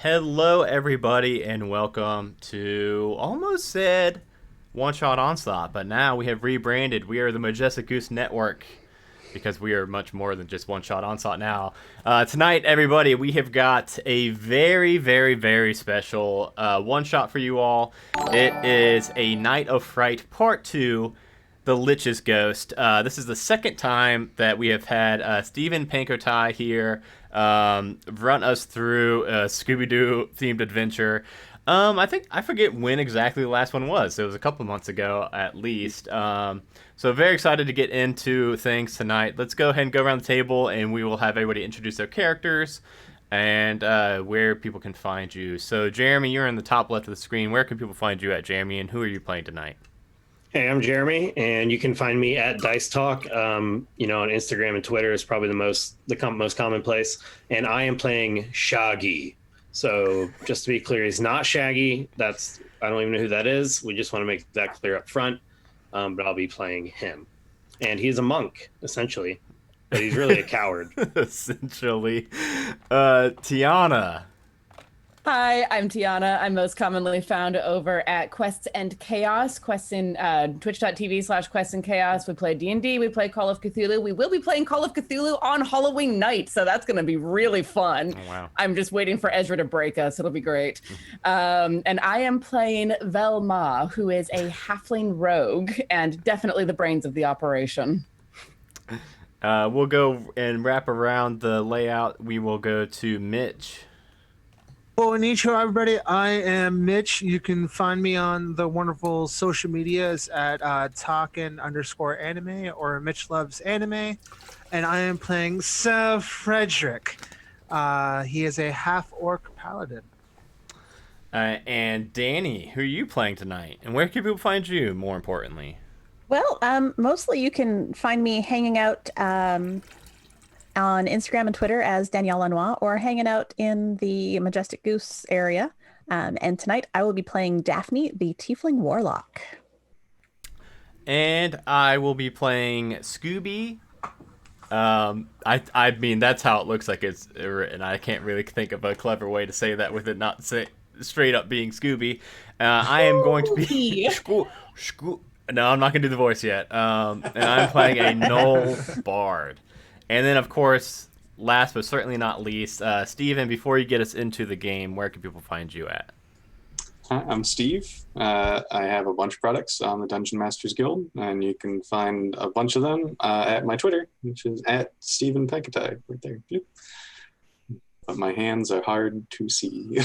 Hello, everybody, and welcome to almost said One Shot Onslaught, but now we have rebranded. We are the Majestic Goose Network because we are much more than just One Shot Onslaught now. Tonight, everybody, we have got a very, very, very special one shot for you all. It is a Night of Fright Part 2, the Lich's Ghost. This is the second time that we have had Stephen Pankotai here run us through a Scooby-Doo themed adventure. I forget when exactly the last one was. It was a couple months ago at least. So very excited to get into things tonight. Let's go ahead and go around the table and we will have everybody introduce their characters and where people can find you. So Jeremy, you're in the top left of the screen. Where can people find you at, Jeremy, and who are you playing tonight? Hey, I'm Jeremy, and you can find me at Dice Talk. On Instagram and Twitter is probably the most common place. And I am playing Shaggy. So just to be clear, he's not Shaggy. I don't even know who that is. We just want to make that clear up front. But I'll be playing him, and he's a monk essentially, but he's really a coward. Essentially, Tiana. Hi, I'm Tiana. I'm most commonly found over at Quests and Chaos, Quests in twitch.tv/Quests and Chaos. We play D&D, we play Call of Cthulhu. We will be playing Call of Cthulhu on Halloween night, so that's going to be really fun. Oh, wow. I'm just waiting for Ezra to break us. It'll be great. And I am playing Velma, who is a halfling rogue and definitely the brains of the operation. We'll go and wrap around the layout. We will go to Mitch. Konnichiwa, everybody. I am Mitch. You can find me on the wonderful social medias at Talkin_anime or Mitch Loves Anime. And I am playing Sir Frederick. He is a half-orc paladin. And Danny, who are you playing tonight? And where can people find you, more importantly? Well, mostly you can find me hanging out on Instagram and Twitter as Danielle Lanois, or hanging out in the Majestic Goose area. And tonight I will be playing Daphne, the Tiefling Warlock. And I will be playing Skoobi. I mean, that's how it looks like it's written. I can't really think of a clever way to say that with it not straight up being Skoobi. I am going to be... No, I'm not going to do the voice yet. And I'm playing a Knoll Bard. And then, of course, last but certainly not least, Steven, before you get us into the game, where can people find you at? Hi, I'm Steve. I have a bunch of products on the Dungeon Masters Guild, and you can find a bunch of them at my Twitter, which is at Stephen Pankotai, right there. Bloop. But my hands are hard to see.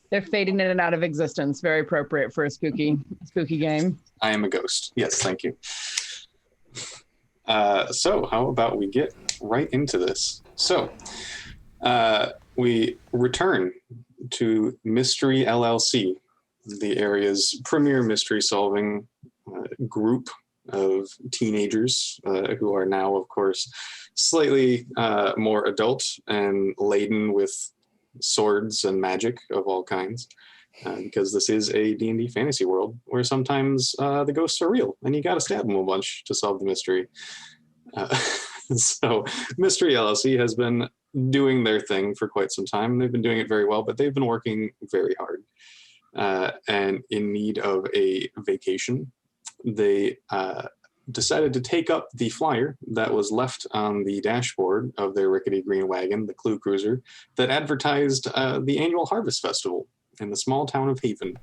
They're fading in and out of existence. Very appropriate for a spooky game. I am a ghost. Yes, thank you. So how about we get right into this? So we return to Mystery LLC, the area's premier mystery solving group of teenagers who are now, of course, slightly more adult and laden with swords and magic of all kinds. Because this is a D&D fantasy world where sometimes the ghosts are real and you got to stab them a bunch to solve the mystery. So Mystery LLC has been doing their thing for quite some time. They've been doing it very well, but they've been working very hard and in need of a vacation. They decided to take up the flyer that was left on the dashboard of their rickety green wagon, the Clue Cruiser, that advertised the annual Harvest Festival in the small town of Haven.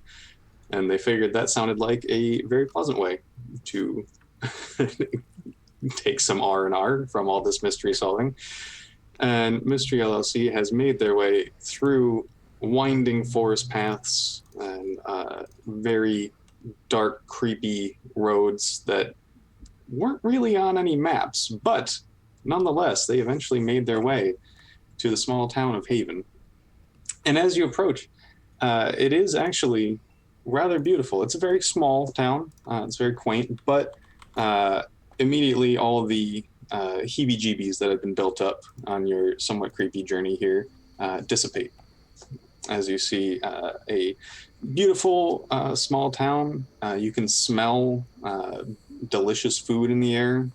And they figured that sounded like a very pleasant way to take some R&R from all this mystery solving. And Mystery LLC has made their way through winding forest paths and very dark, creepy roads that weren't really on any maps, but nonetheless, they eventually made their way to the small town of Haven. And as you approach, it is actually rather beautiful. It's a very small town. It's very quaint, but immediately all the heebie-jeebies that have been built up on your somewhat creepy journey here dissipate. As you see a beautiful small town, you can smell delicious food in the air.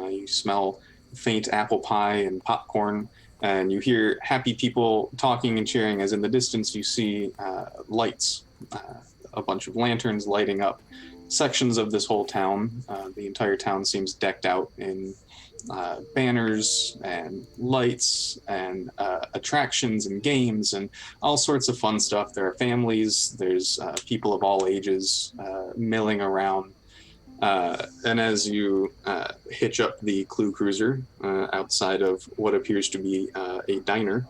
You smell faint apple pie and popcorn And you hear happy people talking and cheering as in the distance you see lights, a bunch of lanterns lighting up sections of this whole town. The entire town seems decked out in banners and lights and attractions and games and all sorts of fun stuff. There are families, there's people of all ages milling around. And as you hitch up the Clue Cruiser outside of what appears to be a diner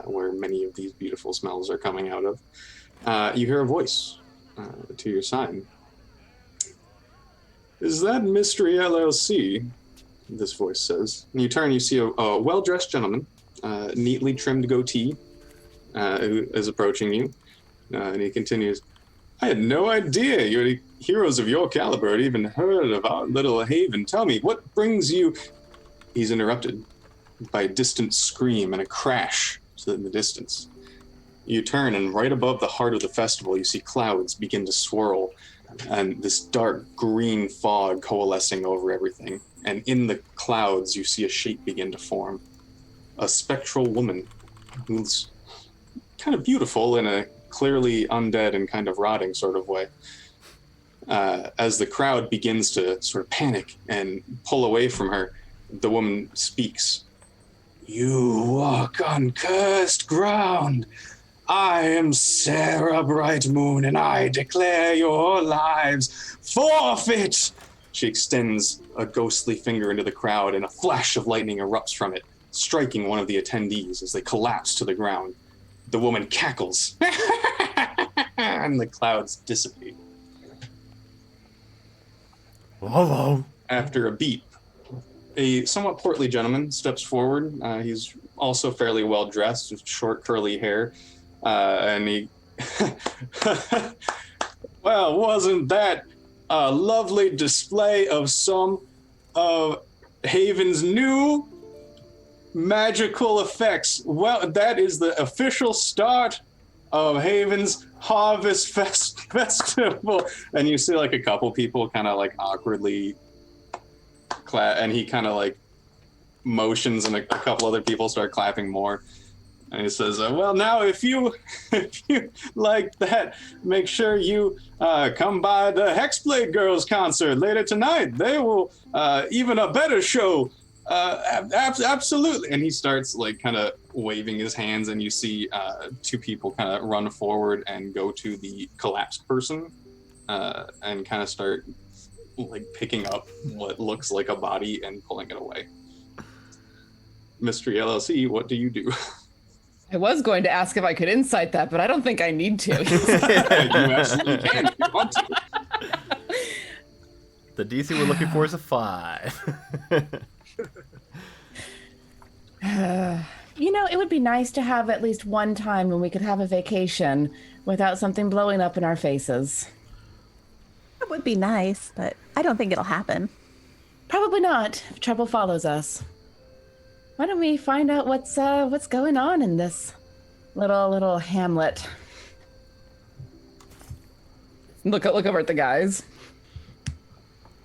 where many of these beautiful smells are coming out of, you hear a voice to your side. Is that Mystery LLC? This voice says. And you turn, you see a well-dressed gentleman, neatly trimmed goatee, who is approaching you. And he continues, I had no idea you're heroes of your caliber had even heard of our little haven. Tell me, what brings you... He's interrupted by a distant scream and a crash in the distance. You turn, and right above the heart of the festival, you see clouds begin to swirl, and this dark green fog coalescing over everything. And in the clouds, you see a shape begin to form. A spectral woman who's kind of beautiful in a clearly undead and kind of rotting sort of way. As the crowd begins to sort of panic and pull away from her, the woman speaks. You walk on cursed ground. I am Cera Brightmoon, and I declare your lives forfeit. She extends a ghostly finger into the crowd, and a flash of lightning erupts from it, striking one of the attendees as they collapse to the ground. The woman cackles, and the clouds dissipate. Whoa. After a beat, a somewhat portly gentleman steps forward. He's also fairly well dressed, with short curly hair, and he... Well, wasn't that a lovely display of some of Haven's new magical effects? Well, that is the official start of Haven's Harvest Festival. And you see like a couple people kind of like awkwardly and he kind of like motions, and a couple other people start clapping more. And he says, well, now if you like that, make sure you come by the Hexblade Girls concert later tonight. They will even a better show. Absolutely. And he starts like kind of waving his hands, and you see two people kind of run forward and go to the collapsed person and kind of start like picking up what looks like a body and pulling it away. Mystery LLC, what do you do? I was going to ask if I could insight that, but I don't think I need to. You absolutely can if you want to. The DC we're looking for is a 5. You know, it would be nice to have at least one time when we could have a vacation without something blowing up in our faces. That would be nice, but I don't think it'll happen. Probably not, if trouble follows us. Why don't we find out what's going on in this little hamlet? Look over at the guys.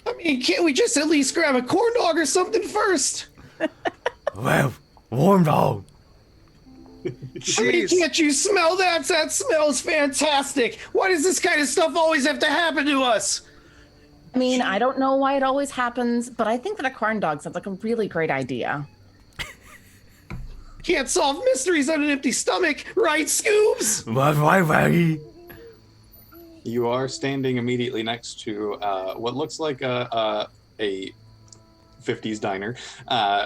I mean, can't we just at least grab a corn dog or something first? Well, warm dog. I mean, can't you smell that? That smells fantastic. Why does this kind of stuff always have to happen to us? I mean, I don't know why it always happens, but I think that a corn dog sounds like a really great idea. Can't solve mysteries on an empty stomach, right, Scoobs? Waggy. You are standing immediately next to what looks like a 50s diner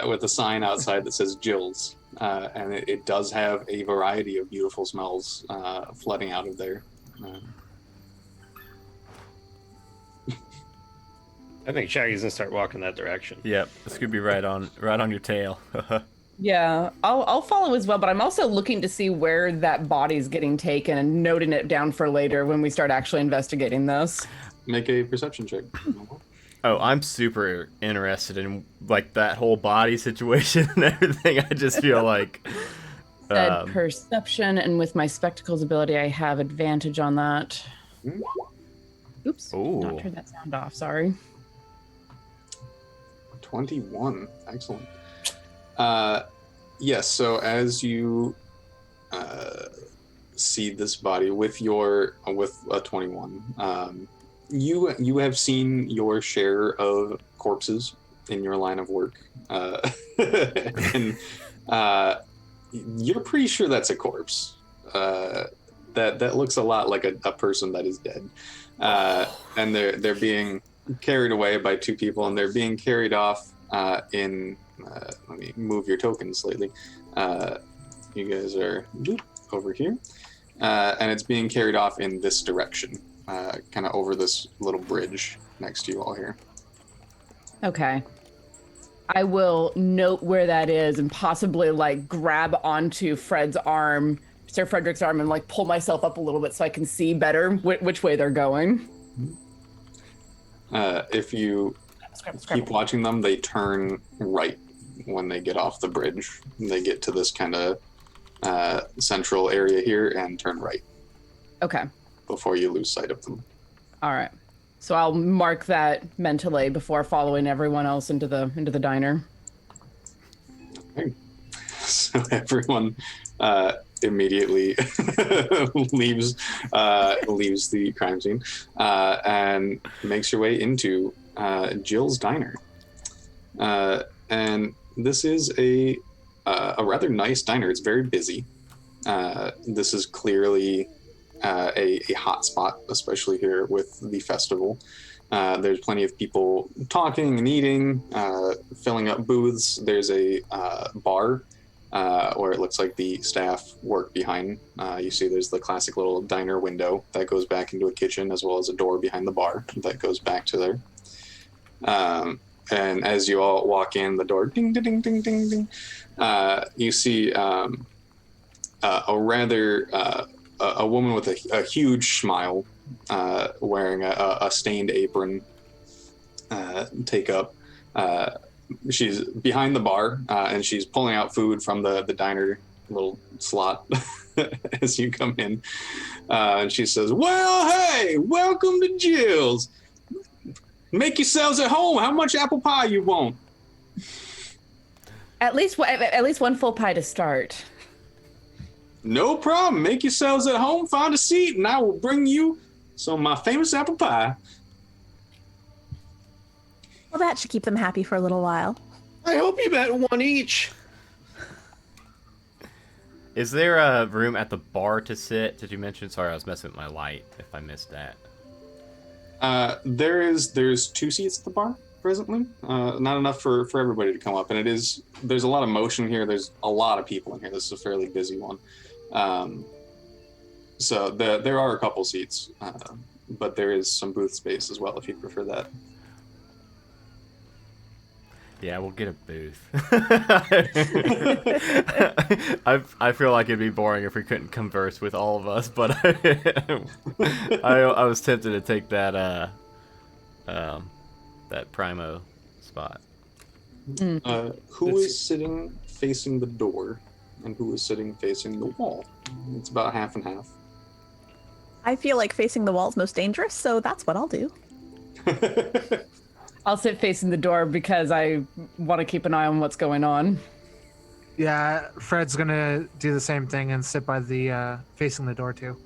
with a sign outside that says Jill's. And it does have a variety of beautiful smells flooding out of there. I think Shaggy's gonna start walking that direction. Yep, Skoobi right on your tail. Yeah, I'll follow as well, but I'm also looking to see where that body's getting taken and noting it down for later when we start actually investigating this. Make a perception check. Oh, I'm super interested in like that whole body situation and everything. I just feel like Said perception, and with my spectacles ability, I have advantage on that. Oops, Ooh. not turn that sound off. Sorry. 21. Excellent. Yes. So as you see this body with a 21, you have seen your share of corpses in your line of work, and you're pretty sure that's a corpse. That looks a lot like a person that is dead, and they're being carried away by two people, and they're being carried off in. Let me move your tokens slightly. You guys are over here, and it's being carried off in this direction, kind of over this little bridge next to you all here. Okay. I will note where that is and possibly like grab onto Fred's arm, Sir Frederick's arm, and like pull myself up a little bit so I can see better which way they're going. If you keep watching them, they turn right when they get off the bridge. They get to this kind of central area here and turn right. Okay. Before you lose sight of them. All right. So I'll mark that mentally before following everyone else into the diner. Okay. So everyone immediately leaves the crime scene and makes your way into Jill's diner. And this is a rather nice diner. It's very busy. This is clearly a hot spot, especially here with the festival. There's plenty of people talking and eating, filling up booths. There's a bar where it looks like the staff work behind. You see there's the classic little diner window that goes back into a kitchen, as well as a door behind the bar that goes back to there. And as you all walk in, the door ding, ding, ding, ding, ding, ding. You see a woman with a huge smile, wearing a stained apron, take up. She's behind the bar, and she's pulling out food from the diner little slot as you come in. And she says, "Well, hey, welcome to Jill's. Make yourselves at home. How much apple pie you want?" At least one full pie to start. "No problem. Make yourselves at home. Find a seat, and I will bring you some of my famous apple pie." Well, that should keep them happy for a little while. I hope you bet one each. Is there a room at the bar to sit? Did you mention? Sorry, I was messing with my light if I missed that. There's 2 seats at the bar presently. Not enough for everybody to come up, and there's a lot of motion here. There's a lot of people in here. This is a fairly busy one. So there are a couple seats, but there is some booth space as well if you prefer that. Yeah, we'll get a booth. I feel like it'd be boring if we couldn't converse with all of us, but I was tempted to take that Primo spot. Who is sitting facing the door, and who is sitting facing the wall? It's about half and half. I feel like facing the wall is most dangerous, so that's what I'll do. I'll sit facing the door because I want to keep an eye on what's going on. Yeah, Fred's gonna do the same thing and sit by the facing the door too.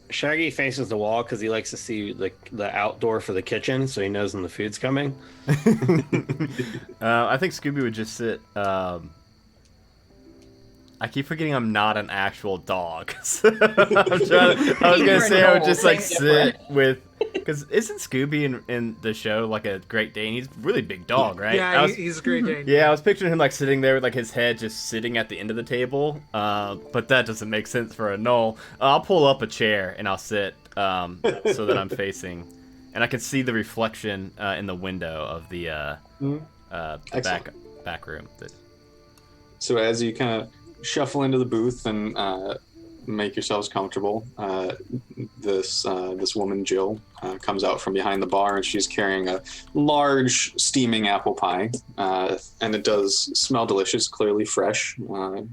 Shaggy faces the wall because he likes to see the outdoor for the kitchen, so he knows when the food's coming. I think Skoobi would just sit. I keep forgetting I'm not an actual dog. I was gonna say I would just like sit with, because isn't Skoobi in the show like a Great Dane? He's a really big dog, right? Yeah, he's a Great Dane. Yeah, I was picturing him like sitting there with like his head just sitting at the end of the table. But that doesn't make sense for a gnoll. I'll pull up a chair and I'll sit so that I'm facing, and I can see the reflection in the window of the back room. So as you kind of shuffle into the booth and make yourselves comfortable, this woman Jill comes out from behind the bar, and she's carrying a large steaming apple pie, and it does smell delicious, clearly fresh, and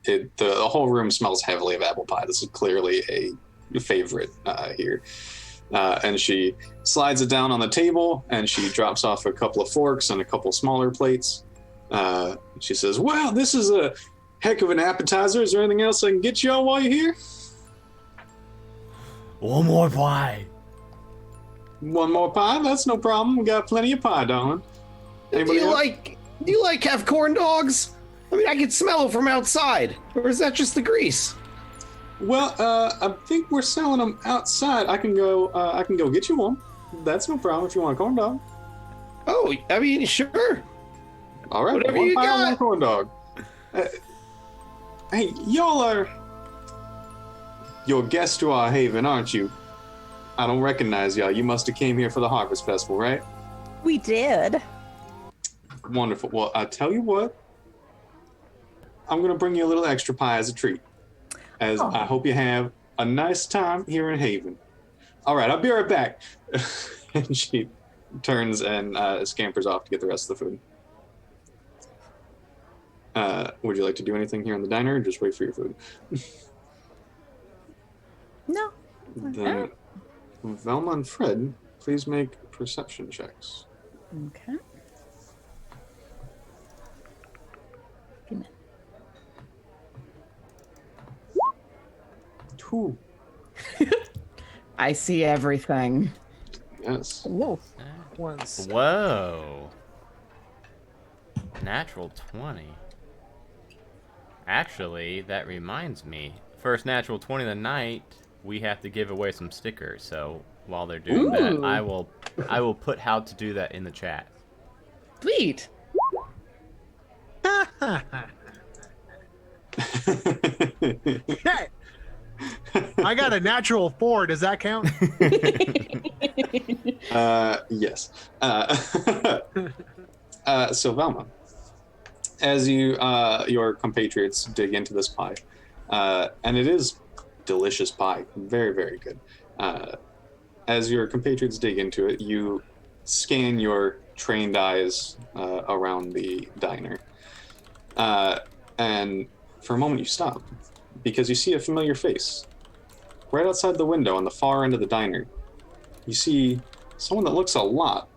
the whole room smells heavily of apple pie. This is clearly a favorite here. And she slides it down on the table, and she drops off a couple of forks and a couple smaller plates. She says, well, this is a heck of an appetizer. Is there anything else I can get y'all while you're here? One more pie. One more pie? That's no problem. We got plenty of pie, darling. Anybody else? Do you have corn dogs? I mean, I can smell it from outside. Or is that just the grease? Well, I think we're selling them outside. I can go get you one. That's no problem if you want a corn dog. Oh, I mean, sure. All right, Whatever one you pie, got. one corn dog. Hey, y'all are your guests to our haven, aren't you? I don't recognize y'all. You must have came here for the Harvest Festival, right? We did. Wonderful. Well, I tell you what. I'm going to bring you a little extra pie as a treat. As I hope you have a nice time here in Haven. All right, I'll be right back. And she turns and scampers off to get the rest of the food. Would you like to do anything here in the diner or just wait for your food? No. Then Velma and Fred, please make perception checks. Okay. 2. I see everything. Yes. Whoa. Once. Whoa. Natural 20. Actually, that reminds me. First natural 20 of the night, we have to give away some stickers. So while they're doing that, I will put how to do that in the chat. Sweet. Hey, I got a natural 4. Does that count? Yes. So Velma, as your compatriots dig into this pie, and it is delicious pie, very, very good. As your compatriots dig into it, you scan your trained eyes around the diner, and for a moment you stop because you see a familiar face. Right outside the window on the far end of the diner, you see someone that looks a lot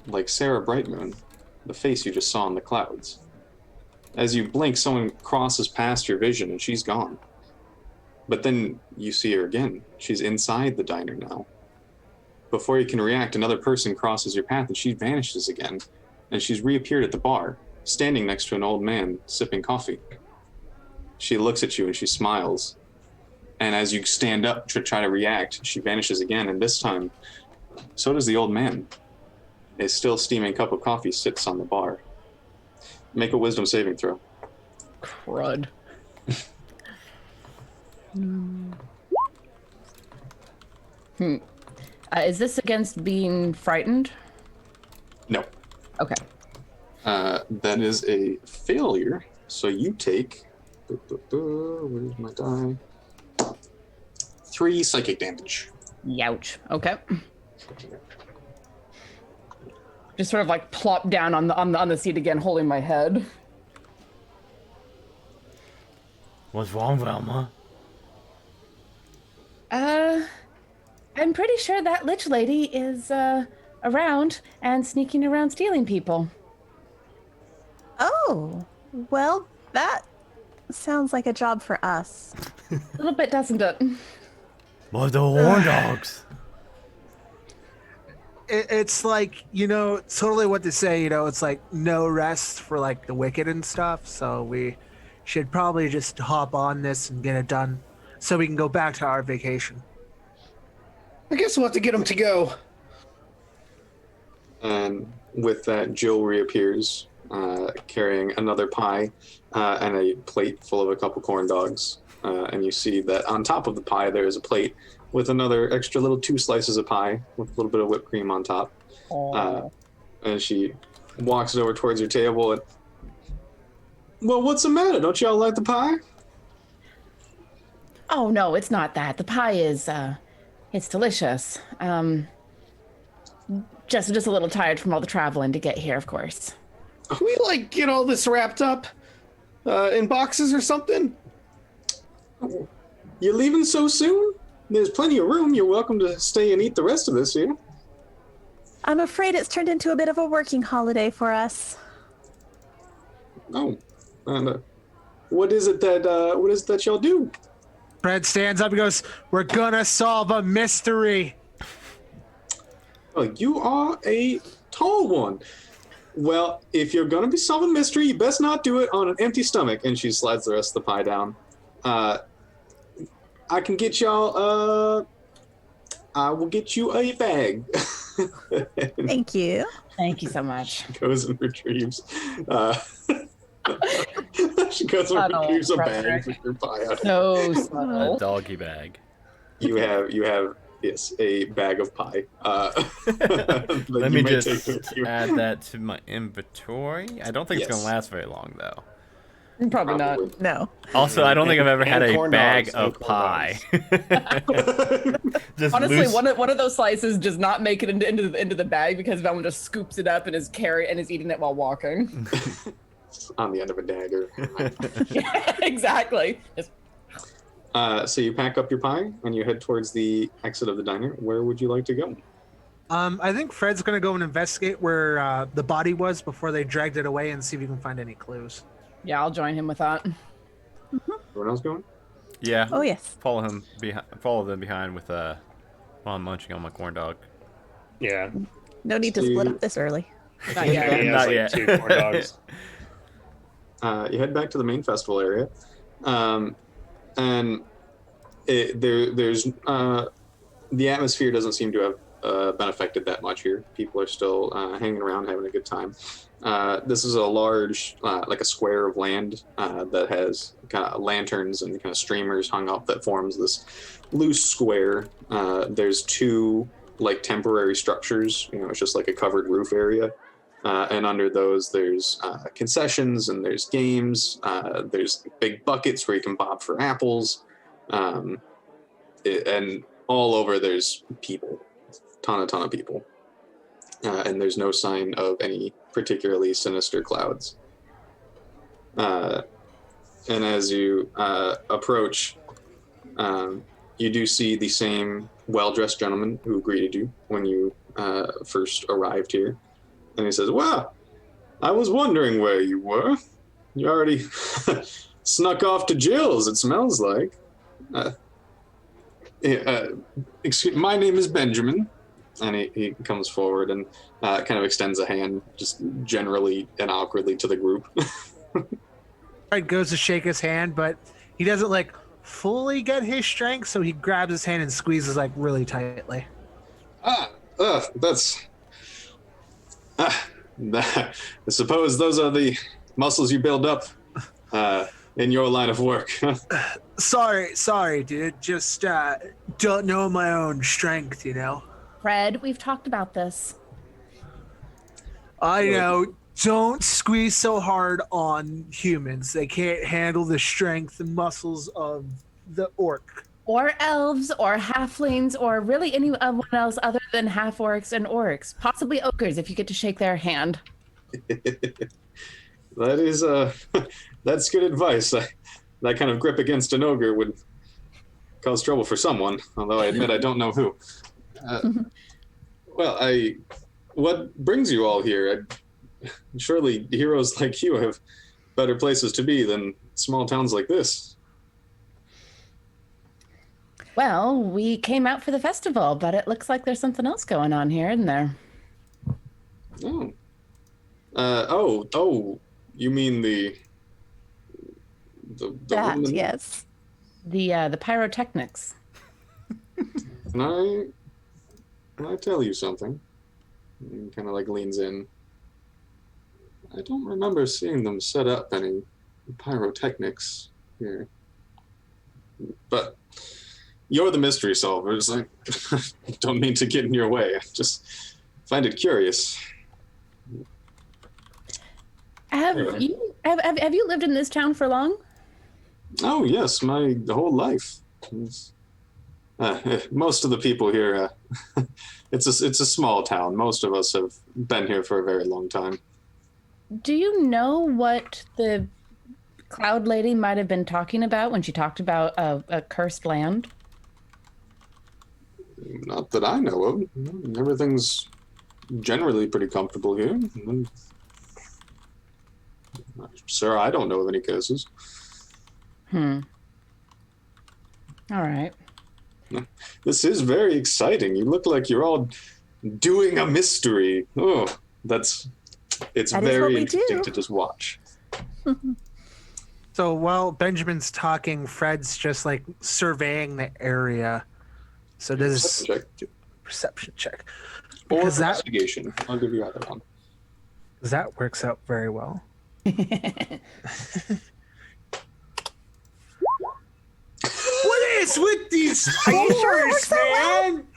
like Cera Brightmoon, the face you just saw in the clouds. As you blink, someone crosses past your vision and she's gone. But then you see her again. She's inside the diner now. Before you can react, another person crosses your path and she vanishes again. And she's reappeared at the bar, standing next to an old man sipping coffee. She looks at you and she smiles. And as you stand up to try to react, she vanishes again. And this time, so does the old man. A still steaming cup of coffee sits on the bar. Make a wisdom saving throw. Crud. Is this against being frightened? No. Okay. That is a failure. So you take... Where's my die? 3 psychic damage. Youch. Okay. Just sort of like plop down on the seat again, holding my head. What's wrong, Velma? I'm pretty sure that Lich lady is around and sneaking around stealing people. Oh, well, that sounds like a job for us. A little bit, doesn't it? What the horn dogs? It's like, totally what to say, it's like no rest for like the wicked and stuff. So we should probably just hop on this and get it done so we can go back to our vacation. I guess we'll have to get them to go. And with that, Jill reappears, carrying another pie and a plate full of a couple corn dogs. And you see that on top of the pie, there is a plate with another extra little 2 slices of pie with a little bit of whipped cream on top. And she walks it over towards your table and, well, what's the matter? Don't y'all like the pie? Oh, no, it's not that. The pie is, it's delicious. Just a little tired from all the traveling to get here, of course. Can we, get all this wrapped up in boxes or something? You're leaving so soon? There's plenty of room. You're welcome to stay and eat the rest of this here. I'm afraid it's turned into a bit of a working holiday for us. Oh, and what is it that y'all do? Fred stands up and goes, "We're gonna solve a mystery." Oh, you are a tall one. Well, if you're gonna be solving a mystery, you best not do it on an empty stomach. And she slides the rest of the pie down. I can get y'all. I will get you a bag. Thank you. Thank you so much. Goes and retrieves. She goes and Subtle, retrieves a bag Frederick. with your pie out. So A subtle. doggy bag. You have yes, a bag of pie. Let me just add that to my inventory. I don't think it's Yes. gonna last very long though. Probably not. No. Also, I don't think I've ever had And a corn bag dogs, of and corn pie. Just Honestly, loose. one of those slices does not make it into the bag because Velma just scoops it up and is eating it while walking. on the end of a dagger. Yeah, exactly. Just, So you pack up your pie and you head towards the exit of the diner. Where would you like to go? I think Fred's gonna go and investigate where the body was before they dragged it away and see if he can find any clues. yeah, I'll join him with that. Everyone else going? Yeah. Oh, yes. Follow them behind with while I'm munching on my corn dog. Yeah. No need to split up this early. Not Yeah, yet. he has Not like yet. 2 corn dogs. You head back to the main festival area, and there's the atmosphere doesn't seem to have been affected that much here. People are still hanging around, having a good time. This is a large, like a square of land that has kind of lanterns and kind of streamers hung up that forms this loose square. There's 2 like temporary structures. It's just like a covered roof area. And under those, there's concessions and there's games. There's big buckets where you can bob for apples. And all over there's people, ton of people. And there's no sign of any particularly sinister clouds. And as you approach, you do see the same well-dressed gentleman who greeted you when you first arrived here. And he says, "Well, I was wondering where you were. You already snuck off to Jill's, it smells like. Excuse, my name is Benjamin." And he comes forward and kind of extends a hand, just generally and awkwardly to the group. Fred goes to shake his hand, but he doesn't like fully get his strength, so he grabs his hand and squeezes like really tightly. That's... I suppose those are the muscles you build up in your line of work. Sorry, dude. Just don't know my own strength, Fred, we've talked about this. I know. Don't squeeze so hard on humans. They can't handle the strength and muscles of the orc. Or elves, or halflings, or really anyone else other than half orcs and orcs. Possibly ogres if you get to shake their hand. That is that's good advice. That kind of grip against an ogre would cause trouble for someone, although I admit I don't know who. Well, what brings you all here? Surely heroes like you have better places to be than small towns like this. Well, we came out for the festival, but it looks like there's something else going on here, isn't there? Oh, you mean the That, woman? yes. The pyrotechnics. Can I tell you something? He kind of like leans in. I don't remember seeing them set up any pyrotechnics here. But you're the mystery solvers. I don't mean to get in your way. I just find it curious. Have you lived in this town for long? Oh yes, my whole life. Most of the people here, it's a small town. Most of us have been here for a very long time. Do you know what the Cloud Lady might have been talking about when she talked about a cursed land? Not that I know of. Everything's generally pretty comfortable here. Sir, I don't know of any curses. All right. This is very exciting. You look like you're all doing a mystery. Oh, it's That is what very we interesting do. to just watch. So while Benjamin's talking, Fred's just like surveying the area. So does Perception check. perception check. Or Because that investigation. I'll give you either one. that works out very well. What is with these Are you sure it fours, works out well? man?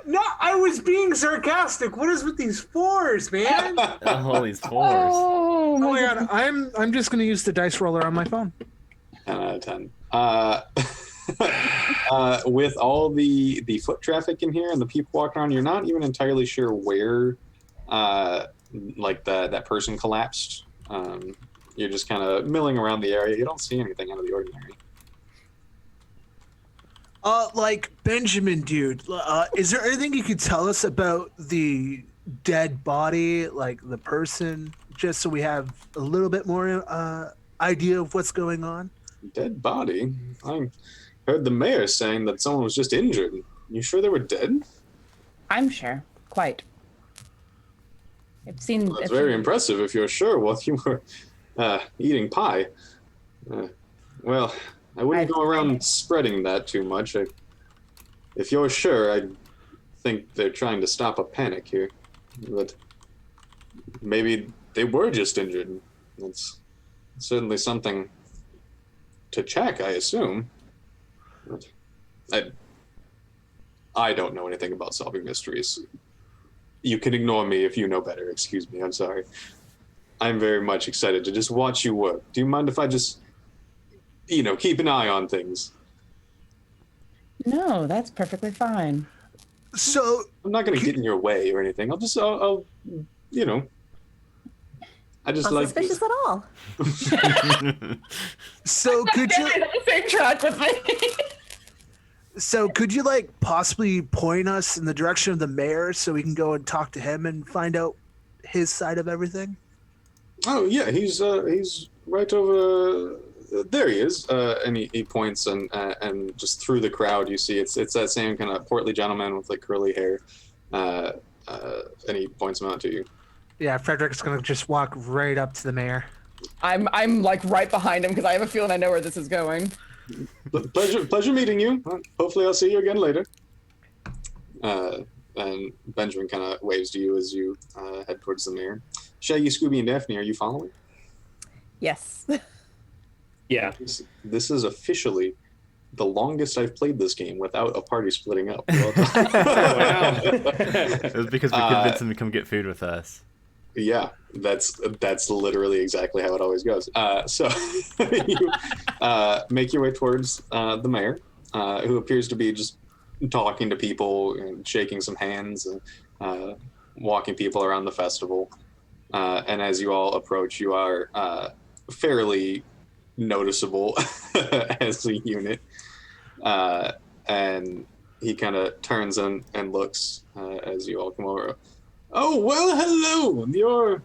No, I was being sarcastic. What is with these fours, man? All these fours. Oh, Oh my god, I'm just gonna use the dice roller on my phone. 10 out of 10. With all the foot traffic in here and the people walking around, you're not even entirely sure where like that person collapsed. You're just kind of milling around the area. You don't see anything out of the ordinary. Like Benjamin, dude, is there anything you could tell us about the dead body, like the person, just so we have a little bit more idea of what's going on? Dead body? I heard the mayor saying that someone was just injured. You sure they were dead? I'm sure. Quite. I've seen. That's very impressive if you're sure while you were eating pie. Well, I wouldn't go around spreading that too much. If you're sure, I think they're trying to stop a panic here. But maybe they were just injured. That's certainly something to check, I assume. But I don't know anything about solving mysteries. You can ignore me if you know better. Excuse me, I'm sorry. I'm very much excited to just watch you work. Do you mind if I just, keep an eye on things? No, that's perfectly fine. So I'm not going to get in your way or anything. I'll I just Not like suspicious this. at all. so could you on the same track with me. could you like possibly point us in the direction of the mayor so we can go and talk to him and find out his side of everything? Oh yeah, he's right over there. He is, and he points, and just through the crowd, you see it's that same kind of portly gentleman with like curly hair, and he points him out to you. Yeah, Frederick's gonna just walk right up to the mayor. I'm like right behind him because I have a feeling I know where this is going. Pleasure meeting you. Hopefully, I'll see you again later. And Benjamin kind of waves to you as you head towards the mayor. Shaggy, Skoobi, and Daphne, are you following? Yes. Yeah. This is officially the longest I've played this game without a party splitting up. Well done. Wow. It was because we convinced him to come get food with us. Yeah, that's literally exactly how it always goes. So you make your way towards the mayor, who appears to be just talking to people and shaking some hands and walking people around the festival. And as you all approach, you are fairly noticeable as a unit. And he kind of turns and looks as you all come over. Oh, well, hello. You're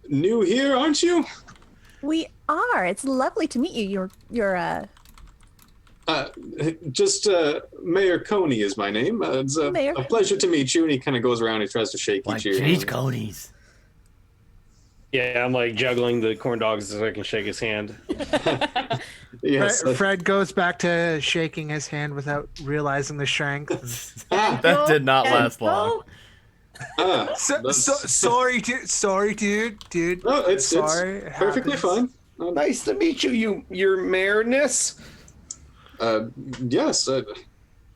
new here, aren't you? We are. It's lovely to meet you. You're Just Mayor Coney is my name. It's a Mayor. pleasure to meet you. And he kind of goes around. He tries to shake Like each of cheese you. conies. Yeah, I'm like juggling the corn dogs so I can shake his hand. Yes. Fred goes back to shaking his hand without realizing the strength. That did not last long. Sorry, dude. No, it's sorry. It perfectly happens. fine. Nice to meet you, your mayorness. Yes.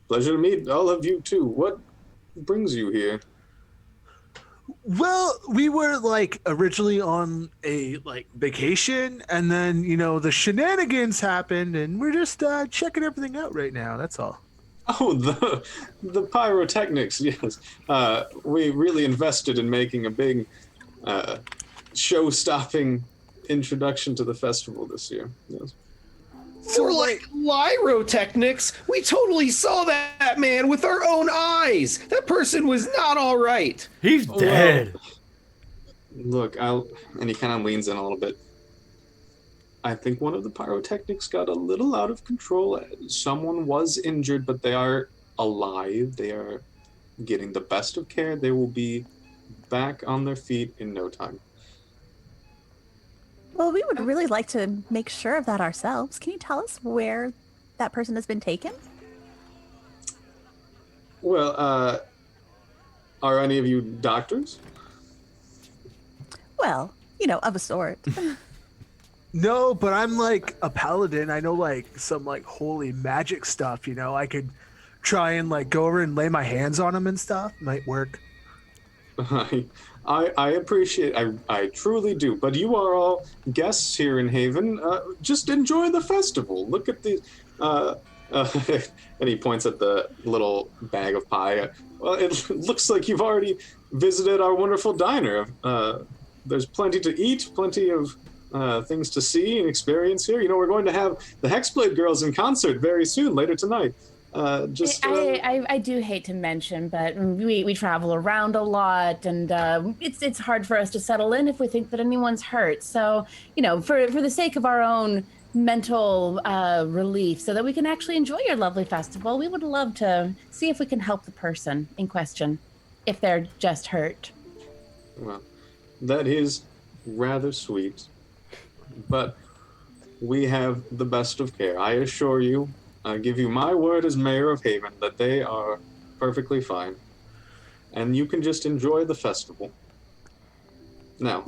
Pleasure to meet all of you too. What brings you here? Well, we were like originally on a vacation, and then the shenanigans happened, and we're just checking everything out right now. That's all. Oh, the pyrotechnics. Yes. We really invested in making a big show-stopping introduction to the festival this year. Yes. So like Lyrotechnics, we totally saw that man with our own eyes. That person was not all right. He's dead. Look, and he kind of leans in a little bit. I think one of the pyrotechnics got a little out of control. Someone was injured, but they are alive. They are getting the best of care. They will be back on their feet in no time. Well, we would really like to make sure of that ourselves. Can you tell us where that person has been taken? Well, are any of you doctors? Well, of a sort. No, but I'm like a paladin. I know like some like holy magic stuff, I could try and like go over and lay my hands on him and stuff. Might work. I appreciate, I truly do, but you are all guests here in Haven. Just enjoy the festival. Look at the, and he points at the little bag of pie. Well, it looks like you've already visited our wonderful diner. There's plenty to eat, plenty of things to see and experience here. We're going to have the Hexblade Girls in concert very soon, later tonight. I do hate to mention, but we travel around a lot, and it's hard for us to settle in if we think that anyone's hurt. So, for the sake of our own mental relief, so that we can actually enjoy your lovely festival, we would love to see if we can help the person in question, if they're just hurt. Well, that is rather sweet, but we have the best of care. I assure you. I give you my word as mayor of Haven that they are perfectly fine. And you can just enjoy the festival. Now,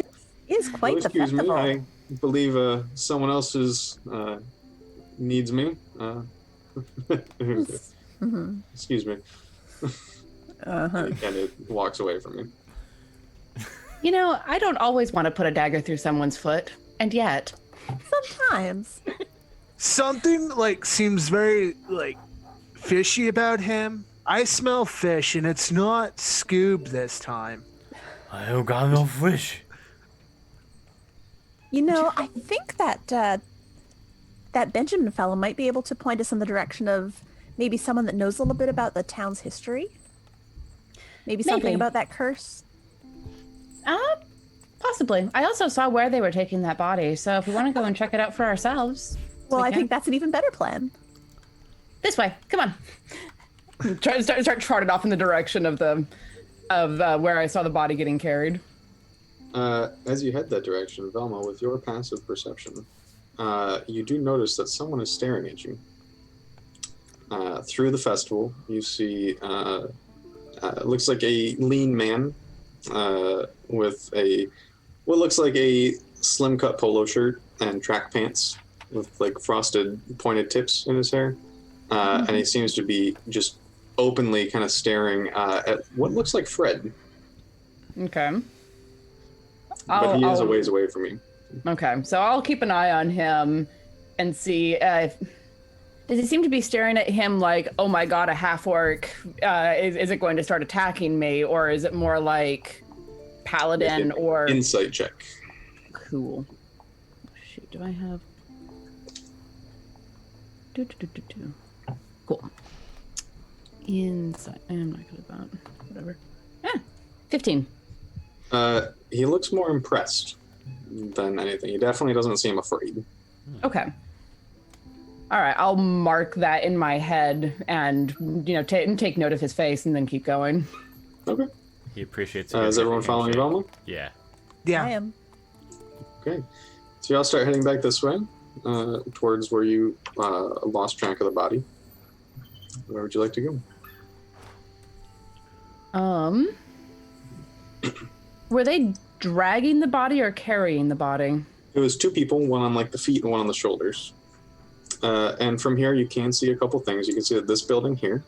It is quite the excuse festival. me, I believe someone else needs me. Mhm. Excuse me. Uh-huh. And it walks away from me. I don't always want to put a dagger through someone's foot, and yet. Sometimes. Something like seems very like fishy about him. I smell fish, and it's not Scoob this time. I don't got no fish. I think that that Benjamin fellow might be able to point us in the direction of maybe someone that knows a little bit about the town's history. Maybe something Maybe. about that curse. Possibly. I also saw where they were taking that body, so if we want to go and check it out for ourselves. Well, we I can. think that's an even better plan. This way. Come on. Start trotted off in the direction of where I saw the body getting carried. As you head that direction, Velma, with your passive perception, you do notice that someone is staring at you. Through the festival, you see it looks like a lean man with what looks like a slim cut polo shirt and track pants with like frosted pointed tips in his hair. And he seems to be just openly kind of staring at what looks like Fred. Okay. But he is a ways away from you. Okay, so I'll keep an eye on him and see if... Does he seem to be staring at him like, oh my god, a half-orc? Is it going to start attacking me? Or is it more like paladin or... Insight check. Cool. Shoot, do I have... Cool. Insight. I'm not good at that. Whatever. 15. He looks more impressed than anything. He definitely doesn't seem afraid. Okay. All right, I'll mark that in my head and, take note of his face and then keep going. Okay. He appreciates. Is everyone following Velma? Yeah. Yeah. I am. Okay. So y'all start heading back this way, towards where you lost track of the body. Where would you like to go? Were they dragging the body or carrying the body? It was two people, one on like the feet and one on the shoulders. And from here, you can see a couple things. You can see that this building here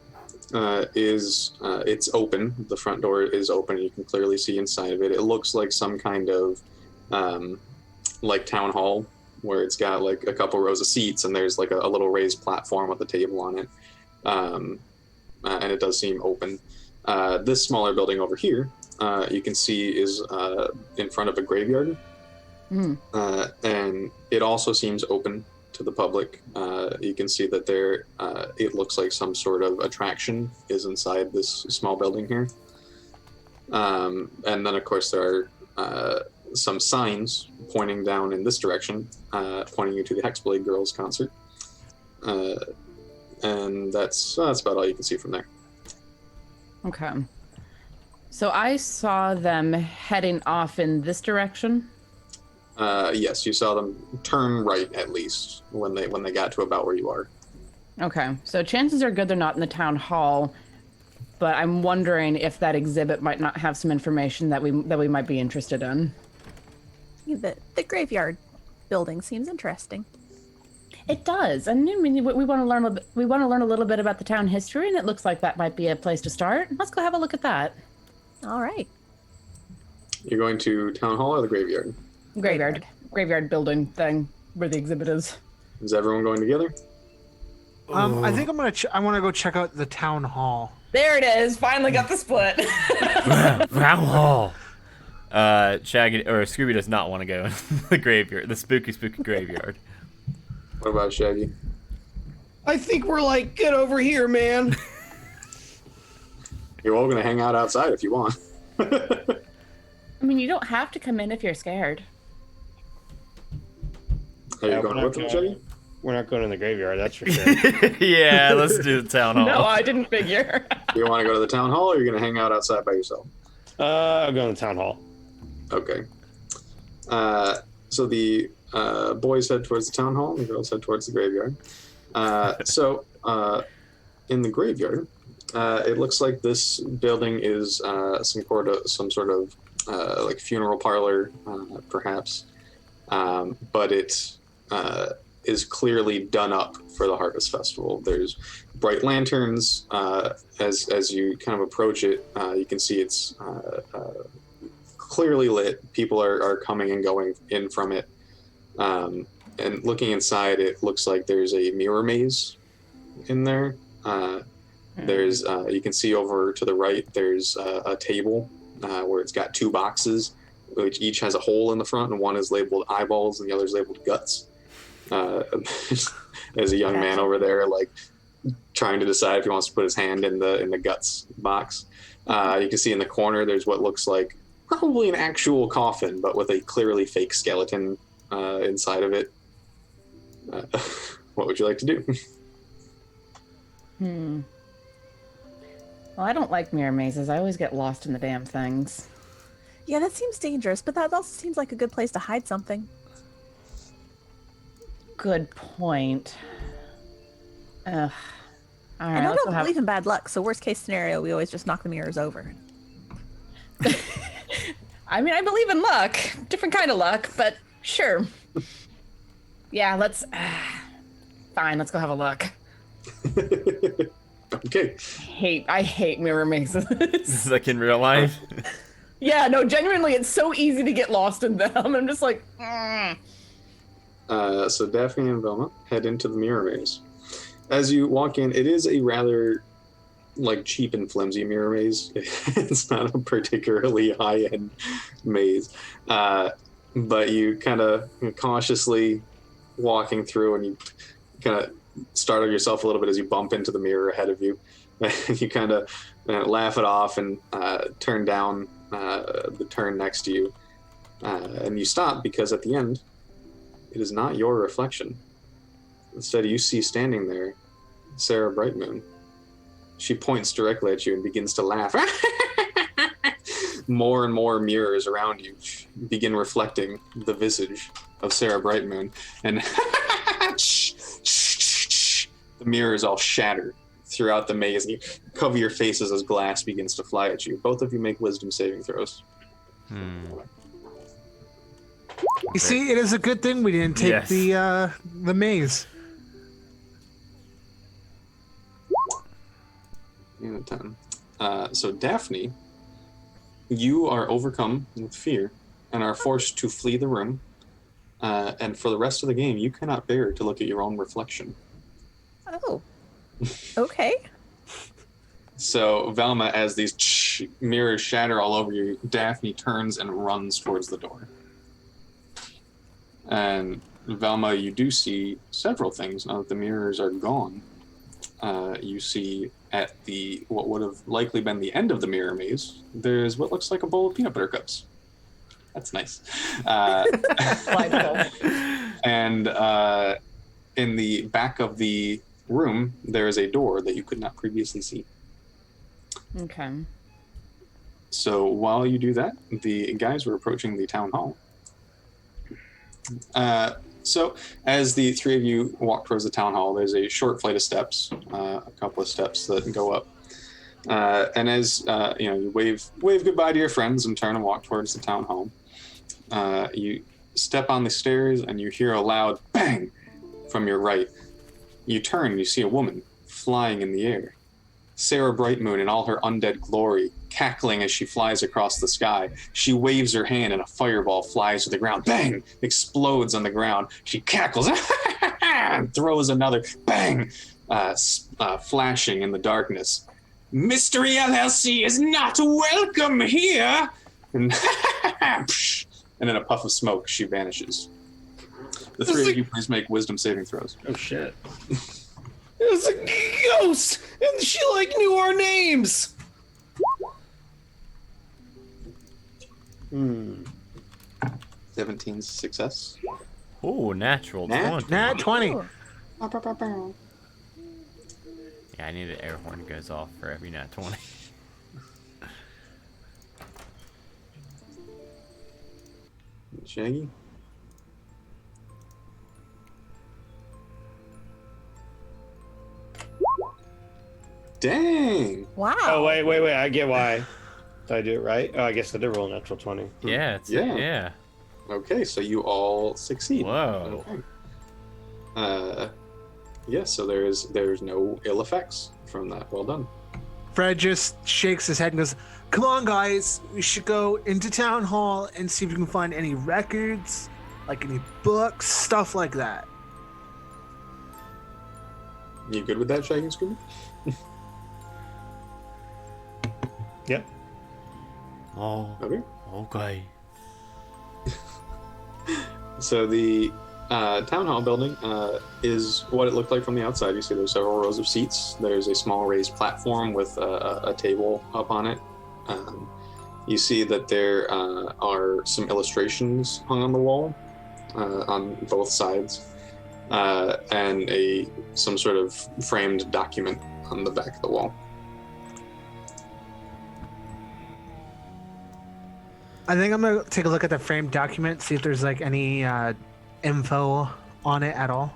it's open. The front door is open. You can clearly see inside of it. It looks like some kind of like town hall where it's got like a couple rows of seats and there's like a little raised platform with a table on it. And it does seem open. This smaller building over here, you can see is in front of a graveyard. And it also seems open to the public. You can see that there, it looks like some sort of attraction is inside this small building here. And then, of course, there are some signs pointing down in this direction, pointing you to the Hexblade Girls concert. And that's about all you can see from there. Okay. So I saw them heading off in this direction. Yes, you saw them turn right at least when they got to about where you are. Okay. So chances are good they're not in the town hall, but I'm wondering if that exhibit might not have some information that we might be interested in. The graveyard building seems interesting. It does, and I mean, we want to learn a little bit about the town history, and it looks like that might be a place to start. Let's go have a look at that. All right. You're going to town hall or the graveyard? Graveyard building thing where the exhibit is. Is everyone going together? I think I'm gonna. I want to go check out the town hall. There it is. Finally got the split. Town hall. Shaggy or Skoobi does not want to go in the graveyard, the spooky graveyard. What about Shaggy? I think we're like, get over here, man. You're all going to hang out outside if you want. I mean, you don't have to come in if you're scared. Are you going with them, Shaggy? We're not going in the graveyard, that's for sure. Yeah, let's do the town hall. No, I didn't figure. You want to go to the town hall, or you're going to hang out outside by yourself? I'll go in the town hall. Okay. So the boys head towards the town hall, and the girls head towards the graveyard. In the graveyard, it looks like this building is some sort of like funeral parlor, perhaps, but it is clearly done up for the Harvest Festival. There's bright lanterns. As you kind of approach it, you can see it's clearly lit. People are coming and going in from it. And looking inside, it looks like there's a mirror maze in there. There's you can see over to the right, there's a table where it's got two boxes, which each has a hole in the front, and one is labeled eyeballs and the other is labeled guts. There's a young man over there, like, trying to decide if he wants to put his hand in the guts box. You can see in the corner, there's what looks like probably an actual coffin, but with a clearly fake skeleton inside of it. What would you like to do? Well, I don't like mirror mazes. I always get lost in the damn things. Yeah, that seems dangerous, but that also seems like a good place to hide something. Good point. All right, And I don't believe in bad luck, so worst case scenario, we always just knock the mirrors over. I mean, I believe in luck. Different kind of luck, but sure. Yeah, let's... Fine, let's go have a look. Okay. I hate mirror mazes. This is like in real life. Yeah, no, genuinely, it's so easy to get lost in them. I'm just like... So Daphne and Velma head into the mirror maze. As you walk in, it is a rather cheap and flimsy mirror maze. It's not a particularly high-end maze, but you kind of cautiously walking through, and you kind of startle yourself a little bit as you bump into the mirror ahead of you. You kind of laugh it off and turn down the turn next to you, and you stop because at the end, it is not your reflection. Instead, you see standing there Cera Brightmoon. She points directly at you and begins to laugh. More and more mirrors around you begin reflecting the visage of Cera Brightmoon, and the mirrors all shatter throughout the maze, and you cover your faces as glass begins to fly at you. Both of you make wisdom saving throws. You see, it is a good thing we didn't take the maze. And 10. So Daphne, you are overcome with fear and are forced to flee the room. And for the rest of the game, you cannot bear to look at your own reflection. Oh. Okay. So Velma, as these mirrors shatter all over you, Daphne turns and runs towards the door. And Velma, you do see several things now that the mirrors are gone. You see at what would have likely been the end of the mirror maze, there's what looks like a bowl of peanut butter cups. That's nice. Delightful. And in the back of the room, there is a door that you could not previously see. Okay. So while you do that, the guys were approaching the town hall. So as the three of you walk towards the town hall, there's a short flight of steps, a couple of steps that go up. And as you wave goodbye to your friends and turn and walk towards the town hall, you step on the stairs and you hear a loud bang from your right. You turn and you see a woman flying in the air. Cera Brightmoon in all her undead glory, cackling as she flies across the sky. She waves her hand and a fireball flies to the ground. Bang! Explodes on the ground. She cackles and throws another. Bang! Flashing in the darkness. Mystery LLC is not welcome here! And then a puff of smoke, she vanishes. The three of you please make wisdom saving throws. Oh shit. It was a ghost, and she knew our names. 17 success. Ooh, natural 20. Nat 20. Ooh. Yeah, I need an air horn goes off for every nat 20. Shaggy? Dang! Wow. Oh, wait. I get why. Did I do it right? Oh, I guess I did roll a natural 20. Yeah, Yeah. Okay, so you all succeed. Whoa. Okay. So there's no ill effects from that. Well done. Fred just shakes his head and goes, "Come on, guys. We should go into town hall and see if we can find any records, like any books, stuff like that." You good with that, Shaggy and Skoobi? Yep. Oh, Okay. okay. So the town hall building is what it looked like from the outside. You see there's several rows of seats. There's a small raised platform with a table up on it. You see that there are some illustrations hung on the wall on both sides, and some sort of framed document on the back of the wall. I think I'm gonna take a look at the framed document, see if there's like any info on it at all.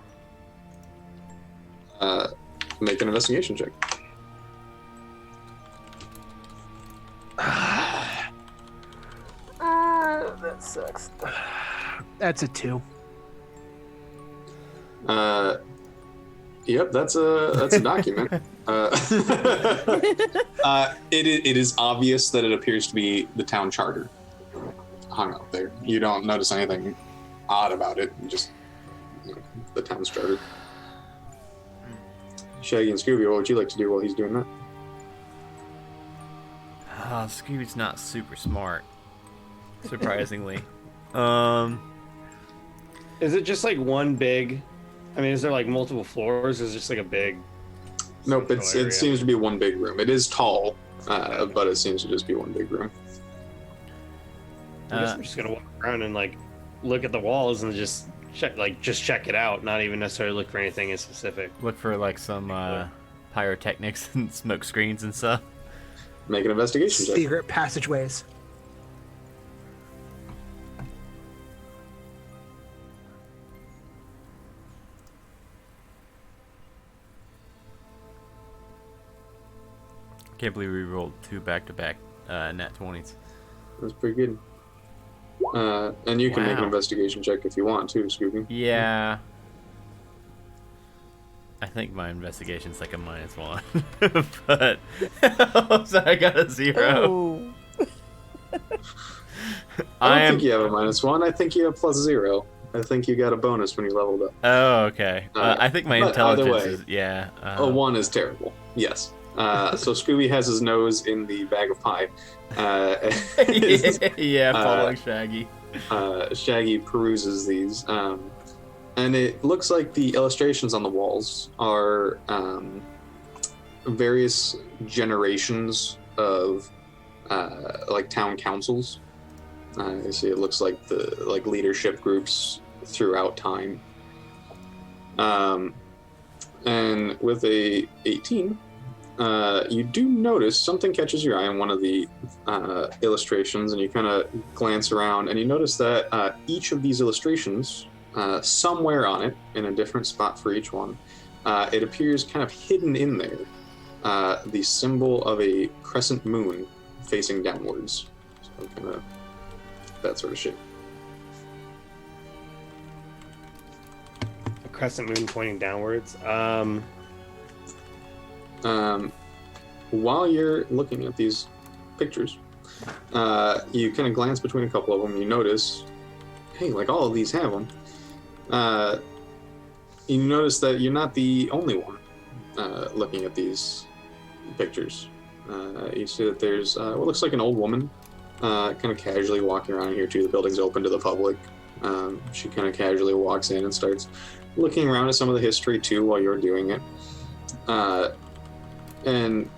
Make an investigation check. That sucks. That's a 2. Yep, that's a document. It is obvious that it appears to be the town charter hung up there. You don't notice anything odd about it. Just the town's charter. Shaggy and Skoobi, what would you like to do while he's doing that? Scooby's not super smart, surprisingly. Is it just one big? I mean, is there multiple floors? Is it just a big? Nope, it area? seems to be one big room. It is tall, but it seems to just be one big room. I guess I'm just gonna walk around and look at the walls and just check it out, not even necessarily look for anything in specific. Look for some pyrotechnics and smoke screens and stuff. Make an investigation check. Secret passageways. Can't believe we rolled 2 back-to-back nat 20s. That's pretty good. And you can make an Wow. investigation check if you want to, Scooby. Yeah. I think my investigation's like a -1. But so I got a 0. Oh. I don't think you have a -1. I think you have +0. I think you got a bonus when you leveled up. Oh, okay. I think my But either intelligence way, is, yeah. A 1 is terrible. Yes. So Scooby has his nose in the bag of pie. Yeah, following Shaggy. Shaggy peruses these, and it looks like the illustrations on the walls are various generations of town councils You see, it looks like the leadership groups throughout time. And with a 18, you do notice something catches your eye in one of the illustrations, and you kind of glance around, and you notice that each of these illustrations, somewhere on it, in a different spot for each one, it appears kind of hidden in there, the symbol of a crescent moon facing downwards. So kind of that sort of shape. A crescent moon pointing downwards. While you're looking at these pictures, you kind of glance between a couple of them. You notice, hey, like all of these have them. You notice that you're not the only one looking at these pictures. You see that there's what looks like an old woman kind of casually walking around here too. The building's open to the public. She kind of casually walks in and starts looking around at some of the history too while you're doing it. And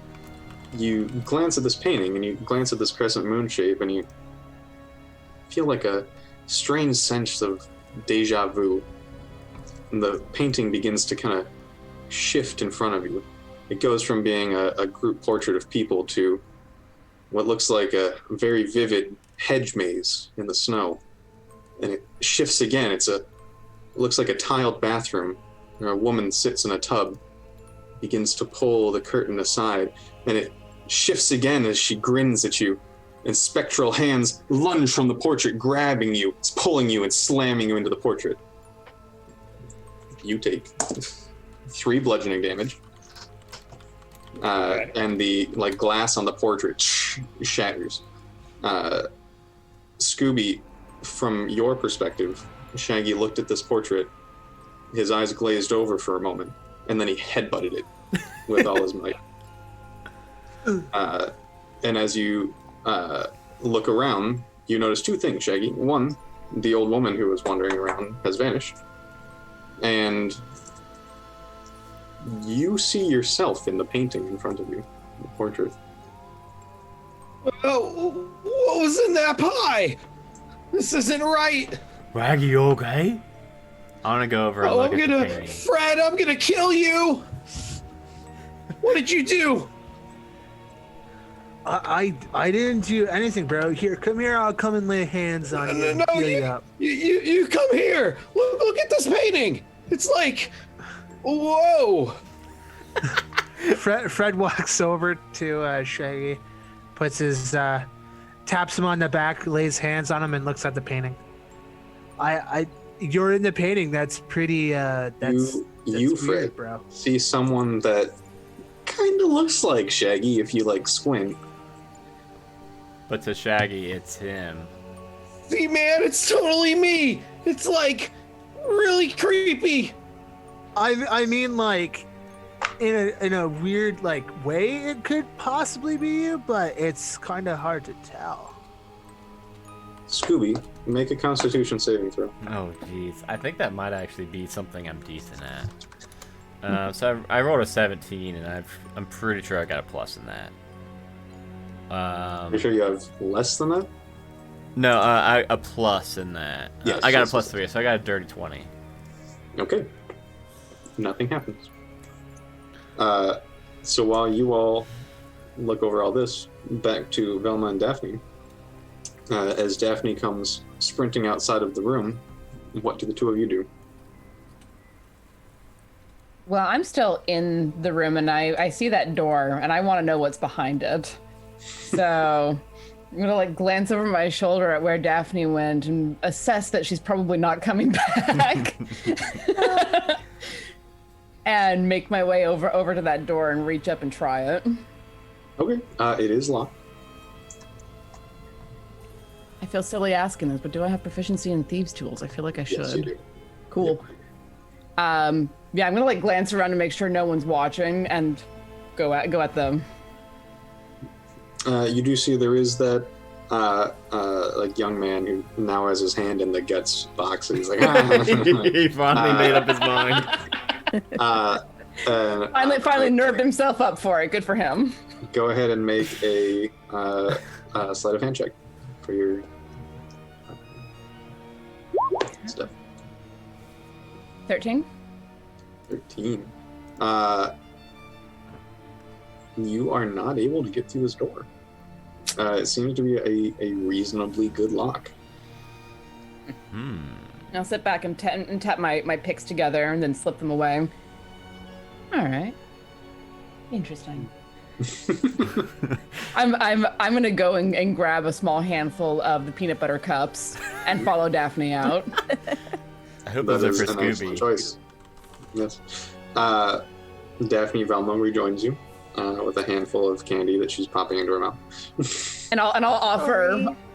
you glance at this painting and you glance at this crescent moon shape and you feel like a strange sense of deja vu. And the painting begins to kind of shift in front of you. It goes from being a group portrait of people to what looks like a very vivid hedge maze in the snow. And it shifts again. It looks like a tiled bathroom where a woman sits in a tub, begins to pull the curtain aside, and it shifts again as she grins at you, and spectral hands lunge from the portrait, grabbing you, pulling you, and slamming you into the portrait. You take 3 bludgeoning damage, and the glass on the portrait shatters. Skoobi, from your perspective, Shaggy looked at this portrait, his eyes glazed over for a moment, and then he headbutted it with all his might. And as you look around, you notice 2 things, Shaggy. One, the old woman who was wandering around has vanished. And you see yourself in the painting in front of you, the portrait. Oh, what was in that pie? This isn't right. Raggy, you okay? I want to go over and look at the painting. Fred, I'm gonna kill you. What did you do? I didn't do anything, bro. Here, come here. I'll come and lay hands on you and heal you up. You come here. Look at this painting. It's like, whoa. Fred walks over to Shaggy, puts his taps him on the back, lays hands on him, and looks at the painting. You're in the painting. That's pretty. That's you, weird, Fred, bro. See someone that kind of looks like Shaggy if you squint. But to Shaggy, it's him. See, man, it's totally me. It's really creepy. I mean, in a weird way, it could possibly be you, but it's kind of hard to tell. Scooby, make a Constitution saving throw. Oh, jeez. I think that might actually be something I'm decent at. So I rolled a 17, and I'm pretty sure I got a plus in that. You sure you have less than that? No, a plus in that. Yes, I got yes, a plus yes. 3, so I got a dirty 20. Okay. Nothing happens. So while you all look over all this, back to Velma and Daphne. As Daphne comes sprinting outside of the room, what do the 2 of you do? Well, I'm still in the room, and I see that door, and I want to know what's behind it. So I'm gonna glance over my shoulder at where Daphne went and assess that she's probably not coming back. And make my way over to that door and reach up and try it. Okay, it is locked. I feel silly asking this, but do I have proficiency in thieves' tools? I feel like I should. Yes, you do. Cool. Yeah, I'm gonna glance around to make sure no one's watching and go at them. You do see there is that young man who now has his hand in the guts box, and he's like, He finally made up his mind. Finally nerved himself up for it. Good for him. Go ahead and make a sleight of hand check for your Steph. 13. 13. You are not able to get through this door. It seems to be a reasonably good lock. I'll sit back and tap my picks together and then slip them away. All right. Interesting. I'm gonna go and grab a small handful of the peanut butter cups and follow Daphne out. I hope those are for an excellent Skoobi. choice. Yes. Daphne Velma rejoins you with a handful of candy that she's popping into her mouth. And I'll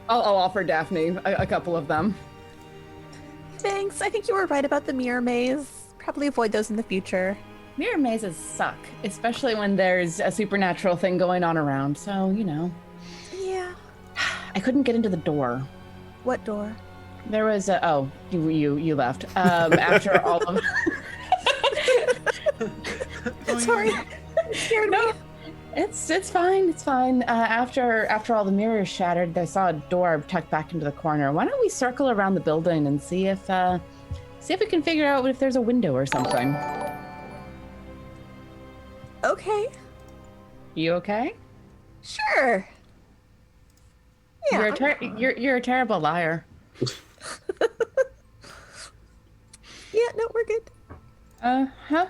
offer Daphne a couple of them. Thanks. I think you were right about the mirror maze. Probably avoid those in the future. Mirror mazes suck, especially when there's a supernatural thing going on around. So, you know. Yeah. I couldn't get into the door. What door? There was a... Oh, you left. After all of... Sorry. Scared me. It's fine. It's fine. After all the mirrors shattered, I saw a door tucked back into the corner. Why don't we circle around the building and see if we can figure out if there's a window or something. Okay. You okay? Sure. Yeah. You're a terrible liar. Yeah. No, we're good. Huh?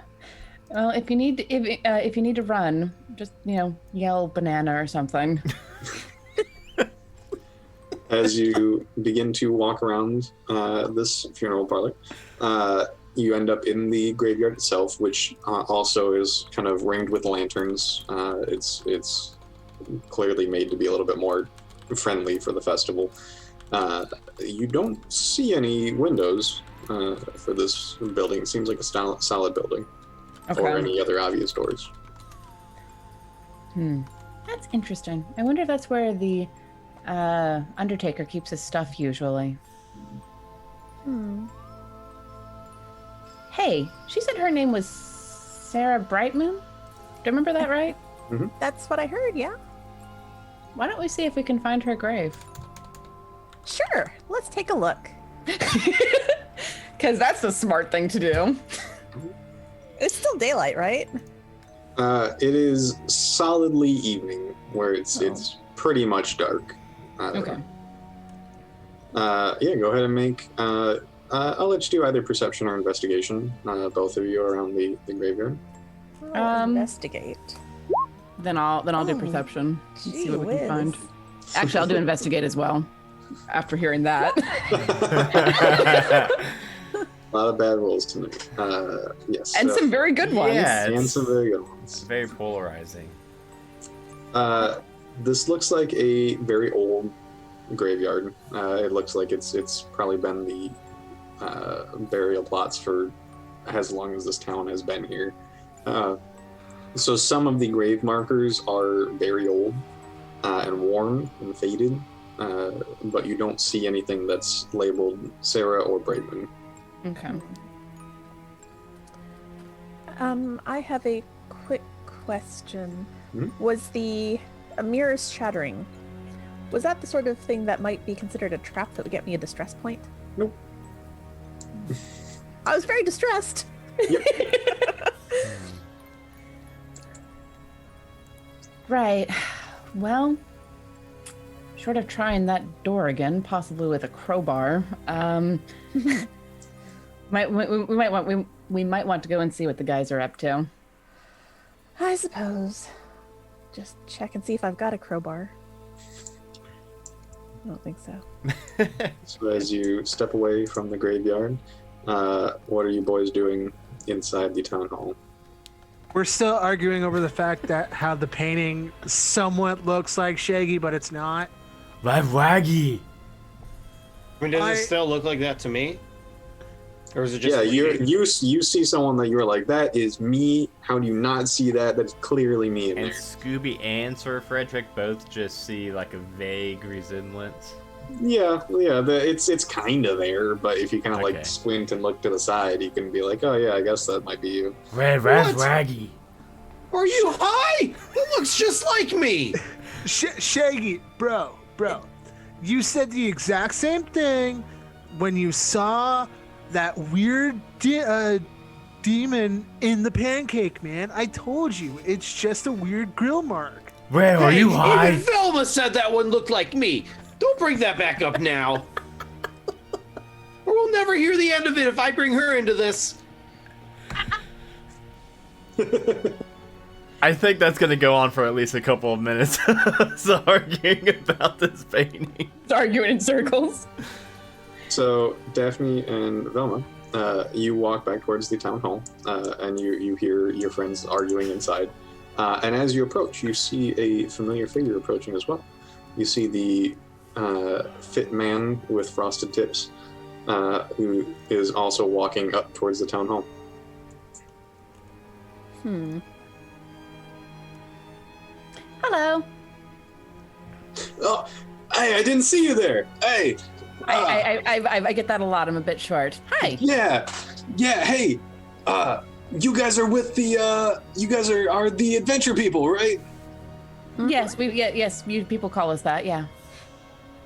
Well, if you need to run, just yell banana or something. As you begin to walk around this funeral parlor, you end up in the graveyard itself, which also is kind of ringed with lanterns. It's clearly made to be a little bit more friendly for the festival. You don't see any windows for this building. It seems like a solid building. Okay. Or any other obvious doors. That's interesting. I wonder if that's where the Undertaker keeps his stuff usually. Hey, she said her name was Cera Brightmoon? Do I remember that right? Mm-hmm. That's what I heard, yeah. Why don't we see if we can find her grave? Sure, let's take a look. Because that's the smart thing to do. It's still daylight, right? It is solidly evening, where it's pretty much dark. Okay. Yeah, go ahead and make. I'll let you do either perception or investigation. Both of you are around the graveyard. I'll investigate. Then I'll do perception. See what we whiz. can find. Actually, I'll do investigate as well. After hearing that. A lot of bad rolls tonight. Yes. And some very good ones. Yeah, and it's some very good ones. very polarizing. This looks like a very old graveyard. It looks like it's probably been the burial plots for as long as this town has been here. So some of the grave markers are very old and worn and faded, but you don't see anything that's labeled Cera or Brightmoon. Okay. I have a quick question. Hmm? Was the mirrors shattering? Was that the sort of thing that might be considered a trap that would get me a distress point? Nope. I was very distressed. Right. Well, short of trying that door again, possibly with a crowbar, we might want to go and see what the guys are up to. I suppose. Just check and see if I've got a crowbar. I don't think so. So as you step away from the graveyard, what are you boys doing inside the town hall? We're still arguing over the fact that how the painting somewhat looks like Shaggy, but it's not. Waggy. I mean, does it still look like that to me? Or is it just you see someone that you're like, that is me. How do you not see that? That's clearly me in And there. Skoobi and Sir Frederick both just see like a vague resemblance. Yeah, it's kind of there, but if you kind of Okay. like squint and look to the side, you can be like, oh yeah, I guess that might be you. Where's What? Waggy? Are you high? That looks just like me. Shaggy, bro, you said the exact same thing when you saw that weird demon in the pancake, man. I told you, it's just a weird grill mark. Where are you high? Even Velma said that one looked like me. Don't bring that back up now. Or we'll never hear the end of it if I bring her into this. I think that's going to go on for at least a couple of minutes. So arguing about this painting. Arguing in circles. So Daphne and Velma, you walk back towards the town hall, and you hear your friends arguing inside. And as you approach, you see a familiar figure approaching as well. You see the fit man with frosted tips, who is also walking up towards the town hall. Hello. Oh, hey, I didn't see you there. Hey. I get that a lot. I'm a bit short. Hi. Yeah. Hey, you guys are with the you guys are the adventure people, right? Yes, yes, you people call us that. Yeah.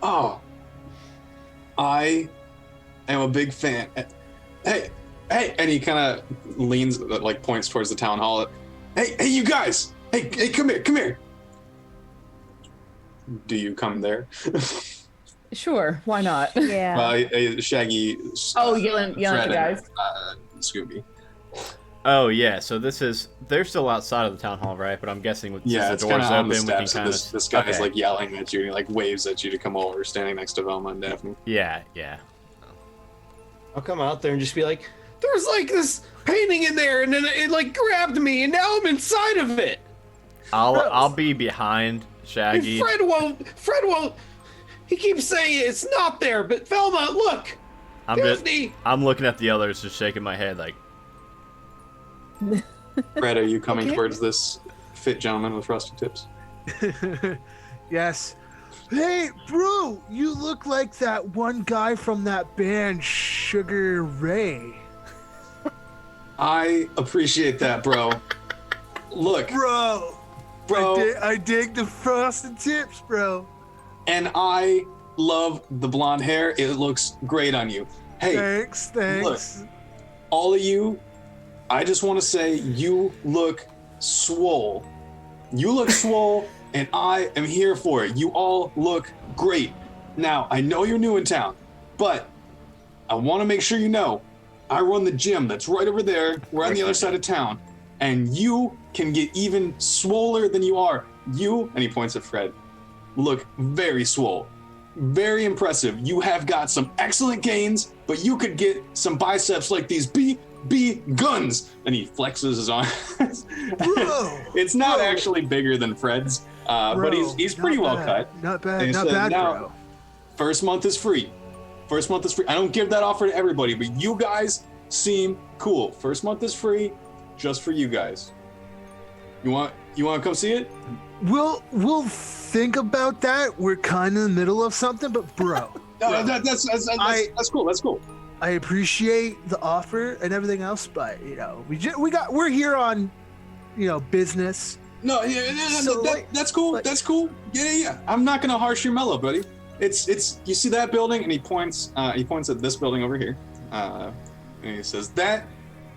Oh, I am a big fan. Hey, and he kind of leans, like points towards the town hall. Hey, you guys. Hey, come here. Do you come there? Sure, why not? Yeah. Shaggy. Yelling at the guys. Scooby. Oh yeah, so they're still outside of the town hall, right? But I'm guessing with Yeah, the it's doors kind of on open, the we can steps. kind of. This guy is like yelling at you, and he like waves at you to come over, standing next to Velma and Daphne. Yeah. I'll come out there and just be like, there was like this painting in there, and then it like grabbed me, and now I'm inside of it. I'll be behind Shaggy. Fred won't. He keeps saying it's not there, but Velma, look. I'm looking at the others, just shaking my head like. Fred, are you coming towards this fit gentleman with frosted tips? Yes. Hey, bro, you look like that one guy from that band, Sugar Ray. I appreciate that, bro. Look, Bro. I dig the frosted tips, bro. and I love the blonde hair. It looks great on you. Hey, Thanks. look, all of you, I just want to say you look swole. You look swole, and I am here for it. You all look great. Now, I know you're new in town, but I want to make sure you know I run the gym that's right over there. We're on the other side of town, and you can get even swoller than you are. You, and he points at Fred, look very swole. Very impressive. You have got some excellent gains, but you could get some biceps like these BB guns. And he flexes his arm. It's not actually bigger than Fred's, but he's pretty well cut. Not bad, And he not said, bad, now, bro. First month is free. I don't give that offer to everybody, but you guys seem cool. First month is free, just for you guys. You want to come see it? We'll think about that. We're kind of in the middle of something, but bro. No, that's cool. That's cool. I appreciate the offer and everything else, but we're here on, business. No, So, that's cool. That's cool. Yeah. I'm not gonna harsh your mellow, buddy. It's you see that building, and he points at this building over here, and he says that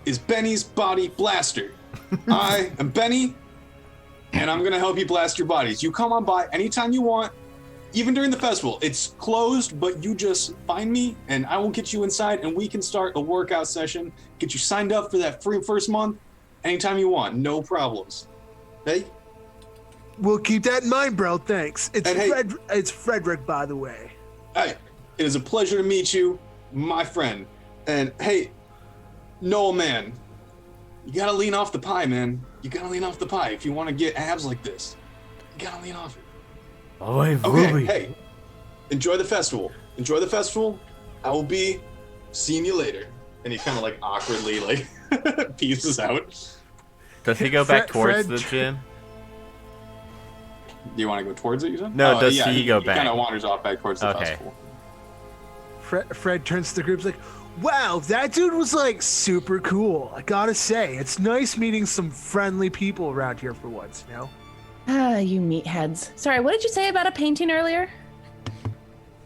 is Benny's body blaster. I am Benny, and I'm gonna help you blast your bodies. You come on by anytime you want, even during the festival. It's closed, but you just find me, and I will get you inside, and we can start a workout session. Get you signed up for that free first month, anytime you want, no problems. Hey. We'll keep that in mind, bro. Thanks. And It's Frederick, by the way. Hey, it is a pleasure to meet you, my friend. And hey, Noel, man, you gotta lean off the pie, man. You gotta lean off the pie if you want to get abs like this. You gotta lean off it. Oy, Okay, Ruby. hey, enjoy the festival. I will be seeing you later. And he kind of like awkwardly like pieces out. Does he go back towards Fred- the gym? Do you want to go towards it, you said? No, does he go back? He kind of wanders off back towards the Okay. festival. Fred turns to the group like, wow, that dude was like super cool. I gotta say, it's nice meeting some friendly people around here for once, Ah, you meatheads. Sorry, what did you say about a painting earlier?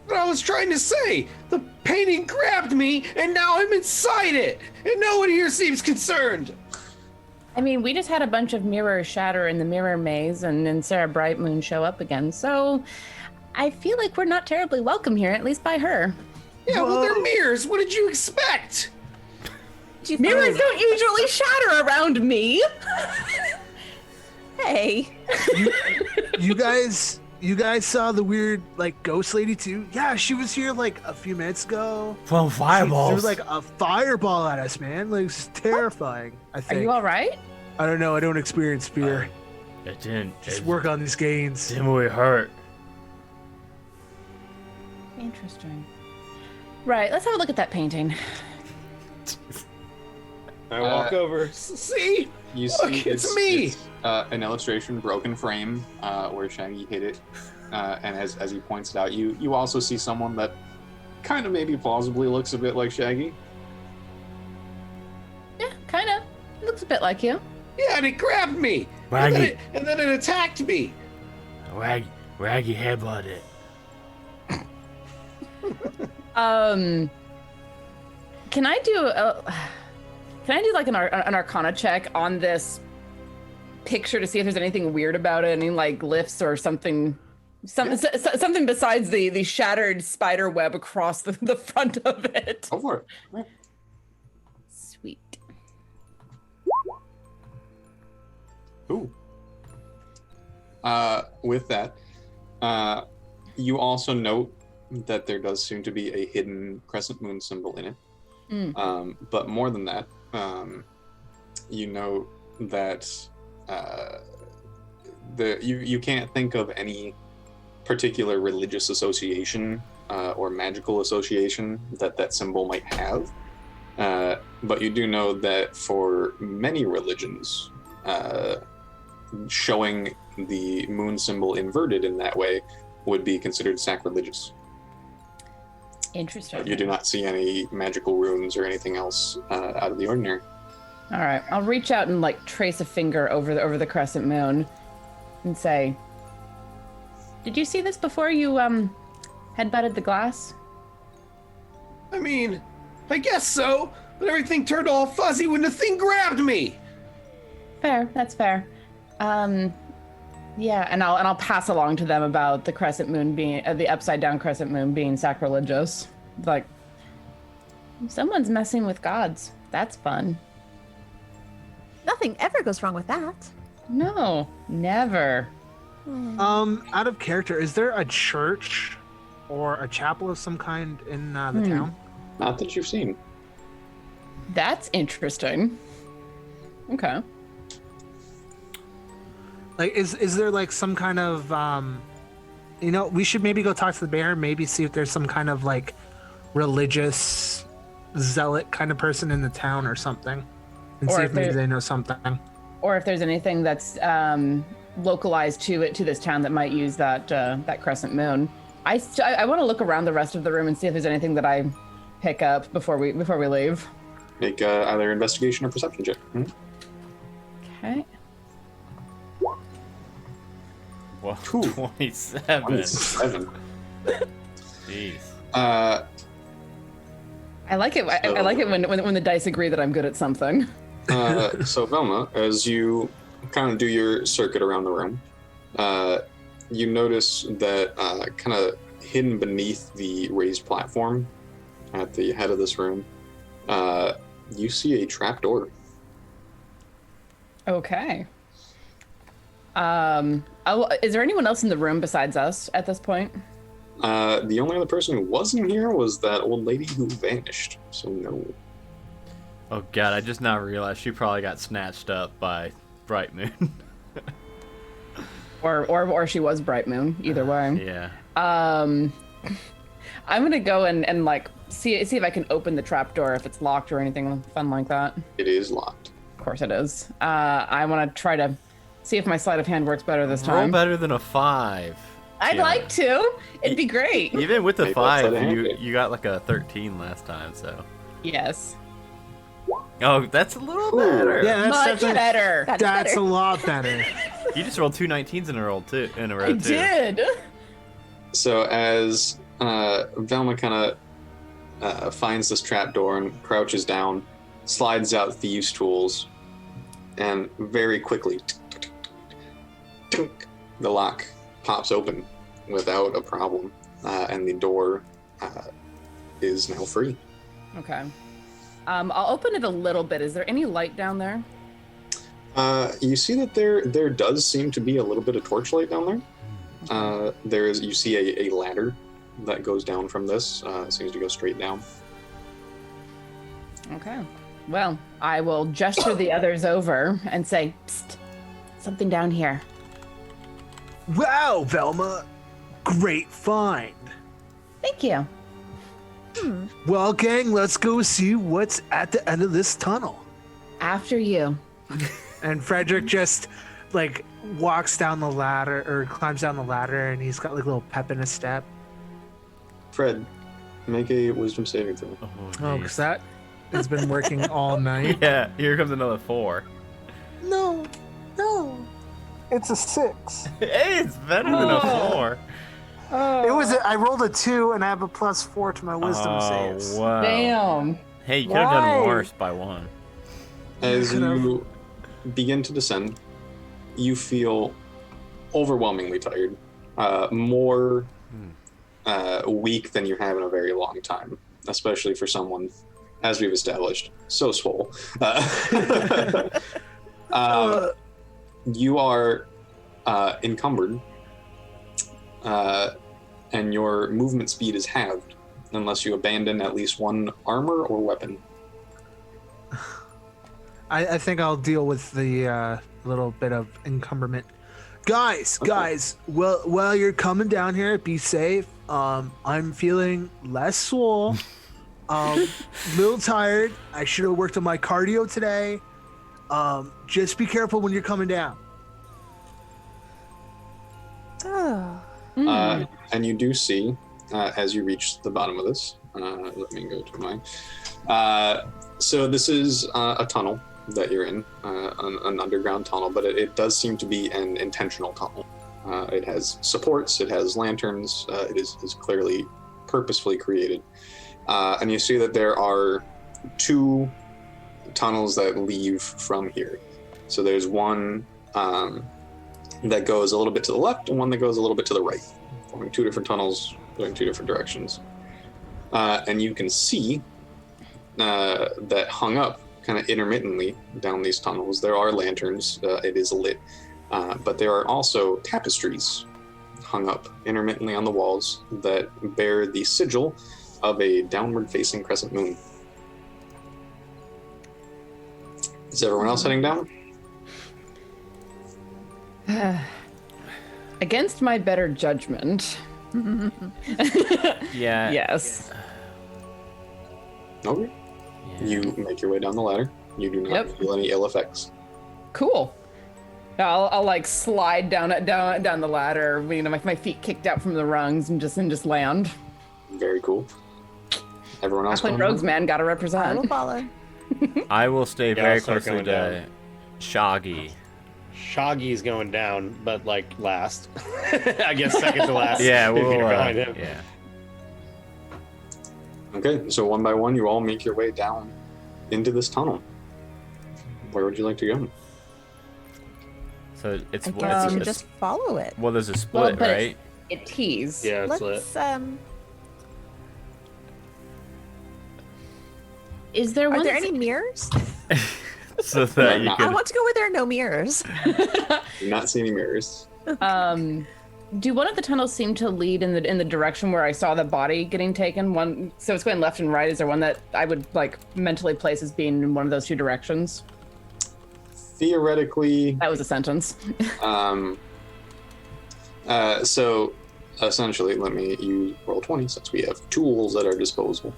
what I was trying to say. The painting grabbed me, and now I'm inside it, and no one here seems concerned. I mean, we just had a bunch of mirrors shatter in the mirror maze, and then Cera Brightmoon show up again. So I feel like we're not terribly welcome here, at least by her. Yeah, well, they're mirrors. What did you expect? Mirrors don't usually shatter around me. Hey. You guys saw the weird like ghost lady too? Yeah, she was here like a few minutes ago. From She fireballs. threw like a fireball at us, man. Like it's terrifying. I Are think. you all right? I don't know. I don't experience fear. It didn't. Just It work on these gains. didn't really hurt. Interesting. Right, let's have a look at that painting. I walk over. See? You see, Look, it's me. It's, an illustration, broken frame, where Shaggy hit it, and as he points it out, you also see someone that kind of maybe plausibly looks a bit like Shaggy. Yeah, kind of. Looks a bit like you. Yeah, and it grabbed me. Raggy. And then it attacked me. Raggy headbutted. Can I do like an Arcana check on this picture to see if there's anything weird about it, any like glyphs or something besides the shattered spider web across the front of it? Go for it. Yeah. Sweet. Ooh. With that, you also note that there does seem to be a hidden crescent moon symbol in it. But more than that, you know that you can't think of any particular religious association or magical association that symbol might have. But you do know that for many religions, showing the moon symbol inverted in that way would be considered sacrilegious. Interesting. You do not see any magical runes or anything else out of the ordinary. All right, I'll reach out and like trace a finger over the crescent moon, and say, "Did you see this before you headbutted the glass?" I mean, I guess so. But everything turned all fuzzy when the thing grabbed me. Fair, that's fair. Yeah, and I'll pass along to them about the crescent moon being the upside down crescent moon being sacrilegious. Like, someone's messing with gods. That's fun. Nothing ever goes wrong with that. No, never. Out of character, is there a church or a chapel of some kind in the town? Not that you've seen. That's interesting. Okay. Like, is there like some kind of we should maybe go talk to the bear, maybe see if there's some kind of like religious zealot kind of person in the town or something, and Or see if if maybe there- they know something. Or if there's anything that's localized to this town that might use that crescent moon. I want to look around the rest of the room and see if there's anything that I pick up before we leave. Make either investigation or perception check. Okay. Well, 27. 7. Jeez. I like it. I like it when the dice agree that I'm good at something. So Velma, as you kind of do your circuit around the room, you notice that kind of hidden beneath the raised platform at the head of this room, you see a trapdoor. Okay. Is there anyone else in the room besides us at this point? The only other person who wasn't here was that old lady who vanished. So no. Oh god, I just now realized she probably got snatched up by Brightmoon. Or she was Brightmoon. Either way. Yeah. I'm gonna go and like see if I can open the trapdoor if it's locked or anything fun like that. It is locked. Of course it is. I want to try to see if my sleight of hand works better this Roll time. better than a 5. I'd Yeah. like to. It'd be great. Even with the Maybe 5, that's what I you got like a 13 last time, so. Yes. Oh, that's a little Ooh. better. Yeah, Much better. That's That's better. a lot better. You just rolled 2 19s in a row too. I did. So as Velma kind of finds this trapdoor and crouches down, slides out thieves' tools, and very quickly, the lock pops open without a problem, and the door is now free. Okay. I'll open it a little bit. Is there any light down there? You see that there does seem to be a little bit of torchlight down there. You see a ladder that goes down from this. It seems to go straight down. Okay. Well, I will gesture the others over and say, "Psst, something down here." Wow, Velma, great find. Thank you. Well, gang, let's go see what's at the end of this tunnel. After you. And Frederick just like walks down the ladder or climbs down the ladder, and he's got like a little pep in his step. Fred, make a wisdom saving throw. Oh, because that has been working all night. Yeah, here comes another 4. No, it's a 6. Hey, it's better than a 4. It was. I rolled a 2, and I have a +4 to my wisdom saves. Wow. Damn. Hey, you could have done Why? worse by 1. As you begin to descend, you feel overwhelmingly tired, more weak than you have in a very long time, especially for someone, as we've established, so swole. You are encumbered, and your movement speed is halved unless you abandon at least one armor or weapon. I think I'll deal with the little bit of encumberment. Guys, well, while you're coming down here, be safe. I'm feeling less swole. Little tired. I should have worked on my cardio today. Just be careful when you're coming down. Oh. And you do see, as you reach the bottom of this, let me go to mine. So this is a tunnel that you're in, an underground tunnel, but it does seem to be an intentional tunnel. It has supports, it has lanterns, it is clearly purposefully created. And you see that there are 2 tunnels that leave from here. So there's one that goes a little bit to the left and one that goes a little bit to the right, forming 2 different tunnels going 2 different directions. And you can see that hung up kind of intermittently down these tunnels, there are lanterns, it is lit, but there are also tapestries hung up intermittently on the walls that bear the sigil of a downward facing crescent moon. Is everyone else heading down? Against my better judgment. Yeah. Yes. Okay. Yeah. You make your way down the ladder. You do not feel any ill effects. Cool. I'll like slide down the ladder, you know, my feet kicked out from the rungs and just land. Very cool. Everyone else Playing going rogues, man, gotta I will represent. follow. I will stay Yeah, very I'll start closely going to down. Shaggy. Shaggy's going down, but like last. I guess second to last. Yeah, if we'll, you're behind him. yeah. Okay, so one by one, you all make your way down into this tunnel. Where would you like to go? So it's, I it's, guess you it's just follow it. well, there's a split, but right? It tees. Yeah, it's lit. Let's Is there are one? there any mirrors? So that you I I could. want to go where there are no mirrors. Do not see any mirrors. Do one of the tunnels seem to lead in the direction where I saw the body getting taken? One, so it's going left and right. Is there one that I would like mentally place as being in one of those 2 directions? Theoretically, That was a sentence. so essentially, let me use roll 20 since we have tools at our disposal.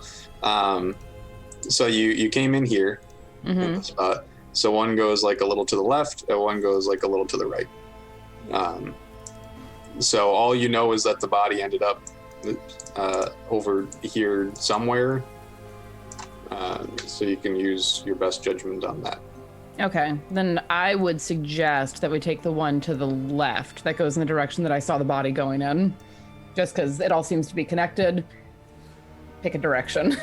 So you came in here in the spot. So one goes like a little to the left, and one goes like a little to the right. So all you know is that the body ended up over here somewhere. So you can use your best judgment on that. Okay, then I would suggest that we take the one to the left that goes in the direction that I saw the body going in. just because it all seems to be connected. Pick a direction.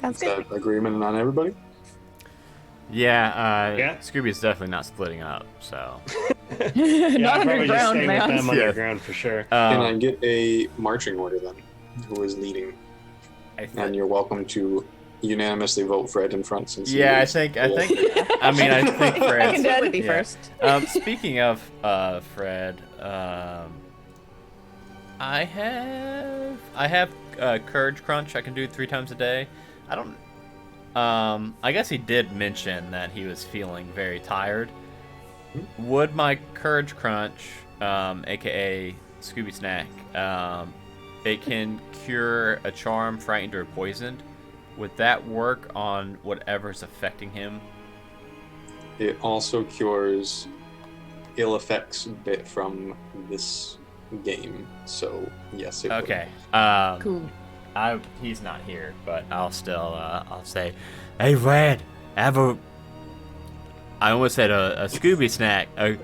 Sounds Is good. that agreement on everybody? Yeah. Scooby's definitely not splitting up, so. Not I'd probably just underground, stay with man. them underground for sure. Can I get a marching order then? Who is leading? And you're welcome to unanimously vote Fred in front since he I is think the- I think Fred. I can do it be Yeah. first. Speaking of Fred, I have Courage Crunch. I can do 3 times a day. I don't. I guess he did mention that he was feeling very tired. Would my Courage Crunch, aka Scooby Snack, it can cure a charm, frightened, or poisoned? Would that work on whatever's affecting him? It also cures ill effects bit from this game, so yes, it would. Okay. Cool. He's not here, but I'll still I'll say, hey Fred, have a. I almost said a Scooby Snack, a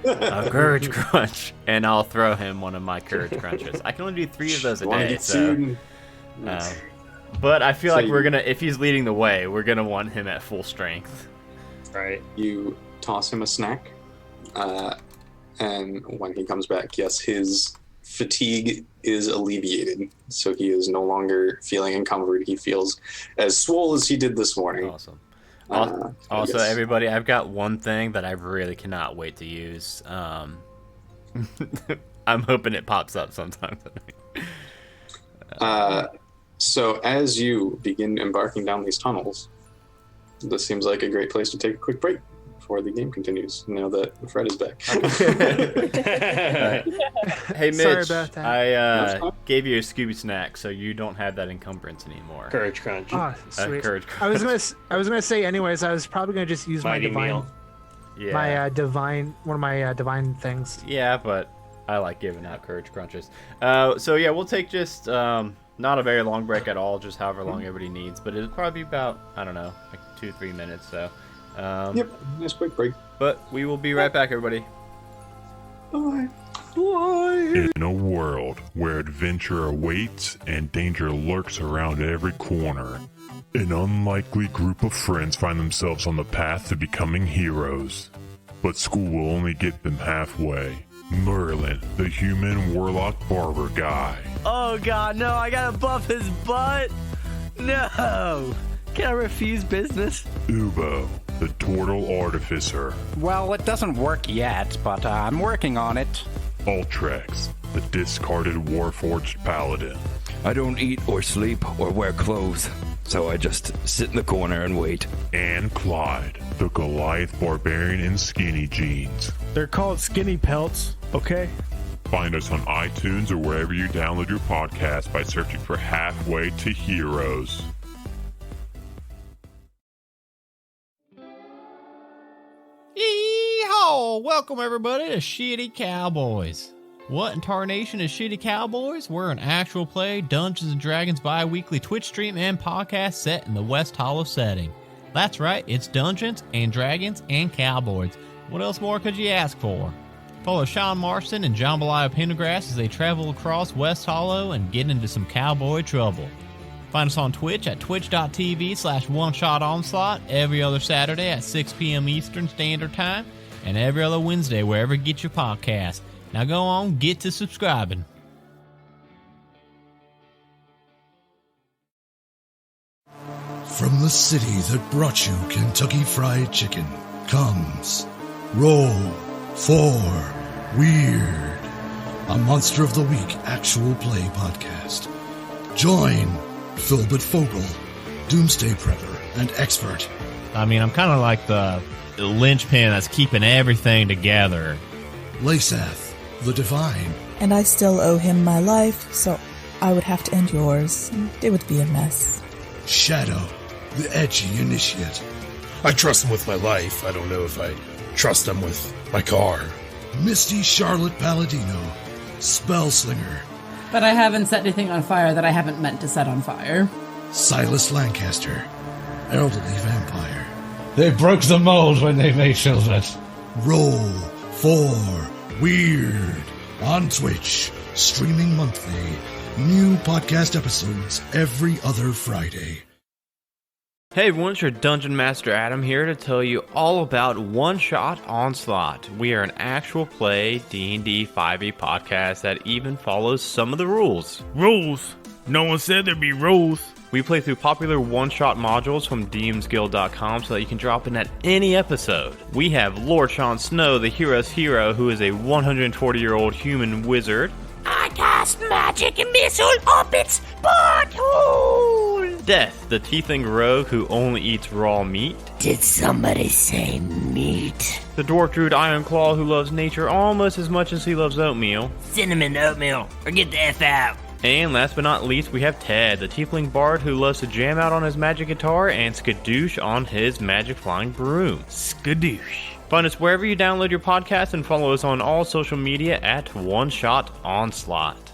Courage Crunch, and I'll throw him one of my Courage Crunches. I can only do 3 of those a Wanna day, get so. sued? But I feel So like we're gonna, if he's leading the way, we're gonna want him at full strength. Right. You toss him a snack, and when he comes back, yes, his fatigue is alleviated, so he is no longer feeling encumbered. He feels as swole as he did this morning. Awesome. So Also, yes. everybody, I've got one thing that I really cannot wait to use. I'm hoping it pops up sometime tonight. So as you begin embarking down these tunnels, this seems like a great place to take a quick break before the game continues, now that Fred is back. Hey Mitch, Sorry about that. I gave you a Scooby Snack, so you don't have that encumbrance anymore. Courage Crunch. Oh, sweet. Courage I was Crunch. gonna say anyways. I was probably gonna just use Mighty my divine, meal. Yeah. one of my divine things. Yeah, but I like giving out Courage Crunches. So yeah, we'll take just not a very long break at all, just however long everybody needs. But it'll probably be about, I don't know, like 2-3 minutes. So. Yep, nice quick break. But we will be right back, everybody. Bye. In a world where adventure awaits and danger lurks around every corner, an unlikely group of friends find themselves on the path to becoming heroes. But school will only get them halfway. Merlin, the human warlock barber guy. Oh god, no, I gotta buff his butt! No! Can I refuse business? Ubo, the turtle artificer. Well, it doesn't work yet, but I'm working on it. Ultrex, the discarded warforged paladin. I don't eat or sleep or wear clothes, so I just sit in the corner and wait. And Clyde, the Goliath barbarian in skinny jeans. They're called skinny pelts, okay? Find us on iTunes or wherever you download your podcast by searching for Halfway to Heroes. Yeehaw! Welcome everybody to Shitty Cowboys. What in tarnation is Shitty Cowboys? We're an actual play Dungeons & Dragons bi-weekly Twitch stream and podcast set in the West Hollow setting. That's right, it's Dungeons and Dragons and Cowboys. What else more could you ask for? Follow Sean Marston and Jambalaya Pendergrass as they travel across West Hollow and get into some cowboy trouble. Find us on Twitch at twitch.tv/OneShotOnslaught every other Saturday at 6 p.m. Eastern Standard Time and every other Wednesday wherever you get your podcast. Now go on, get to subscribing. From the city that brought you Kentucky Fried Chicken comes Roll for Weird, a Monster of the Week actual play podcast. Join Philbert Fogel, Doomsday Prepper, and Expert. I mean, I'm kind of like the linchpin that's keeping everything together. Lasath, the Divine. And I still owe him my life, so I would have to end yours. It would be a mess. Shadow, the Edgy Initiate. I trust him with my life. I don't know if I trust him with my car. Misty Charlotte Palladino, Spellslinger. But I haven't set anything on fire that I haven't meant to set on fire. Silas Lancaster, Elderly Vampire. They broke the mold when they made children. Roll for Weird. On Twitch, streaming monthly. New podcast episodes every other Friday. Hey everyone, it's your Dungeon Master Adam here to tell you all about One Shot Onslaught. We are an actual play D&D 5e podcast that even follows some of the rules. Rules? No one said there'd be rules. We play through popular one-shot modules from dmsguild.com so that you can drop in at any episode. We have Lord Sean Snow, the hero's hero, who is a 140-year-old human wizard. I cast magic and missile up its butthole! Death, the tiefling rogue who only eats raw meat. Did somebody say meat? The dwarf druid Ironclaw who loves nature almost as much as he loves oatmeal. Cinnamon oatmeal, or get the F out. And last but not least, we have Ted, the tiefling bard who loves to jam out on his magic guitar and skadoosh on his magic flying broom. Skadoosh. Find us wherever you download your podcast and follow us on all social media at One Shot Onslaught.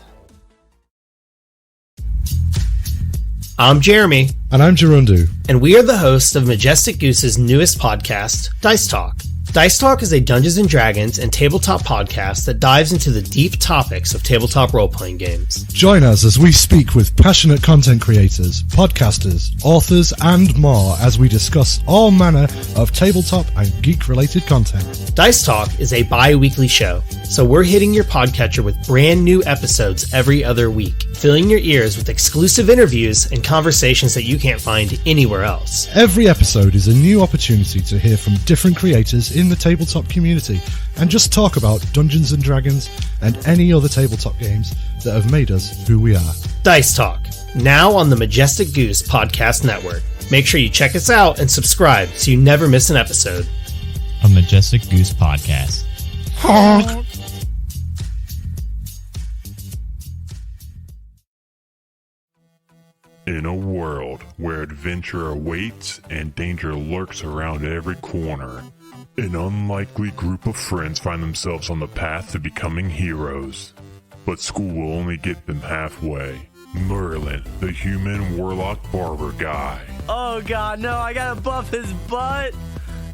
I'm Jeremy. And I'm Gerundu. And we are the hosts of Majestic Goose's newest podcast, Dice Talk. Dice Talk is a Dungeons & Dragons and tabletop podcast that dives into the deep topics of tabletop role-playing games. Join us as we speak with passionate content creators, podcasters, authors, and more as we discuss all manner of tabletop and geek-related content. Dice Talk is a bi-weekly show, so we're hitting your podcatcher with brand new episodes every other week, filling your ears with exclusive interviews and conversations that you can't find anywhere else. Every episode is a new opportunity to hear from different creators in the tabletop community and just talk about Dungeons & Dragons and any other tabletop games that have made us who we are. Dice Talk, now on the Majestic Goose Podcast Network. Make sure you check us out and subscribe so you never miss an episode. A Majestic Goose Podcast. In a world where adventure awaits and danger lurks around every corner, an unlikely group of friends find themselves on the path to becoming heroes. But school will only get them halfway. Merlin, the human warlock barber guy. Oh god, no, I gotta buff his butt.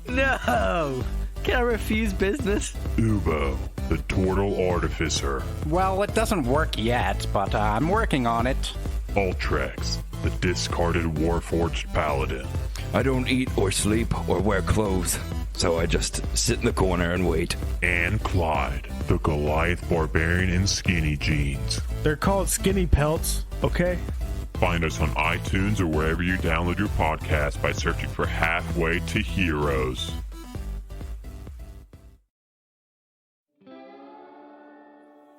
No. Can I refuse business? Ubo, the turtle artificer. Well, it doesn't work yet, but I'm working on it. Ultrex, the discarded warforged paladin. I don't eat or sleep or wear clothes, so I just sit in the corner and wait. And Clyde, the Goliath barbarian in skinny jeans. They're called skinny pelts, okay? Find us on iTunes or wherever you download your podcast by searching for Halfway to Heroes.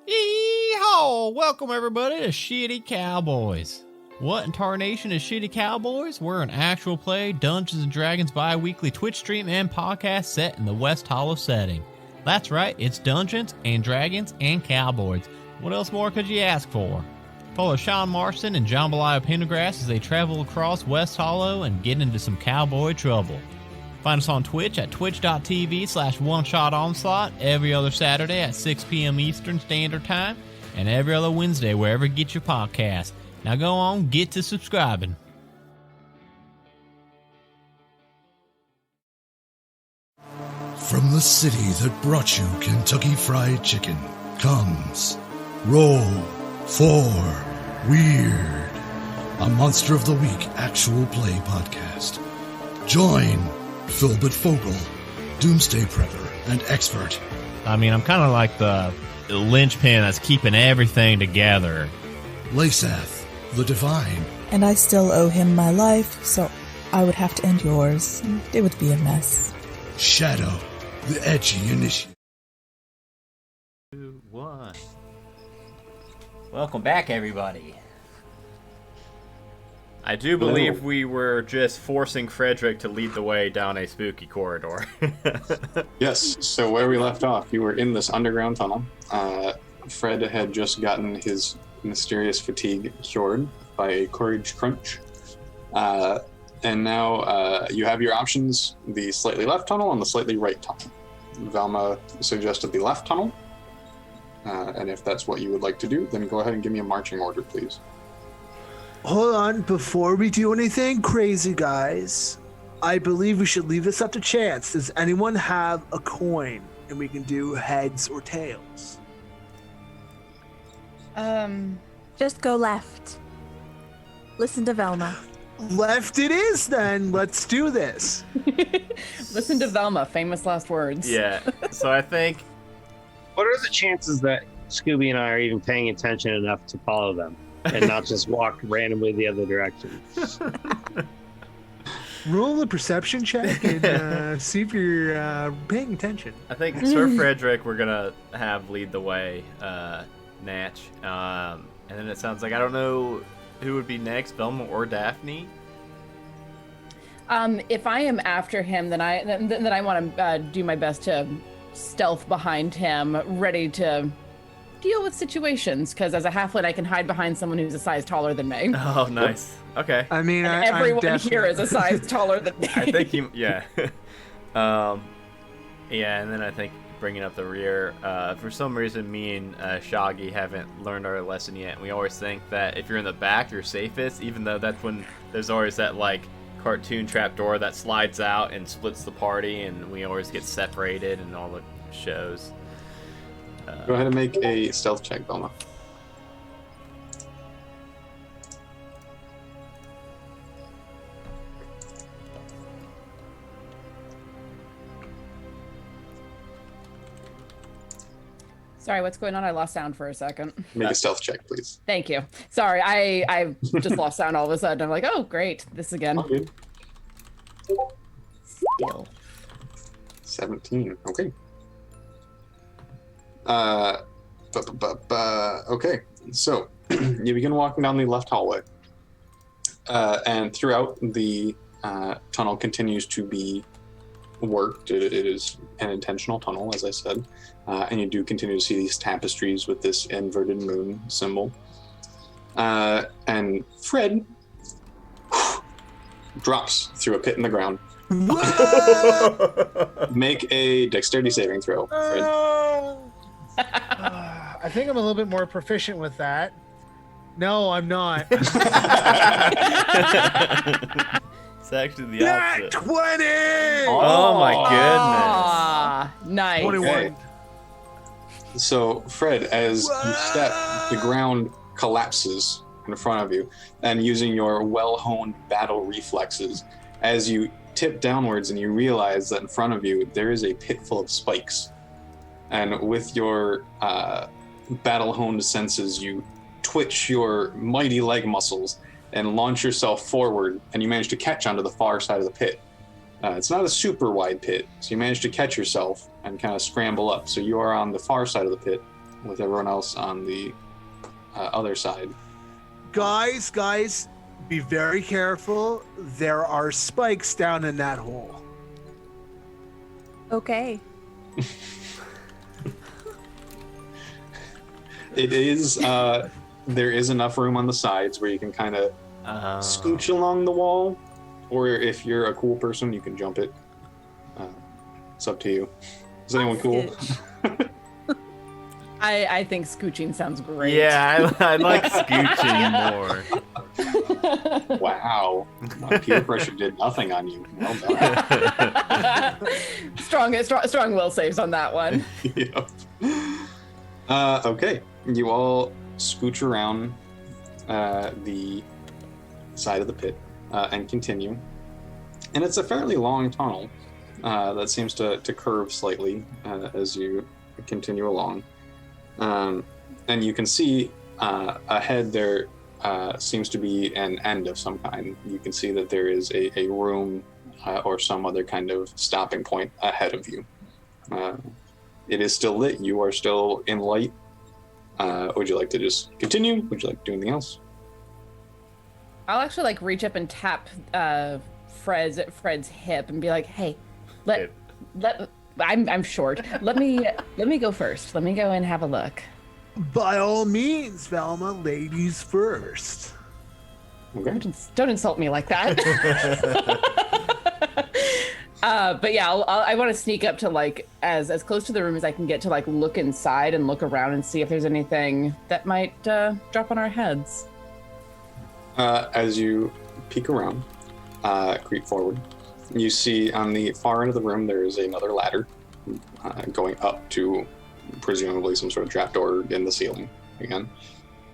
Yeehaw! Welcome everybody to Shitty Cowboys. What in tarnation is Shitty Cowboys? We're an actual play Dungeons & Dragons bi-weekly Twitch stream and podcast set in the West Hollow setting. That's right, it's Dungeons and Dragons and Cowboys. What else more could you ask for? Follow Sean Marston and Jambalaya Pendergrass as they travel across West Hollow and get into some cowboy trouble. Find us on Twitch at twitch.tv/OneShotOnslaught every other Saturday at 6 p.m. Eastern Standard Time and every other Wednesday wherever you get your podcast. Now go on, get to subscribing. From the city that brought you Kentucky Fried Chicken comes Roll for Weird, a Monster of the Week actual play podcast. Join Philbert Fogel, Doomsday Prepper and Expert. I mean, I'm kind of like the linchpin that's keeping everything together. Lasath, the Divine. And I still owe him my life, so I would have to end yours. It would be a mess. Shadow, the Edgy Initiate. 2, 1. Welcome back, everybody. I do believe we were just forcing Frederick to lead the way down a spooky corridor. Yes, so where we left off, you were in this underground tunnel. Fred had just gotten his mysterious fatigue cured by a courage crunch. And now you have your options, the slightly left tunnel and the slightly right tunnel. Velma suggested the left tunnel. And if that's what you would like to do, then go ahead and give me a marching order, please. Hold on, before we do anything crazy, guys, I believe we should leave this up to chance. Does anyone have a coin? And we can do heads or tails. Just go left. Listen to Velma. Left it is then. Let's do this. Listen to Velma, famous last words. Yeah. So I think. What are the chances that Skoobi and I are even paying attention enough to follow them and not just walk randomly the other direction? Roll a perception check and see if you're paying attention. I think Sir Frederick we're gonna have lead the way, Natch. And then it sounds like I don't know who would be next, Velma or Daphne. If I am after him, then I want to do my best to stealth behind him, ready to deal with situations. Because as a halfling, I can hide behind someone who's a size taller than me. Oh, nice. Okay. I mean, everyone here is a size taller than me. I think yeah. Yeah, and then I think bringing up the rear. For some reason, me and Shaggy haven't learned our lesson yet. And we always think that if you're in the back, you're safest, even though that's when there's always that like cartoon trapdoor that slides out and splits the party, and we always get separated in all the shows. Go ahead and make a stealth check, Velma. Sorry, what's going on? I lost sound for a second. Make a stealth check, please. Thank you. Sorry, I just lost sound all of a sudden. I'm like, oh, great. This again. Okay. Still. 17. Okay. Okay. So you begin walking down the left hallway, and throughout the tunnel continues to be worked. It is an intentional tunnel, as I said, and you do continue to see these tapestries with this inverted moon symbol. And Fred drops through a pit in the ground. Make a dexterity saving throw, Fred. I think I'm a little bit more proficient with that. No, I'm not. It's actually the opposite. 20! Oh my goodness. Nice. 21. Okay. So, Fred, as you step, the ground collapses in front of you, and using your well-honed battle reflexes, as you tip downwards and you realize that in front of you there is a pit full of spikes. And with your battle-honed senses, you twitch your mighty leg muscles and launch yourself forward, and you manage to catch onto the far side of the pit. It's not a super wide pit, so you manage to catch yourself and kind of scramble up. So you are on the far side of the pit with everyone else on the other side. Guys, be very careful. There are spikes down in that hole. Okay. It is, there is enough room on the sides where you can kind of scooch along the wall, or if you're a cool person, you can jump it. It's up to you. Is anyone cool? I think scooching sounds great. Yeah, I like scooching more. Wow. Peer pressure did nothing on you. Well done. strong will saves on that one. Yep. Okay. You all scooch around the side of the pit and continue. And it's a fairly long tunnel that seems to curve slightly as you continue along. And you can see ahead there seems to be an end of some kind. You can see that there is a room or some other kind of stopping point ahead of you. It is still lit. You are still in light. Would you like to just continue? Would you like to do anything else? I'll actually reach up and tap Fred's hip and be like, "Hey, I'm short. Let me go first. Let me go and have a look." By all means, Velma, ladies first. Okay. Don't insult me like that. But yeah, I want to sneak up to as close to the room as I can get to look inside and look around and see if there's anything that might drop on our heads. As you peek around, creep forward, you see on the far end of the room there is another ladder going up to presumably some sort of trapdoor in the ceiling again.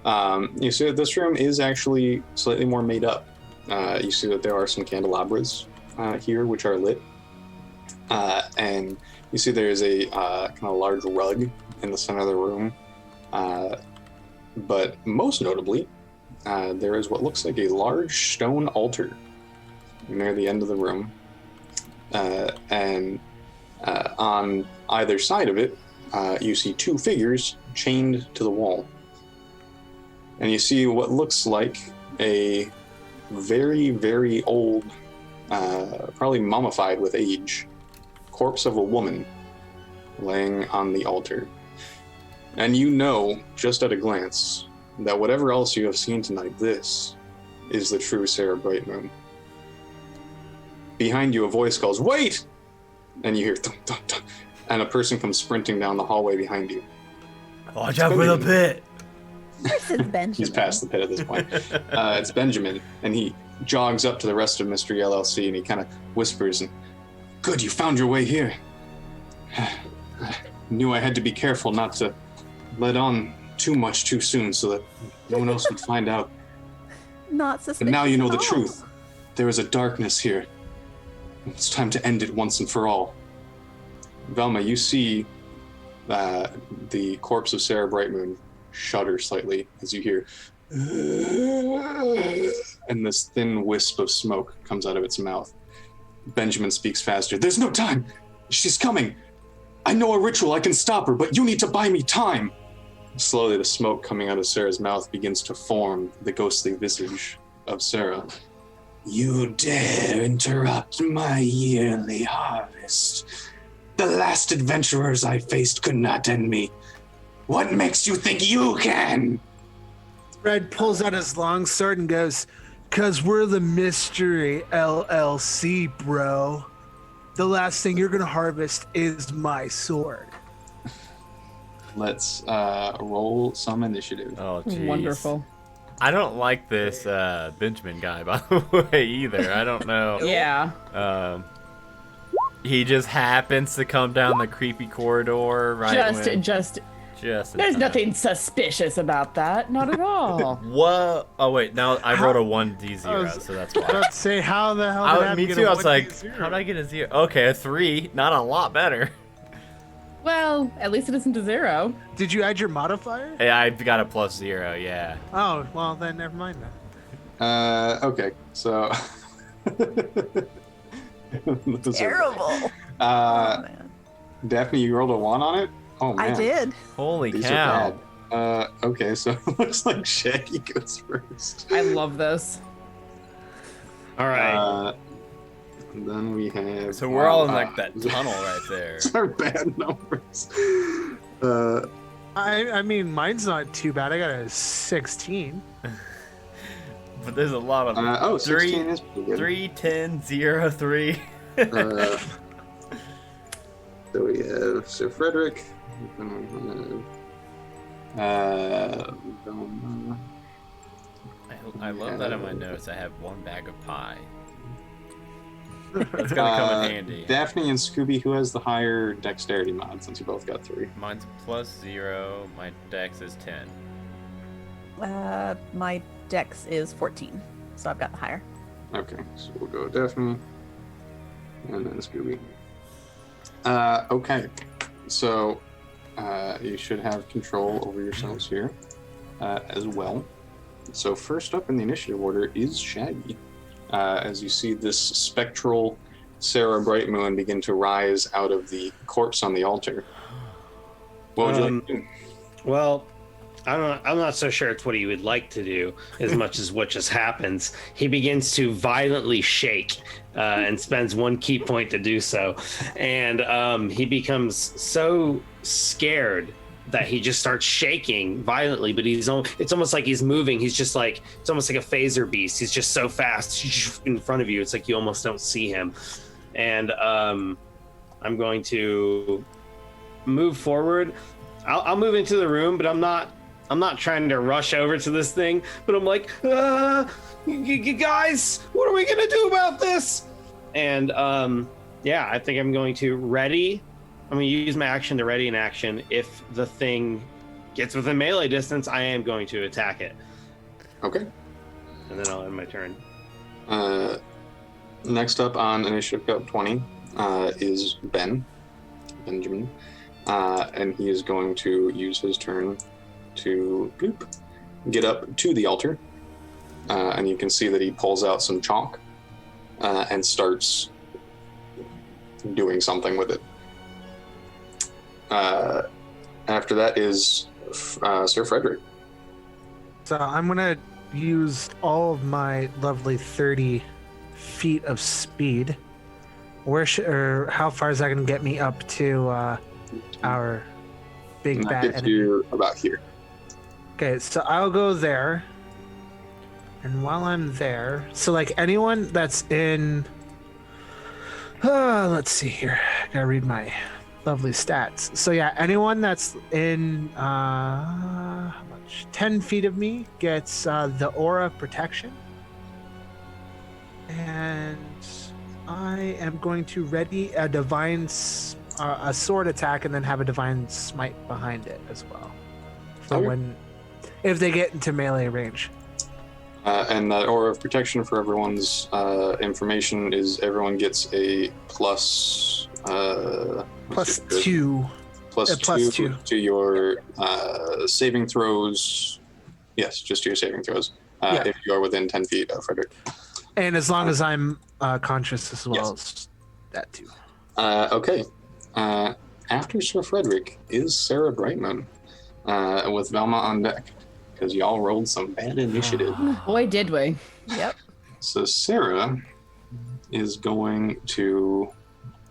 You see that this room is actually slightly more made up. You see that there are some candelabras here, which are lit. And you see there is a kind of large rug in the center of the room. But most notably, there is what looks like a large stone altar near the end of the room. And on either side of it, you see two figures chained to the wall. And you see what looks like a very, very old, probably mummified with age, corpse of a woman laying on the altar. And you know, just at a glance, that whatever else you have seen tonight, this is the true Cera Brightmoon. Behind you, a voice calls, "Wait!" And you hear thunk, thunk, thunk, and a person comes sprinting down the hallway behind you. Watch out for the pit. This is Benjamin. He's past the pit at this point. It's Benjamin, and he jogs up to the rest of Mystery LLC, and he kind of whispers, and, "Good, you found your way here. Knew I had to be careful not to let on too much too soon so that no one else would find out. Not suspicious. And now you know at the all. truth. There is a darkness here. It's time to end it once and for all." Velma, you see the corpse of Cera Brightmoon shudder slightly as you hear, and this thin wisp of smoke comes out of its mouth. Benjamin speaks faster. "There's no time. She's coming. I know a ritual. I can stop her, but you need to buy me time." Slowly, the smoke coming out of Sarah's mouth begins to form the ghostly visage of Cera. "You dare interrupt my yearly harvest. The last adventurers I faced could not end me. What makes you think you can?" Red pulls out his long sword and goes, "'Cause we're the Mystery LLC, bro. The last thing you're gonna harvest is my sword." Let's roll some initiative. Oh, geez. Wonderful. I don't like this Benjamin guy, by the way, either. I don't know. Yeah. He just happens to come down the creepy corridor right Just in there's time. nothing suspicious about that. Not at all. What? Oh wait, now I rolled a 1d0, so that's why. Let's say how the hell did I Me get too. a I was like, 1d0? how did I get a 0? Okay, a 3. Not a lot better. Well, at least it isn't a 0. Did you add your modifier? Yeah, I got a +0. Yeah. Oh, well then never mind that. Okay, so Terrible. Daphne, you rolled a 1 on it? Oh man. I did. Holy These cow. are bad. Okay, so it looks like Shaggy goes first. I love this. All right. And then we have. So we're all in like that tunnel right there. These are bad numbers. I mean, mine's not too bad. I got a 16. But there's a lot of 16 is pretty good. 3, 10, 0, 3. So we have Sir Frederick. I love that in my notes. I have 1 bag of pie. That's gonna come in handy. Daphne and Skoobi, who has the higher dexterity mod since you both got 3? Mine's +0. My dex is 10. My dex is 14, so I've got the higher. Okay, so we'll go Daphne and then Skoobi. Okay, so you should have control over yourselves here as well. So first up in the initiative order is Shaggy. As you see this spectral Cera Brightmoon begin to rise out of the corpse on the altar. What would you like to do? Well, I'm not so sure it's what he would like to do as much as what just happens. He begins to violently shake and spends 1 key point to do so. And he becomes so scared that he just starts shaking violently, but it's almost like he's moving. He's just like, it's almost like a phaser beast. He's just so fast in front of you. It's like you almost don't see him. And I'm going to move forward. I'll move into the room, but I'm not trying to rush over to this thing, but I'm like, guys, what are we gonna do about this? And yeah, I think I'm going to ready. I'm gonna use my action to ready an action if the thing gets within melee distance, I am going to attack it. Okay. And then I'll end my turn. Next up on initiative code 20 is Benjamin. And he is going to use his turn to get up to the altar. And you can see that he pulls out some chalk and starts doing something with it. After that is Sir Frederick. So I'm going to use all of my lovely 30 feet of speed. Or how far is that going to get me up to our big bad gets enemy? you about here. Okay, so I'll go there. And while I'm there, so like anyone that's in, let's see here. I gotta read my lovely stats. So yeah, anyone that's in, how much? 10 feet of me gets the aura protection. And I am going to ready a divine, a sword attack, and then have a divine smite behind it as well. For if they get into melee range. And that aura of protection for everyone's information is everyone gets a plus two to your saving throws. Yes, just to your saving throws. If you are within 10 feet of Frederick. And as long as I'm conscious as well as that too. Okay. After Sir Frederick is Cera Brightmoon with Velma on deck. Because y'all rolled some bad initiative. Boy, did we. Yep. So Cera is going to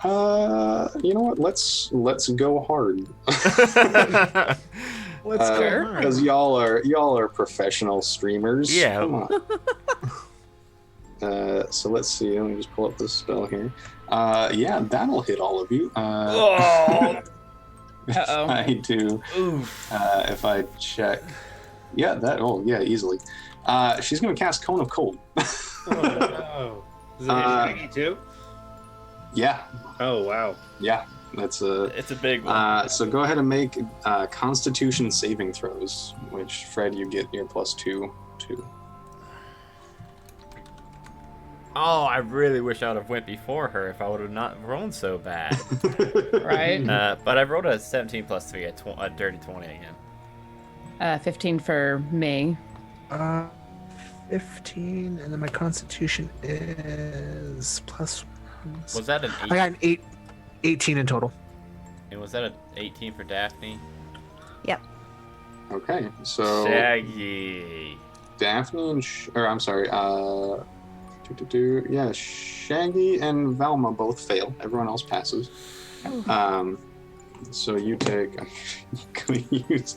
you know what? Let's go hard. Let's go hard. Because y'all are professional streamers. Yeah. Come on. So let's see. Let me just pull up this spell here. Yeah, that'll hit all of you. I do. If I check. Yeah, easily. She's going to cast Cone of Cold. Oh, no. Is it Shaggy too? Yeah. Oh, wow. Yeah, it's a big one. So go ahead and make Constitution saving throws, which, Fred, you get your +2 to. Oh, I really wish I would have went before her if I would have not rolled so bad. Right? But I rolled a 17 plus 3, a dirty 20 again. 15 for me. 15, and then my Constitution is plus. Was that an 8? I got an 18 in total. And was that an 18 for Daphne? Yep. Okay, so Shaggy. Daphne and I'm sorry. Yeah, Shaggy and Velma both fail. Everyone else passes. So you take. I'm gonna use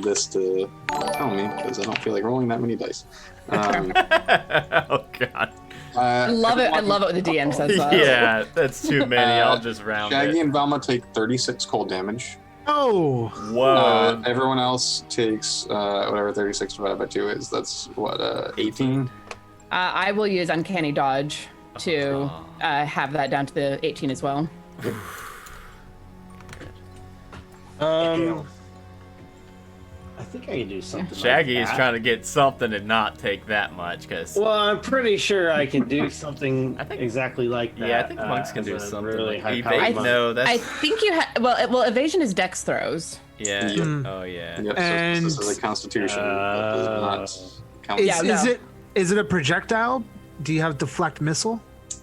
this to tell me because I don't feel like rolling that many dice. Oh God. I love it. I love it when the DM says that. Yeah, that's too many. I'll just round Shaggy it. and Velma take 36 cold damage. Oh. Whoa. Everyone else takes whatever 36 divided by 2 is. That's what 18. I will use Uncanny Dodge to have that down to the 18 as well. I think I can do something. Shaggy like is that. trying to get something and not take that much because. Well, I'm pretty sure I can do something exactly like that. Yeah, I think monks can as do a something. Really Like high evade. No, that's. I think you have. Well, evasion is dex throws. Yeah. Yep. Oh yeah. Yep, And so this is a Constitution. That does not count. Is it a projectile? Do you have deflect missile?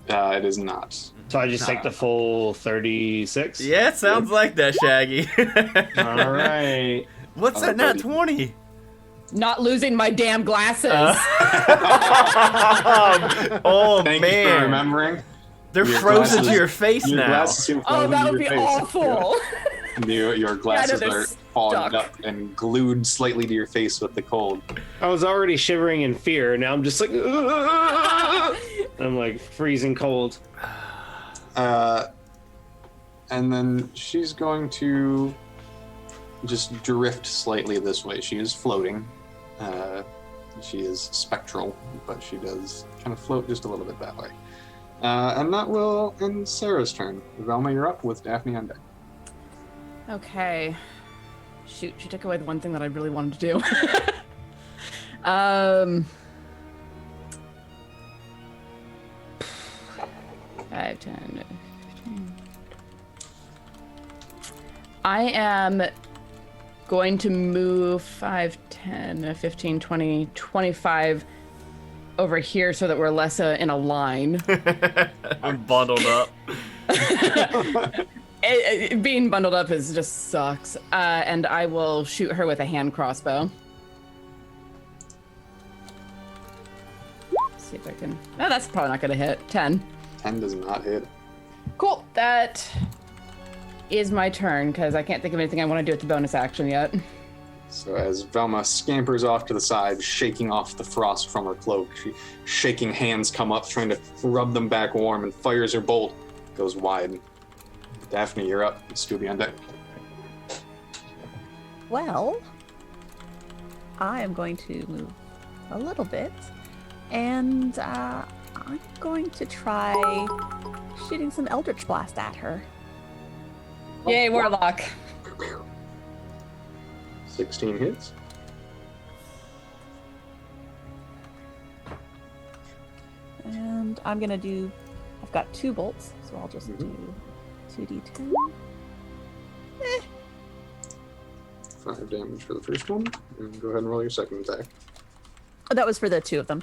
It is not. So I just take the full 36? Yeah, it sounds like that, Shaggy. All right. What's that? Nat 20. Not losing my damn glasses. Oh Thank man. you for remembering. They're Your frozen glasses- to your face your now. glasses seem Oh, frozen that to would be your face. awful. Your glasses they're are fogged stuck. up and glued slightly to your face with the cold. I was already shivering in fear. Now I'm just like, I'm like freezing cold. And then she's going to just drift slightly this way. She is floating. She is spectral, but she does kind of float just a little bit that way. And that will end Sarah's turn. Velma, you're up with Daphne on deck. Okay. Shoot, she took away the one thing that I really wanted to do. 5, 10, 15. I am going to move 5, 10, 15, 20, 25 over here so that we're less in a line. I'm bundled up. Being bundled up just sucks. And I will shoot her with a hand crossbow. Let's see if I can. No, that's probably not going to hit. 10. 10 does not hit. Cool. That is my turn because I can't think of anything I want to do with the bonus action yet. So as Velma scampers off to the side, shaking off the frost from her cloak, shaking hands come up, trying to rub them back warm, and fires her bolt. Goes wide. Daphne, you're up. Skoobi on deck. Well, I am going to move a little bit, and I'm going to try shooting some Eldritch Blast at her. Yay, Warlock. 16 hits. And I'm gonna do, I've got 2 bolts, so I'll just do 2d10. 5 damage for the first one, and go ahead and roll your second attack. Oh, that was for the 2 of them.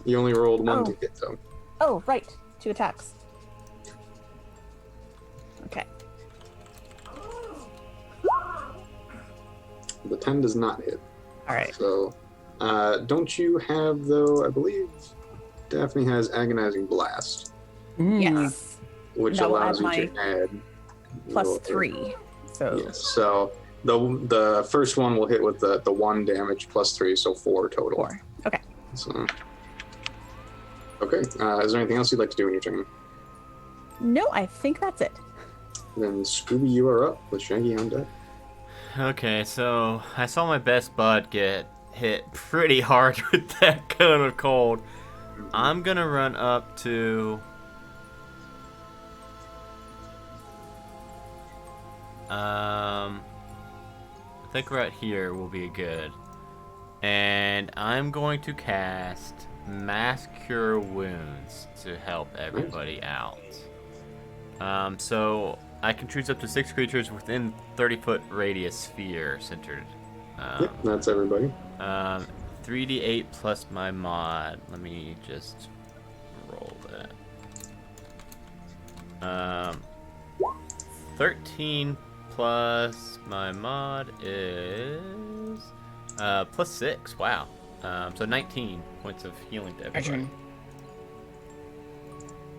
You only rolled 1 to hit, though. Oh, right. 2 attacks. Okay. The 10 does not hit. All right. So, don't you have, though, I believe Daphne has Agonizing Blast. Yes. Which That will allows add you to add plus 3. So yes. So the first one will hit with the 1 damage plus 3, so 4 total. 4. Okay. So okay. Is there anything else you'd like to do in your turn? No, I think that's it. Then Skoobi, you are up with Shaggy on deck. Okay, so I saw my best bud get hit pretty hard with that cone of cold. I'm gonna run up to I think right here will be good. And I'm going to cast Mass Cure Wounds to help everybody out. So I can choose up to 6 creatures within 30-foot radius sphere centered. Yep, that's everybody. 3d8 plus my mod. Let me just roll that. 13 plus my mod is plus 6. Wow. So 19 points of healing to everybody.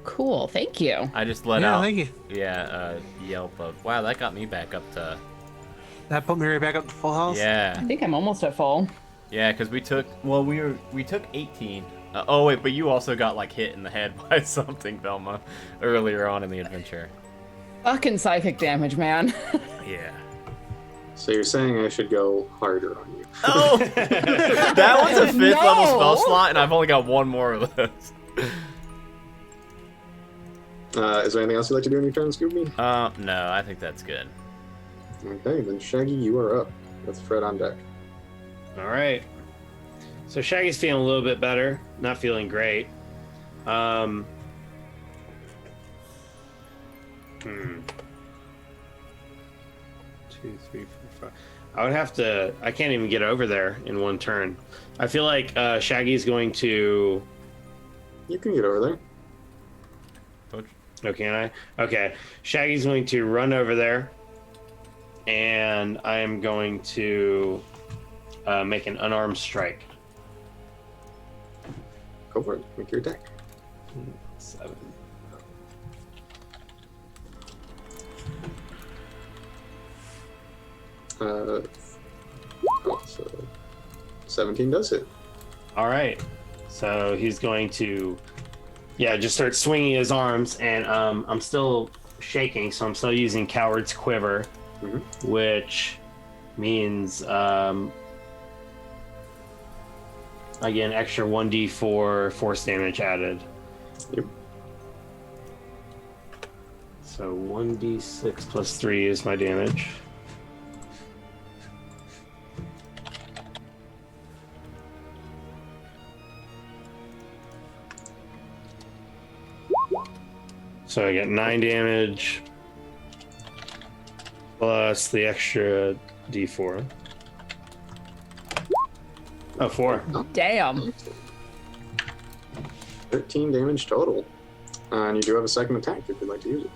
Cool, thank you. I just let out. Thank you. Yeah, yelp of wow. That got me back up to. That put me right back up to full health. Yeah. I think I'm almost at full. Yeah, because we took 18. Oh wait, but you also got like hit in the head by something, Velma, earlier on in the adventure. Fucking psychic damage, man. Yeah. So you're saying I should go harder on you? Oh, that one's a 5th level spell slot, and I've only got 1 more of those. Is there anything else you'd like to do in your turn, Skoobi? No, I think that's good. Okay, then Shaggy, you are up with Fred on deck. All right. So Shaggy's feeling a little bit better, not feeling great. 2, 3, 4, 5. I would have to. I can't even get over there in 1 turn. I feel like Shaggy's going to. You can get over there. Oh, can I? Okay. Shaggy's going to run over there, and I am going to make an unarmed strike. Go for it. Make your attack. 7. So 17 does hit. All right. So he's going to, just start swinging his arms, and I'm still shaking, so I'm still using Coward's Quiver, which means I get an extra 1d4 force damage added. Yep. So 1d6 plus 3 is my damage. So I get 9 damage plus the extra d4. Oh, 4. Damn. 13 damage total. And you do have a second attack if you'd like to use it.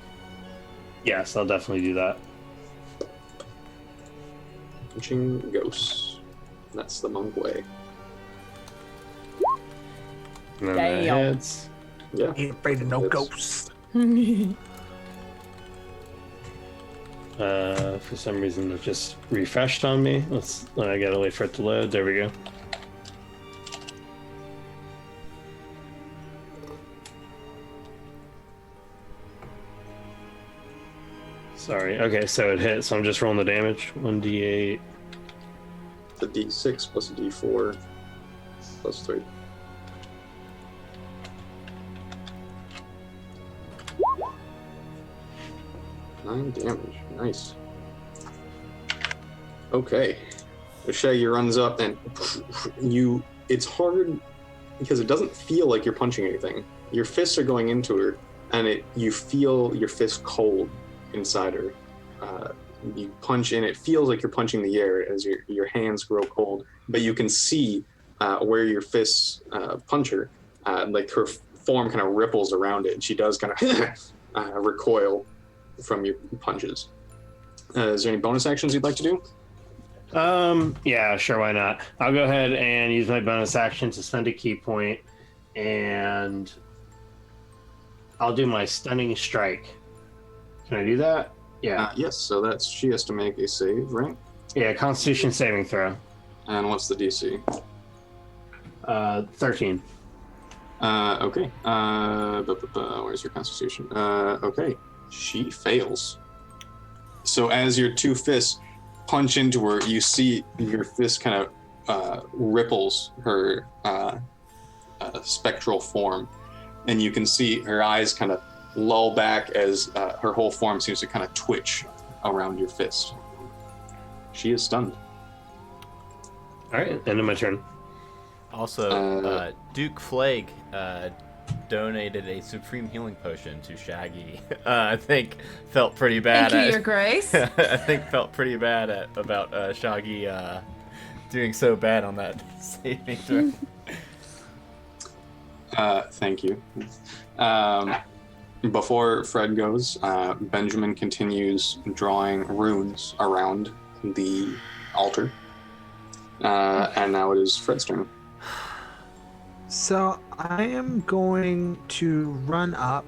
Yes, I'll definitely do that. Punching ghosts. That's the monk way. And then Damn. that hits. Yeah. Ain't afraid of no ghosts. For some reason it just refreshed on me. I gotta wait for it to load. There we go. Sorry. Okay, so it hit. So I'm just rolling the damage. 1d8. The d6 plus a d4 plus 3. Nine damage. Nice. Okay. So Shaggy runs up and it's hard because it doesn't feel like you're punching anything. Your fists are going into her and you feel your fist cold inside her. You punch and it feels like you're punching the air as your hands grow cold, but you can see where your fists punch her. Like her form kind of ripples around it and she does kind of recoil from your punches. Is there any bonus actions you'd like to do? Yeah, sure, why not? I'll go ahead and use my bonus action to spend a key point, and I'll do my stunning strike. Can I do that? Yeah. Yes, so she has to make a save, right? Yeah, Constitution saving throw. And what's the DC? 13. Okay. Where's your Constitution? Okay. She fails. So as your two fists punch into her, you see your fist kind of ripples her spectral form, and you can see her eyes kind of lull back as her whole form seems to kind of twitch around your fist. She is stunned. All right, end of my turn. Also, Duke Flag donated a supreme healing potion to Shaggy. I think felt pretty bad. Thank you, Your Grace. I think felt pretty bad about Shaggy doing so bad on that saving throw. Thank you. Before Fred goes, Benjamin continues drawing runes around the altar. And now it is Fred's turn. So I am going to run up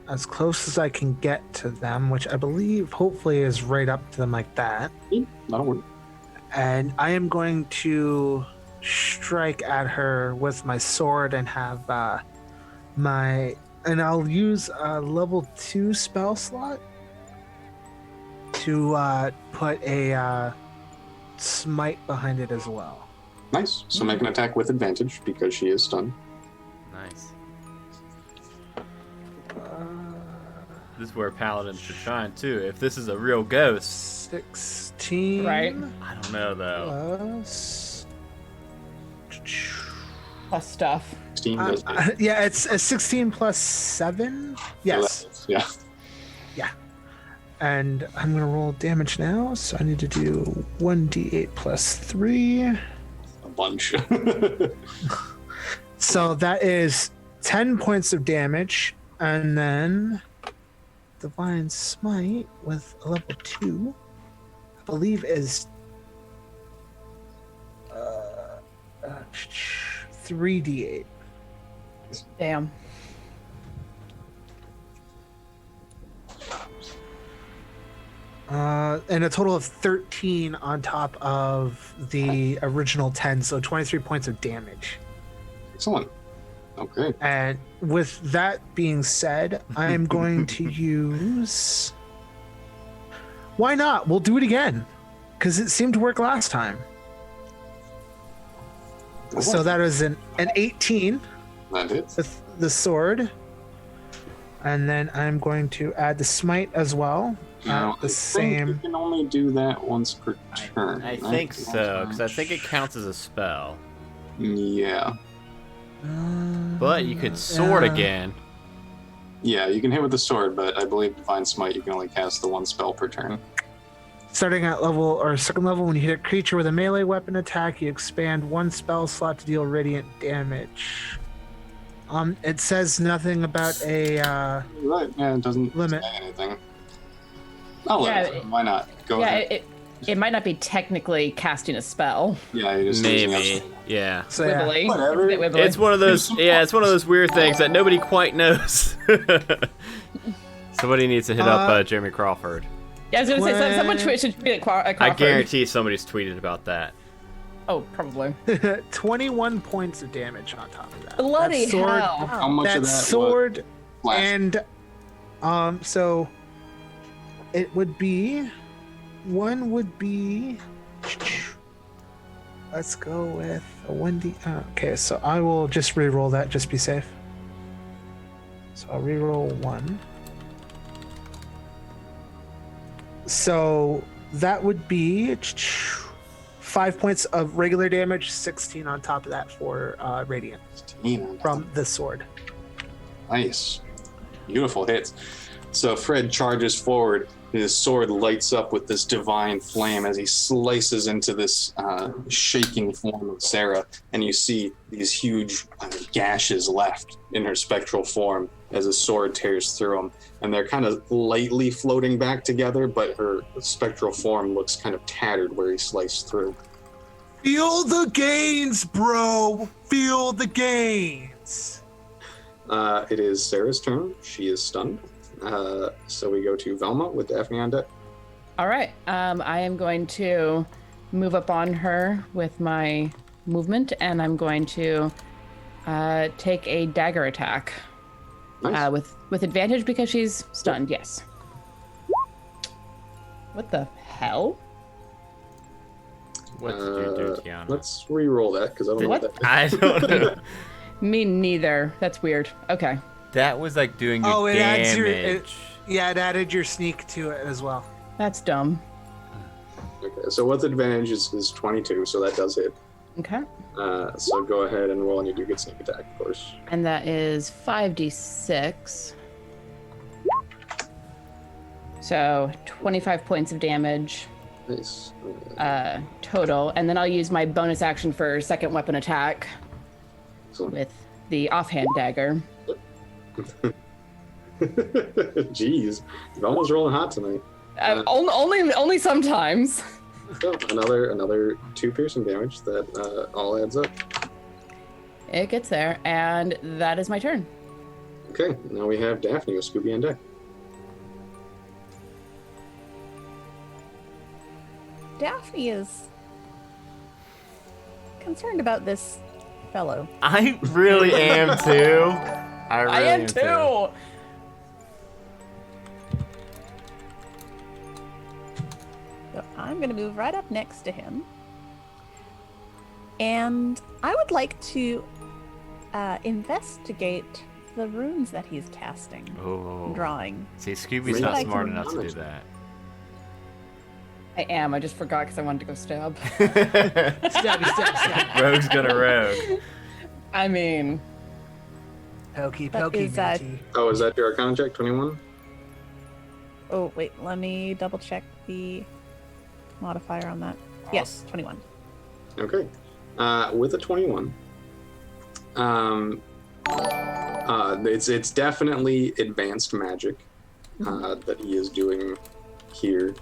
as close as I can get to them, which I believe hopefully is right up to them like that. That'll work. And I am going to strike at her with my sword and have and I'll use a level 2 spell slot to put a smite behind it as well. Nice. So make an attack with advantage because she is stunned. Nice. This is where paladins should shine too. If this is a real ghost. 16. Right. I don't know though. Plus stuff. 16. Yeah, it's a 16 plus 7. Yes. Yeah. Yeah. And I'm gonna roll damage now, so I need to do 1d8 plus 3. A bunch. So that is 10 points of damage, and then Divine Smite with a level 2, I believe is 3d8. Damn. And a total of 13 on top of the original 10, so 23 points of damage. Excellent. Okay. And with that being said, I'm going to use... Why not? We'll do it again. Because it seemed to work last time. So that is an 18 That hits. with the sword. And then I'm going to add the smite as well. Now, The same. You can only do that once per turn. I think so, because I think it counts as a spell. Yeah. But you could sword again. Yeah, you can hit with the sword, but I believe Divine Smite, you can only cast the one spell per turn. Starting at level or second level, when you hit a creature with a melee weapon attack, you expand one spell slot to deal radiant damage. It says nothing about a right. Yeah, it doesn't limit. say anything. Oh, why not? Go ahead. It might not be technically casting a spell. Yeah, you just maybe. Yeah. So, wibbly. Whatever. It's a bit wibbly. It's one of those. Yeah, it's one of those weird things that nobody quite knows. Somebody needs to hit up Jeremy Crawford. Yeah, I was gonna say someone should tweet at Crawford. I guarantee somebody's tweeted about that. Oh, probably. 21 points of damage on top of that. Bloody hell! How much of that? Sword and so it would be. One would be. Let's go with a 1d. Okay, so I will just re-roll that, just be safe. So I'll re-roll 1. So that would be 5 points of regular damage, 16 on top of that for radiant from the sword. Nice. Beautiful hits. So Fred charges forward. His sword lights up with this divine flame as he slices into this shaking form of Cera, and you see these huge gashes left in her spectral form as his sword tears through them. And they're kind of lightly floating back together, but her spectral form looks kind of tattered where he sliced through. Feel the gains, bro! Feel the gains! It is Sarah's turn. She is stunned. So we go to Velma with Daphne on deck. All right. I am going to move up on her with my movement, and I'm going to take a dagger attack. Nice. With advantage because she's stunned. Yes. What the hell? What did you do, Tiana? Let's re-roll that because I don't know what that is. I don't know. Me neither. That's weird. Okay. That was like doing your it damage. adds your. It added your sneak to it as well. That's dumb. Okay, so with advantage is 22, so that does hit. Okay. So go ahead and roll, and you do get sneak attack, of course. And that is 5d6. So 25 points of damage. Nice. Total. And then I'll use my bonus action for second weapon attack with the offhand dagger. Jeez, Velma's rolling hot tonight. Only sometimes. So another 2 piercing damage that all adds up. It gets there, and that is my turn. Okay, now we have Daphne with Skoobi on deck. Daphne is concerned about this fellow. I really am too. I am too. So I'm going to move right up next to him. And I would like to investigate the runes that he's casting, drawing. See, Scooby's not smart enough to do that. I am. I just forgot because I wanted to go stab. Stab. Rogue's gonna rogue. I mean... Pokey, is that... Oh, is that your Arcana check, 21? Oh, wait, let me double check the modifier on that. Awesome. Yes, 21. Okay. With a 21, it's definitely advanced magic that he is doing here.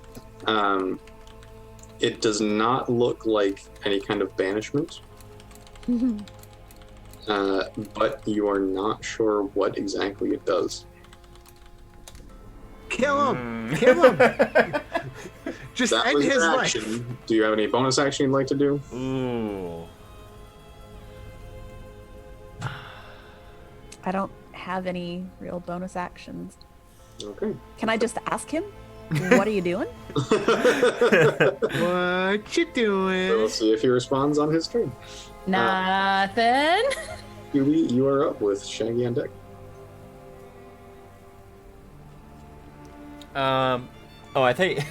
It does not look like any kind of banishment, but you are not sure what exactly it does. Kill him! Kill him! Just that end was his your life. action. Do you have any bonus action you'd like to do? Ooh. I don't have any real bonus actions. Okay. Can I just ask him? What are you doing? What you doing? So we'll see if he responds on his turn. Nothing. Skoobi, you are up with Shaggy on deck. I think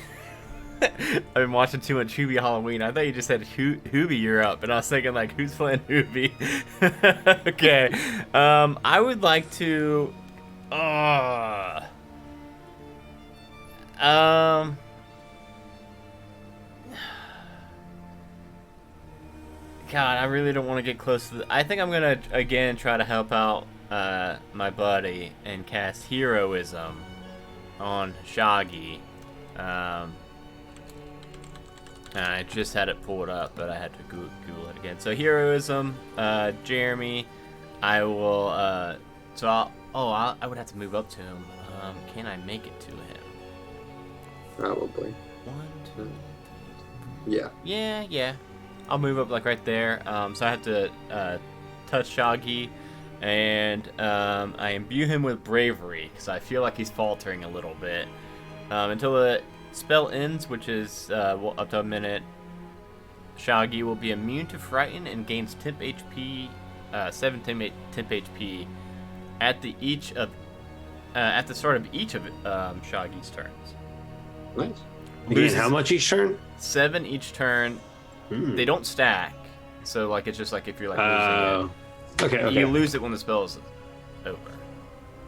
I've been watching too much Hubie Halloween. I thought you just said Hubie, you're up, and I was thinking like, who's playing Hubie? Okay. I would like to. God, I really don't want to get close to I think I'm gonna again try to help out my buddy and cast Heroism on Shaggy. I just had it pulled up, but I had to Google it again. So Heroism, Jeremy, I will. I would have to move up to him. Can I make it to him? Probably. 1, 2. Yeah. Yeah. I'll move up like right there. So I have to touch Shaggy, and I imbue him with bravery because I feel like he's faltering a little bit until the spell ends, which is up to a minute. Shaggy will be immune to frighten and gains temp HP, 7 temp HP at the start of each of Shaggy's turns. Nice. Loses how much each turn? 7 each turn. They don't stack, so like it's just like if you're like losing it. Okay. You lose it when the spell is over.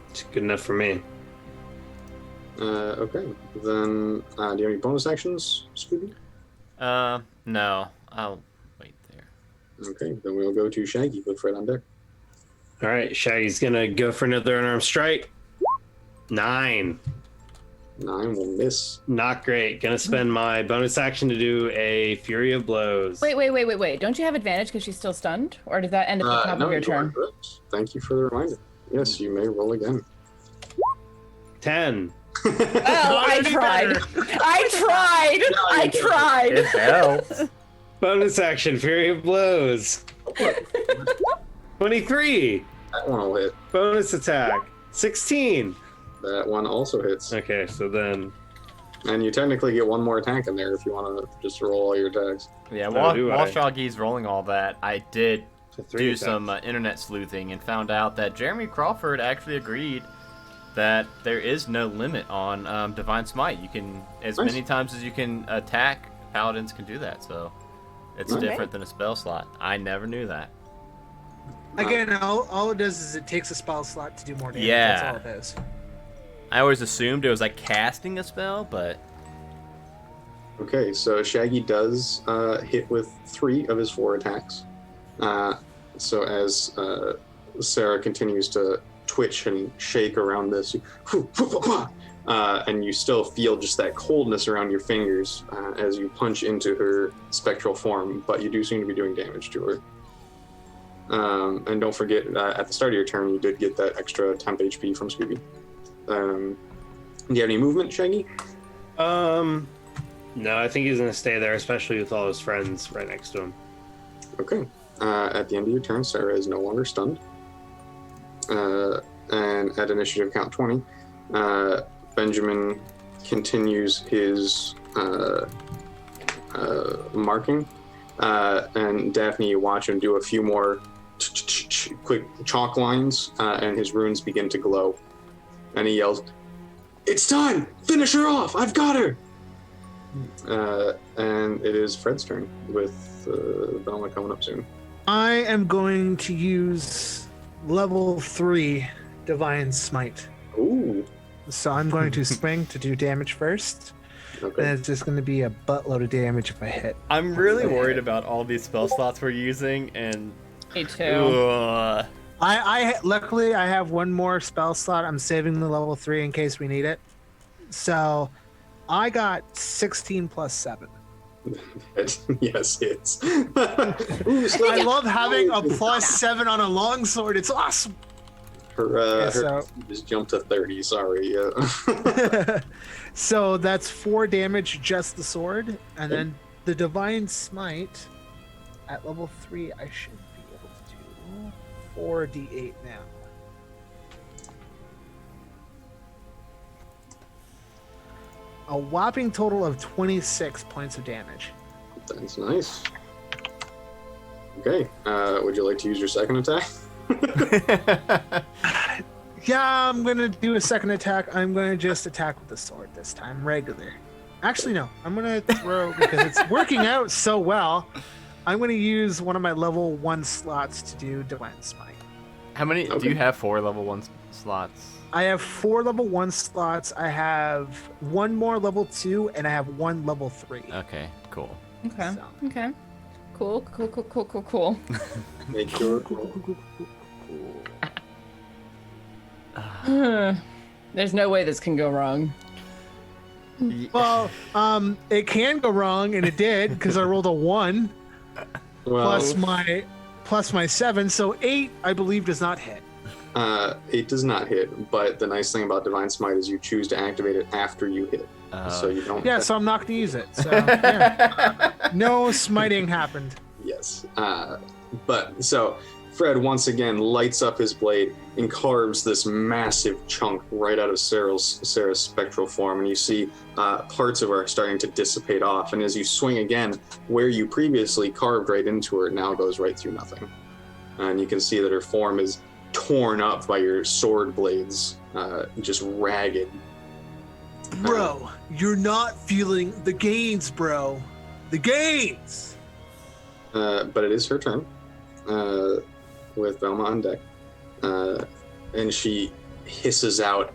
It's good enough for me. Okay. Then, do you have any bonus actions, Skoobi? No. I'll wait there. Okay. Then we'll go to Shaggy with Fright on deck. All right. Shaggy's gonna go for another unarmed strike. 9. 9 will miss. Not great. Gonna spend my bonus action to do a Fury of Blows. Wait. Don't you have advantage because she's still stunned? Or did that end at the top of your turn? Thank you for the reminder. Yes, you may roll again. 10. Oh, I tried. I tried. It helps. Bonus action, Fury of Blows. 23. That one will hit. Bonus attack, 16. That one also hits. Okay, so then... And you technically get one more attack in there if you want to just roll all your attacks. Yeah, while Shaggy's rolling all that, I did do some internet sleuthing and found out that Jeremy Crawford actually agreed that there is no limit on Divine Smite. You can, as many times as you can attack, Paladins can do that, so it's different than a spell slot. I never knew that. Again, all it does is it takes a spell slot to do more damage. Yeah. That's all it is. I always assumed it was like casting a spell, but... Okay, so Shaggy does hit with 3 of his 4 attacks. So as Cera continues to twitch and shake around this, and you still feel just that coldness around your fingers as you punch into her spectral form, but you do seem to be doing damage to her. And don't forget, at the start of your turn, you did get that extra temp HP from Skoobi. Do you have any movement, Shaggy? No, I think he's gonna stay there, especially with all his friends right next to him. Okay. At the end of your turn, Cera is no longer stunned. And at initiative count 20, Benjamin continues his marking. And Daphne, you watch him do a few more quick chalk lines, and his runes begin to glow. And he yells, "It's time! Finish her off! I've got her!" And it is Fred's turn with Velma coming up soon. I am going to use level 3 Divine Smite. Ooh. So I'm going to swing to do damage first. Okay. And it's just going to be a buttload of damage if I hit. I'm really worried about all these spell slots we're using, and... Me too. I luckily I have one more spell slot. I'm saving the level 3 in case we need it. So I got 16 plus 7. Yes, it's. I love having a plus 7 on a longsword. It's awesome. Her just jumped to 30. Sorry. So that's 4 damage, just the sword, and then the Divine Smite at level 3. I should be able to do 4d8 now. A whopping total of 26 points of damage. That's nice. Okay. Would you like to use your second attack? Yeah, I'm going to do a second attack. I'm going to just attack with the sword this time, regular. Actually, no. I'm going to throw, because it's working out so well, I'm going to use one of my level 1 slots to do Divine Smite. How many do you have? 4 level 1 slots? I have 4 level 1 slots. I have 1 more level 2, and I have 1 level 3. Okay, cool. Okay. Okay. Cool. Make sure. There's no way this can go wrong. Well, it can go wrong, and it did because I rolled a 1 plus my 7, so 8 I believe does not hit. 8 does not hit, but the nice thing about Divine Smite is you choose to activate it after you hit, so you don't. Yeah, so I'm not going to use it. So yeah. No smiting happened. Yes, but so Fred once again lights up his blade and carves this massive chunk right out of Cera's spectral form, and you see parts of her are starting to dissipate off. And as you swing again, where you previously carved right into her, now goes right through nothing. And you can see that her form is torn up by your sword blades, just ragged. Bro, you're not feeling the gains, bro. The gains! But it is her turn. With Velma on deck. And she hisses out,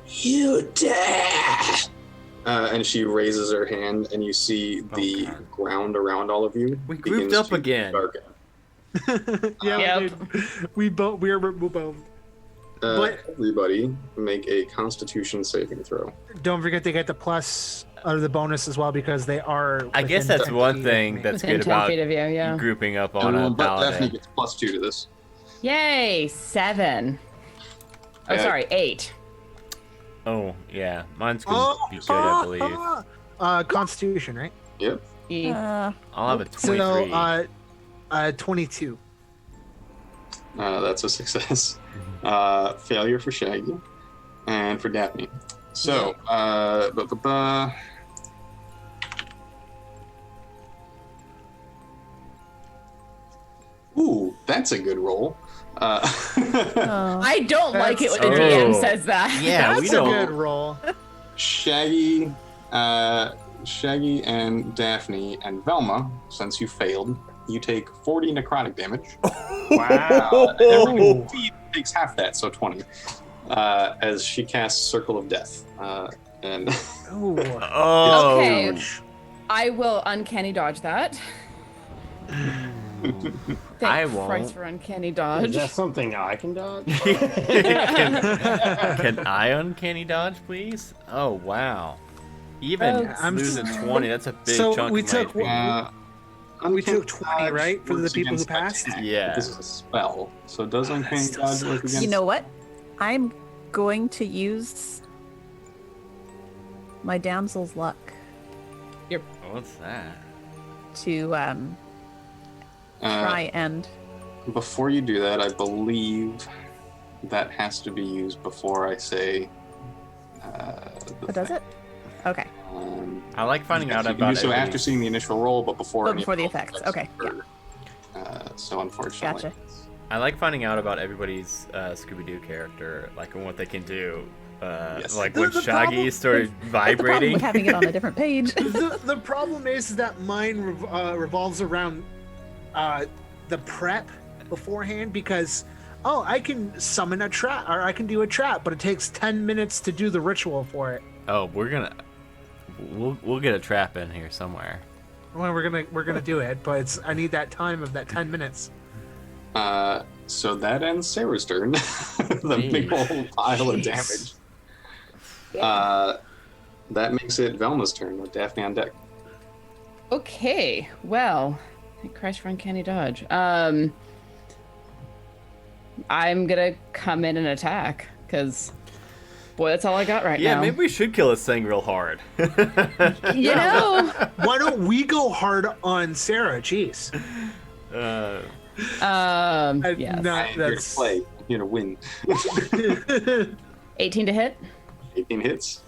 "You dare!" And she raises her hand, and you see the ground around all of you. We grouped up again. Darken. Yeah, we both. But everybody make a Constitution saving throw. Don't forget to get the plus or the bonus as well, because they are. I guess that's one thing that's Within good 10 about feet of you, yeah. grouping up on a But Daphne paladin. gets +2 to this. Yay, 7. Oh, Yeah. sorry, 8. Oh yeah, mine's gonna be good, I believe. Constitution, right? Yep. I'll have a 23. So, 22. That's a success. Failure for Shaggy and for Daphne. So, ooh, that's a good roll. I don't like it when the DM says that. Yeah, That's a good roll. Shaggy and Daphne and Velma, since you failed, you take 40 necrotic damage. Wow. Everyone takes half that, so 20. As she casts Circle of Death. And Oh. Okay. I will uncanny dodge that. I won't. Christ for uncanny dodge. Is that something I can dodge? Can I uncanny dodge, please? Oh wow. Even I'm losing 20, that's a big So chunk we of took my HP. we took 20, right, for the people who passed. Yeah. This is a spell, so does uncanny dodge work against? You know what? I'm going to use my damsel's luck What's that? to try and. Before you do that, I believe that has to be used before I say. Does it? Okay. I like finding out you can about do so every- after seeing the initial roll, but before. But any before the roll effects. Okay. Yeah. So unfortunately. Gotcha. I like finding out about everybody's Scooby-Doo character, like and what they can do. Like when The Shaggy problem- started That's the problem vibrating. with having it on a different page. The problem is that mine revolves around the prep beforehand, because I can summon a trap, or I can do a trap, but it takes 10 minutes to do the ritual for it. Oh, we'll get a trap in here somewhere. Well, we're gonna do it, but I need that time of that 10 minutes. So that ends Sarah's turn. The big old pile of damage. That makes it Velma's turn with Daphne on deck. Okay, well, Christ for uncanny dodge. I'm gonna come in and attack, because, boy, that's all I got right now. Yeah, maybe we should kill this thing real hard. You know. Why don't we go hard on Sarah? Jeez. Yes. I'm here to play. I'm here to win. 18 to hit. 18 hits.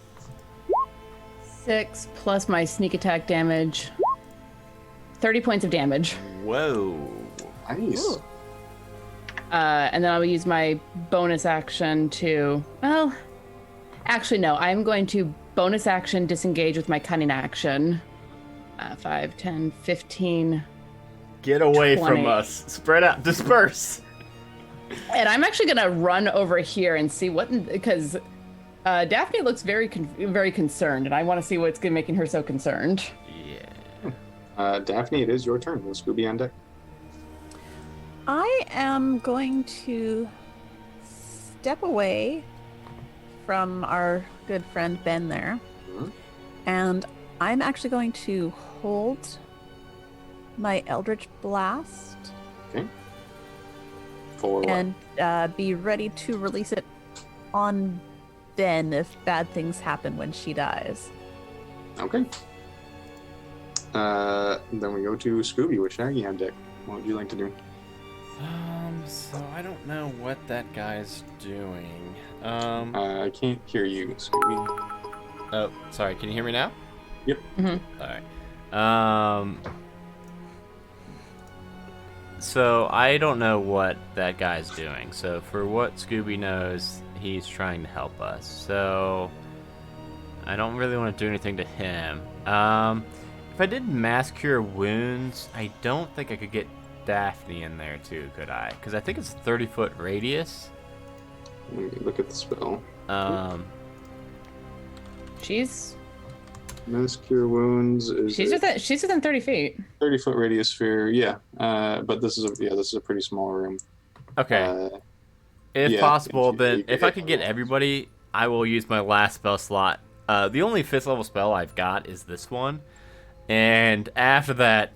6 plus my sneak attack damage. 30 points of damage. Whoa. Nice. And then I will use my bonus action to... Well, actually, no. I'm going to bonus action disengage with my cunning action. 5, 10, 15... Get away 20. from us. Spread out. Disperse. And I'm actually gonna run over here and see because Daphne looks very concerned, and I want to see what's making her so concerned. Yeah. Daphne, it is your turn. Will Skoobi on deck? I am going to step away from our good friend Ben there, and I'm actually going to hold my Eldritch Blast. Okay. For what? And be ready to release it on Ben if bad things happen when she dies. Okay. Then we go to Skoobi with Shaggy on deck. What would you like to do? So I don't know what that guy's doing. I can't hear you, Skoobi. Oh, sorry. Can you hear me now? Yep. Mm-hmm. All right. So I don't know what that guy's doing. So for what Skoobi knows, he's trying to help us. So I don't really want to do anything to him. If I did Mass Cure Wounds, I don't think I could get Daphne in there too, could I? Because I think it's a 30-foot radius. Let me look at the spell. She's Mass Cure Wounds is she's within 30 feet. 30-foot radius sphere, yeah. But this is a pretty small room. Okay. If possible, then if I could get everybody, I will use my last spell slot. The only 5th level spell I've got is this one, and after that,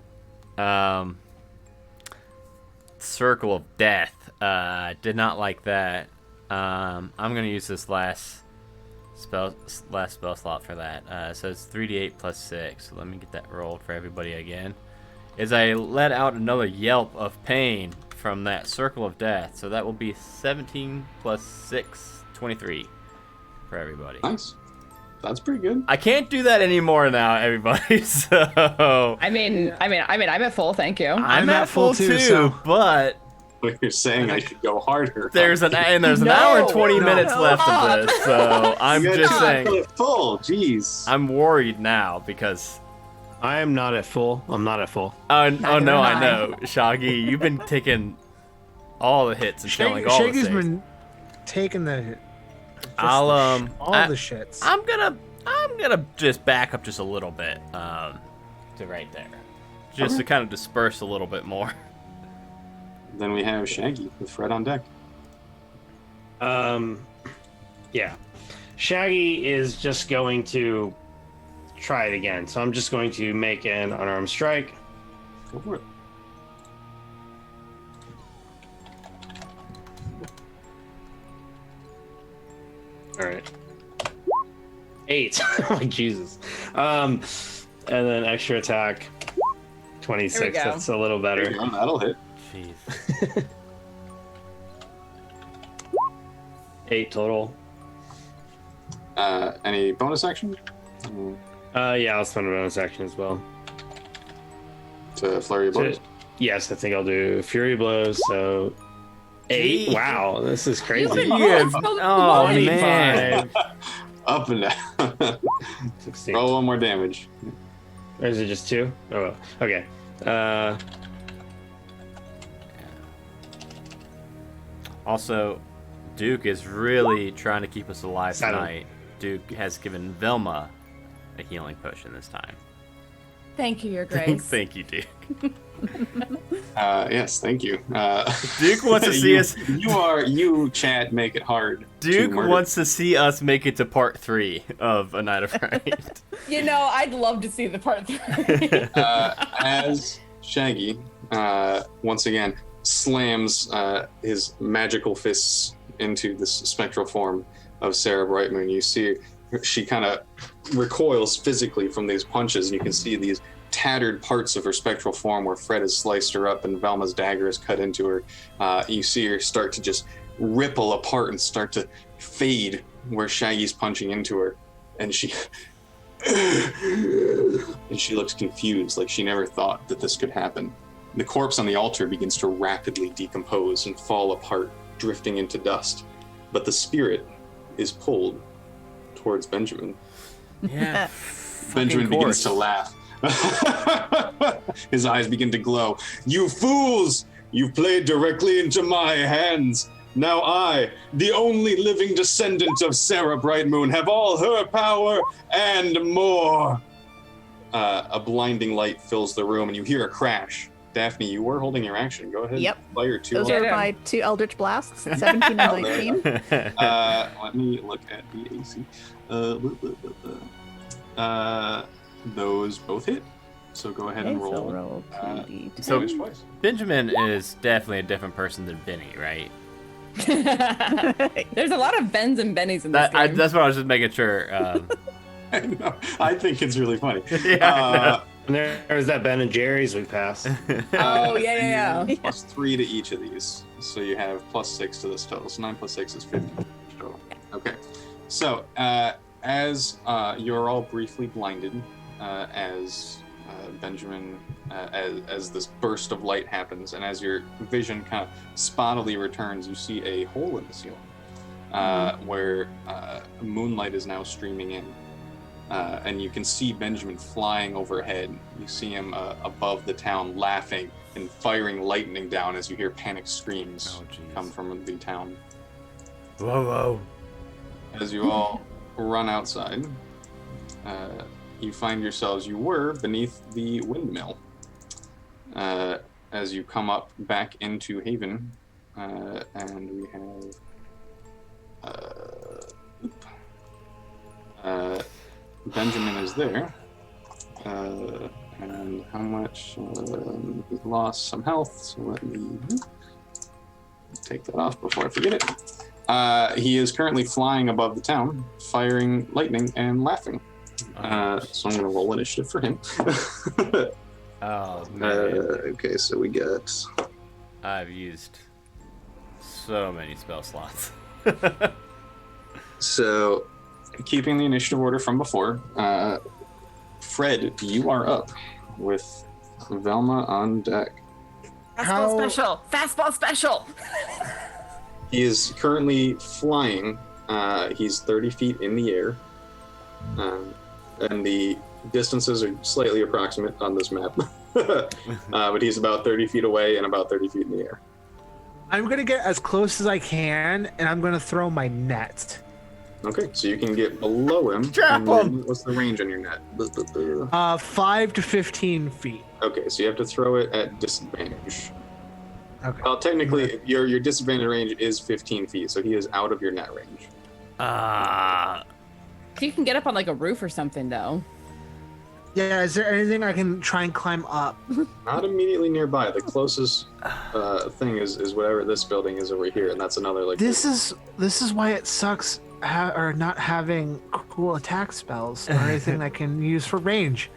Circle of Death. Did not like that. I'm gonna use this last spell slot for that. So it's 3d8 plus 6. So let me get that rolled for everybody again. As I let out another yelp of pain from that Circle of Death. So that will be 17 plus 6, 23 for everybody. Nice. That's pretty good. I can't do that anymore now, everybody. So I'm at full. Thank you. I'm at full too, but you're saying I should go harder. There's an hour and 20 minutes left of this, so I'm just saying. Full, jeez. I'm worried now because I am not at full. I'm not at full. Oh no, I know, Shaggy. You've been taking all the hits and failing all the saves. Shaggy's been taking the. All the shits. I'm gonna just back up just a little bit to right there, just to kind of disperse a little bit more. Then we have Shaggy with Fred on deck. Yeah. Shaggy is just going to try it again. So I'm just going to make an unarmed strike. Go for it. All right. 8. Oh, Jesus. And then extra attack. 26. That's a little better. That'll hit. Jeez. 8 total. Any bonus action? Yeah, I'll spend a bonus action as well. To flurry of blows? Yes, I think I'll do Fury Blows, so 8. Wow, this is crazy. Oh, man. Up and down. 16. Roll one more damage. Or is it just 2? Oh, well. Okay. Also, Duke is really trying to keep us alive tonight. Duke has given Velma a healing potion this time. Thank you, Your Grace. Thank you, Duke. Yes, thank you. Duke wants to see us. You, Chad, make it hard. Duke wants to see us make it to part 3 of A Night of Fright. You know, I'd love to see the part 3. As Shaggy, once again, slams his magical fists into this spectral form of Cera Brightmoon, you see she kind of recoils physically from these punches, and you can see these tattered parts of her spectral form where Fred has sliced her up and Velma's dagger is cut into her. You see her start to just ripple apart and start to fade where Shaggy's punching into her, and she looks confused, like she never thought that this could happen. The corpse on the altar begins to rapidly decompose and fall apart, drifting into dust, but the spirit is pulled towards Benjamin. Yeah. Benjamin begins to laugh. His eyes begin to glow. You fools! You've played directly into my hands. Now I, the only living descendant of Cera Brightmoon, have all her power and more. A blinding light fills the room, and you hear a crash. Daphne, you were holding your action. Go ahead. Yep. Fire 2. Those are my 2 Eldritch Blasts, 17 and 19. Let me look at the AC. Those both hit. So go ahead and roll. So Benjamin is definitely a different person than Benny, right? There's a lot of Bens and Bennies in this game. That's what I was just making sure. I think it's really funny. And there's that Ben and Jerry's we passed. Oh, yeah. Plus 3 to each of these. So you have plus 6 to this total. So 9 plus 6 is 15 total. Okay. So as you're all briefly blinded, as Benjamin, as this burst of light happens, and as your vision kind of spottily returns, you see a hole in the ceiling where moonlight is now streaming in. And you can see Benjamin flying overhead. You see him above the town laughing and firing lightning down as you hear panic screams come from the town. Whoa. As you all run outside, you find yourselves, you were beneath the windmill. As you come up back into Haven, and we have Benjamin is there, and how much? He lost some health, so let me take that off before I forget it. He is currently flying above the town, firing lightning and laughing. So I'm going to roll initiative for him. Oh, man. Okay, so we got... I've used so many spell slots. So, keeping the initiative order from before, Fred, you are up with Velma on deck. Fastball special! He is currently flying. He's 30 feet in the air. And the distances are slightly approximate on this map. But he's about 30 feet away and about 30 feet in the air. I'm going to get as close as I can, and I'm going to throw my net. Okay, so you can get below him. Trap him! What's the range on your net? 5 to 15 feet. Okay, so you have to throw it at disadvantage. Okay. Well, technically, your disadvantage range is 15 feet, so he is out of your net range. You can get up on like a roof or something, though. Yeah, is there anything I can try and climb up? Not immediately nearby. The closest thing is whatever this building is over here, and that's another like. This is why it sucks, or not having cool attack spells or anything I can use for range.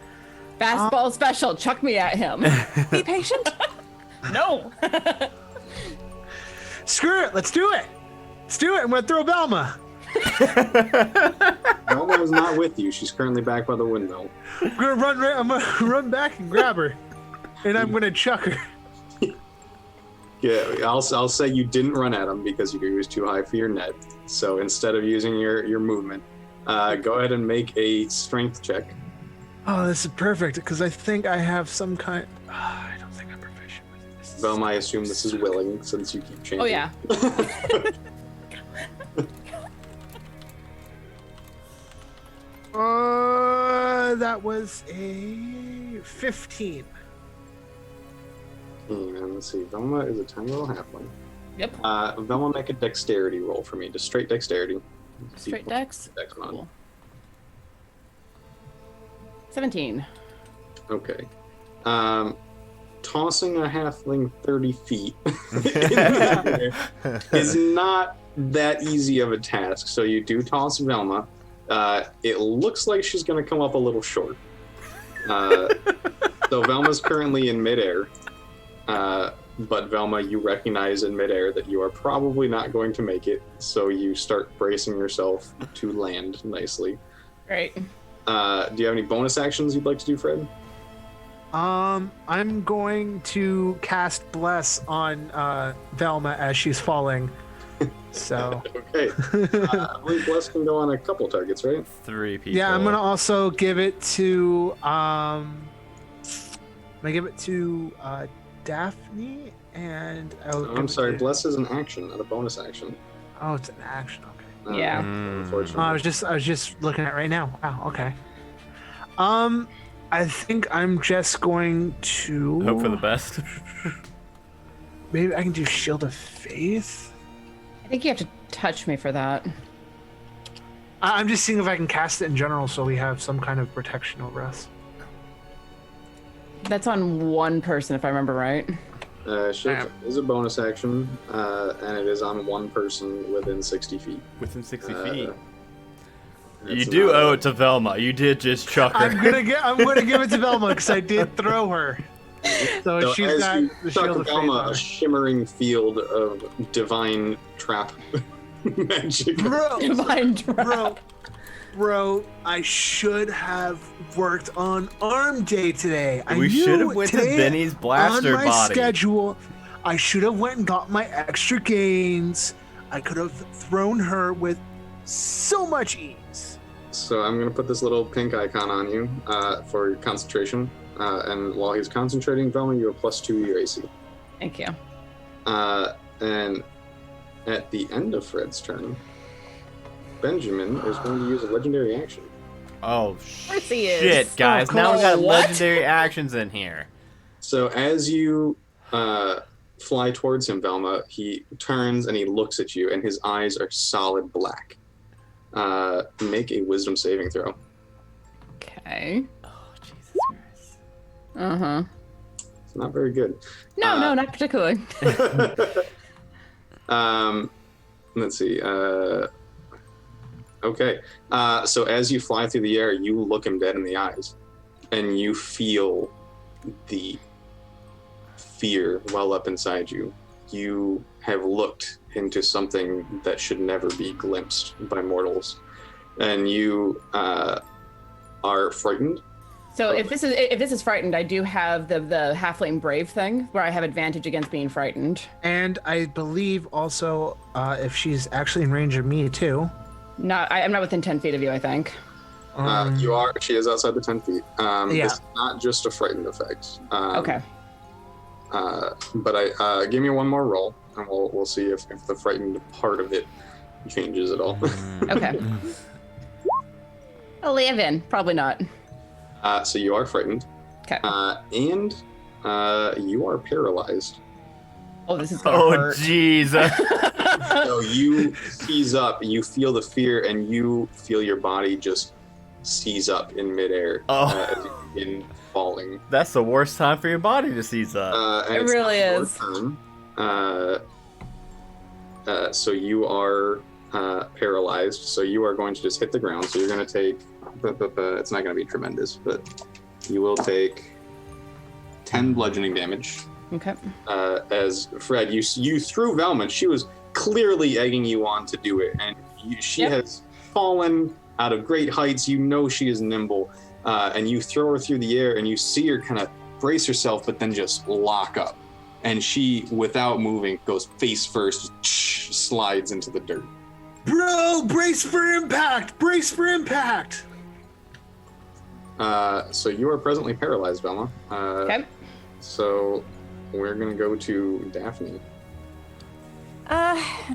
Fastball special. Chuck me at him. Be patient. No. Screw it. Let's do it. I'm gonna throw Velma. Velma is not with you. She's currently back by the windmill. I'm gonna run back and grab her, and I'm gonna chuck her. Yeah, I'll say you didn't run at him because he was too high for your net. So instead of using your movement, go ahead and make a strength check. Oh, this is perfect because I think I have some kind. I don't think I'm proficient with this. Velma, I assume this is willing since you keep changing. Oh yeah. That was a 15. And let's see, Velma is a tiny little halfling. Yep. Velma, make a dexterity roll for me, just straight dexterity. Straight dex? Cool. 17. Okay. Tossing a halfling 30 feet is not that easy of a task, so you do toss Velma. It looks like she's going to come up a little short. So Velma's currently in midair, but Velma, you recognize in midair that you are probably not going to make it, so you start bracing yourself to land nicely. Great. Do you have any bonus actions you'd like to do, Fred? I'm going to cast Bless on Velma as she's falling. So okay. I believe Bless can go on a couple targets, right? 3 people. Yeah, I'm gonna also give it to Daphne And I'm sorry, bless is an action, not a bonus action. Oh, it's an action. Okay. Yeah. Unfortunately. I was just looking at it right now. Wow. Okay. I think I'm just going to Hope for the best. Maybe I can do Shield of Faith. I think you have to touch me for that. I'm just seeing if I can cast it in general, so we have some kind of protection over us. That's on one person, if I remember right. Shield is a bonus action, and it is on one person within 60 feet. Within 60 feet. You do owe it to Velma. You did just chuck her. I'm gonna give it to Velma because I did throw her. So she's as got you the chuck Shield of Faith Velma, on a her. shimmering field of divine trap magic. Bro, I should have worked on Arm Day today. We should have went to today Benny's blaster on my body. schedule. I should have went and got my extra gains. I could have thrown her with so much ease. So I'm going to put this little pink icon on you for your concentration. And while he's concentrating, Velma, you have +2 to your AC. Thank you. And at the end of Fred's turn, Benjamin is going to use a legendary action. Oh, he is. shit, guys. Oh, now we got what? legendary actions in here. So as you fly towards him, Velma, he turns and he looks at you, and his eyes are solid black. Make a wisdom saving throw. Okay. Oh, Jesus Christ. Uh-huh. It's not very good. No, not particularly. Let's see. Okay. So as you fly through the air, you look him dead in the eyes, and you feel the fear well up inside you. You have looked into something that should never be glimpsed by mortals, and you are frightened. So if this is frightened, I do have the halfling brave thing where I have advantage against being frightened. And I believe also if she's actually in range of me too. I'm not within 10 feet of you, I think. You are. She is outside the 10 feet. Yeah. It's not just a frightened effect. Okay. But give me one more roll, and we'll see if the frightened part of it changes at all. Okay. 11. Probably not. So you are frightened. Okay. And you are paralyzed. Oh, this is gonna hurt. Jeez. So you seize up, you feel the fear, and you feel your body just seize up in midair as you begin falling. That's the worst time for your body to seize up. And It it's really not your is. turn. So you are paralyzed. So you are going to just hit the ground. So you're going to take. It's not going to be tremendous, but you will take 10 bludgeoning damage. Okay. As Fred, you threw Velma. She was clearly egging you on to do it, and she has fallen out of great heights. You know she is nimble, and you throw her through the air, and you see her kind of brace herself, but then just lock up, and she, without moving, goes face first, slides into the dirt. Bro, brace for impact! Brace for impact! So you are presently paralyzed, Velma. Okay. So we're gonna go to Daphne.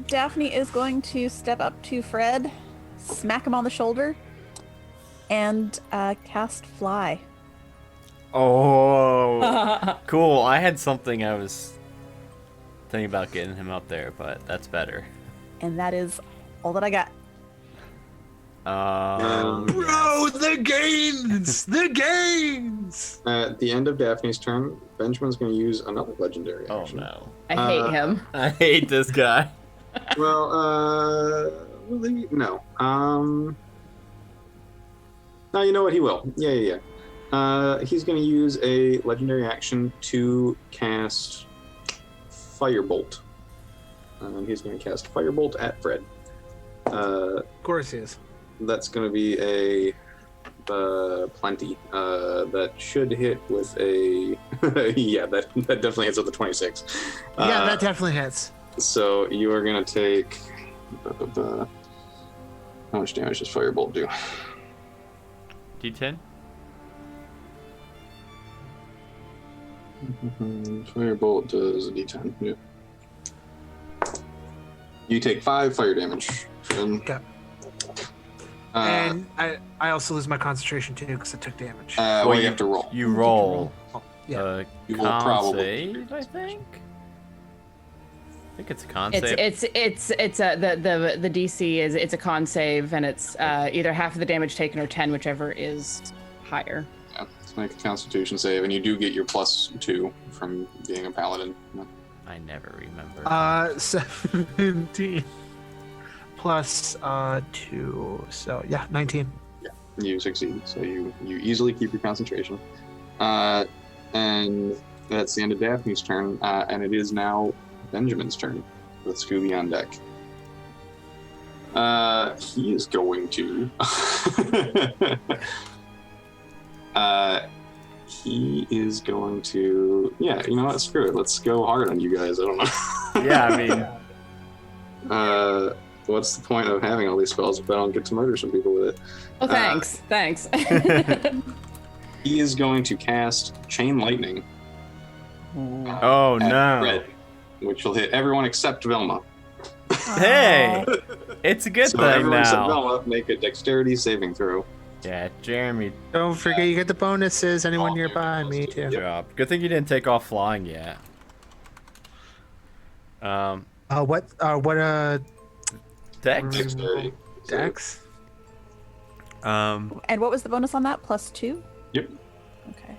Daphne is going to step up to Fred, smack him on the shoulder, and cast Fly. Oh, cool. I had something I was thinking about getting him up there, but that's better. And that is all that I got. Bro, the gains! The gains! At the end of Daphne's turn, Benjamin's going to use another legendary action. Oh no. I hate him. I hate this guy. Well, really? No. No, you know what? He will. Yeah. He's going to use a legendary action to cast Firebolt. He's going to cast Firebolt at Fred. Of course he is. That's going to be a plenty. That should hit with a... yeah, that definitely hits with a 26. Yeah, that definitely hits. So you are going to take... how much damage does Firebolt do? D10? Firebolt does a d10. Yeah. You take 5 fire damage. Okay. And I also lose my concentration too because I took damage. Well, you have to roll. You roll. Oh, yeah. You will probably save, I think. I think it's a con save. It's the DC is it's a con save, and it's either half of the damage taken or 10, whichever is higher. Yeah, let's make a Constitution save, and you do get your +2 from being a paladin. I never remember. 17 plus 2, so yeah, 19. Yeah, you succeed. So you easily keep your concentration. And that's the end of Daphne's turn, and it is now Benjamin's turn with Skoobi on deck. He is going to. He is going to. Yeah, you know what? Screw it. Let's go hard on you guys. I don't know. Yeah, I mean. What's the point of having all these spells if I don't get to murder some people with it? Oh, thanks. Thanks. He is going to cast Chain Lightning. Oh, no. Red, which will hit everyone except Velma. Hey! It's a good so thing everyone except now. Velma make a dexterity saving throw. Yeah, Jeremy. Don't forget you get the bonuses. Anyone nearby me too. Good job. Good thing you didn't take off flying yet. What Dex? Dexterity. Dex? And what was the bonus on that? +2? Yep. Okay.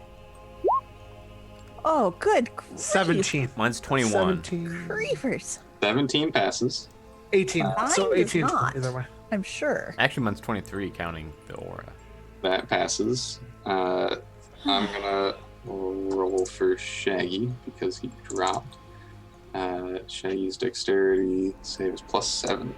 Oh, good. 17. Mine's 21. 17. Creepers. 17 passes. 18. So Mine is 18 not. either way. I'm sure. Actually, mine's 23, counting the aura. That passes. I'm gonna roll for Shaggy because he dropped. Shaggy's dexterity save is +7.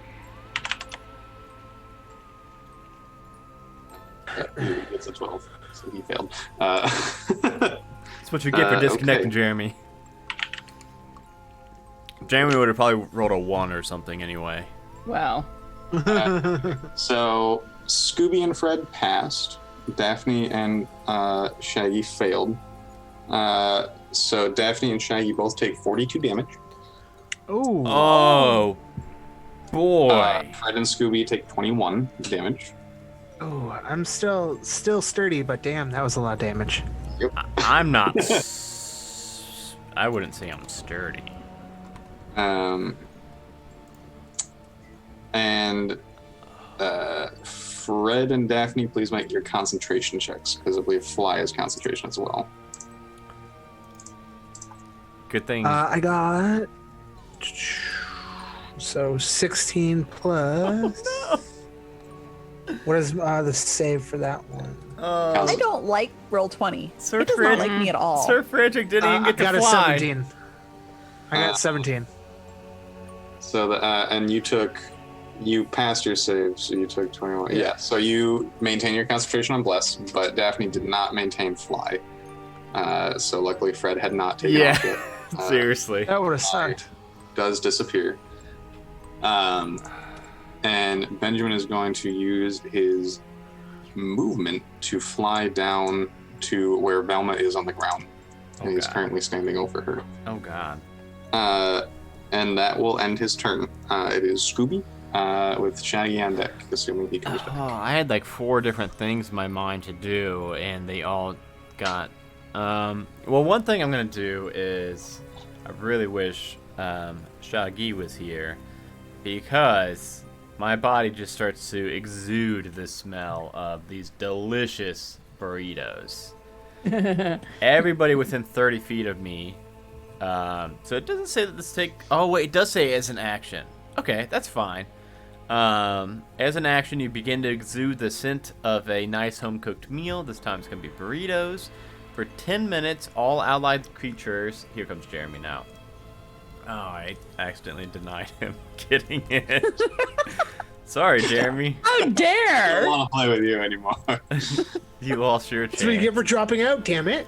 It's a 12, so he failed. That's what you get for disconnecting, okay. Jeremy. Jeremy would have probably rolled a 1 or something anyway. Wow. So Skoobi and Fred passed. Daphne and Shaggy failed. So Daphne and Shaggy both take 42 damage. Ooh. Oh, boy. Fred and Skoobi take 21 damage. Oh, I'm still sturdy, but damn, that was a lot of damage. Yep. I'm not. I wouldn't say I'm sturdy. And Fred and Daphne, please make your concentration checks, because I believe Fly is concentration as well. Good thing. I got 16 plus. Oh, no. What is the save for that one? I don't like Roll20. Sir It does not like me at all. Sir Frederick didn't even get to I got fly. a 17. I got 17. So and you passed your save, so you took 21. Yeah. So you maintain your concentration on Bless, but Daphne did not maintain Fly. So luckily Fred had not taken off yet. Seriously. That would have sucked. Does disappear. And Benjamin is going to use his movement to fly down to where Velma is on the ground. And he's currently standing over her. Oh, God. And that will end his turn. It is Skoobi with Shaggy on deck, assuming he comes back. Oh, I had like 4 different things in my mind to do, and they all got... well, one thing I'm going to do is... I really wish Shaggy was here, because my body just starts to exude the smell of these delicious burritos. Everybody within 30 feet of me. So it doesn't say that this take... Oh, wait, it does say as an action. Okay, that's fine. As an action, you begin to exude the scent of a nice home-cooked meal. This time it's going to be burritos. For 10 minutes, all allied creatures... Here comes Jeremy now. Oh, I accidentally denied him getting it. Sorry, Jeremy. How dare! I don't want to play with you anymore. You lost your chance. That's what you get for dropping out, damn it.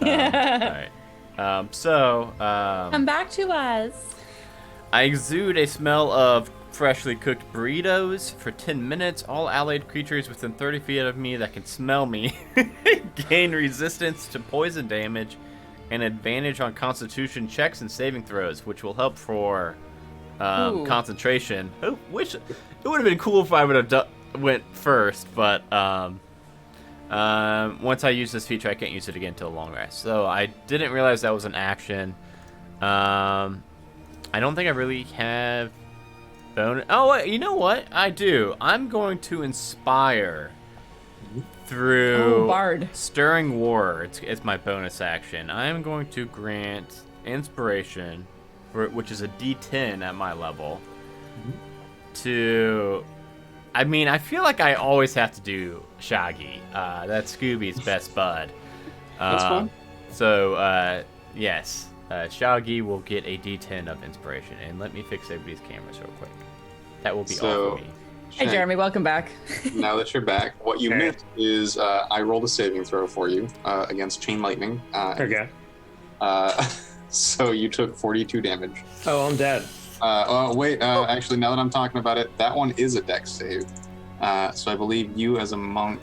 All right. Come back to us. I exude a smell of freshly cooked burritos. For 10 minutes, all allied creatures within 30 feet of me that can smell me gain resistance to poison damage, an advantage on Constitution checks and saving throws, which will help for concentration. Which it would have been cool if I would have went first, but once I use this feature, I can't use it again until a long rest. So I didn't realize that was an action. I don't think I really have bonus. Oh, wait, you know what? I do. I'm going to inspire through Bard. Stirring War. It's my bonus action. I am going to grant inspiration, which is a D10 at my level, to... I mean, I feel like I always have to do Shaggy. That's Scooby's best bud. That's fun. So, yes. Shaggy will get a D10 of inspiration. And let me fix everybody's cameras real quick. That will be all for me. Hey, Jeremy, welcome back. Now that you're back, what you missed is I rolled a saving throw for you against Chain Lightning. Okay. So you took 42 damage. Oh, I'm dead. Actually, now that I'm talking about it, that one is a dex save. So I believe you as a monk...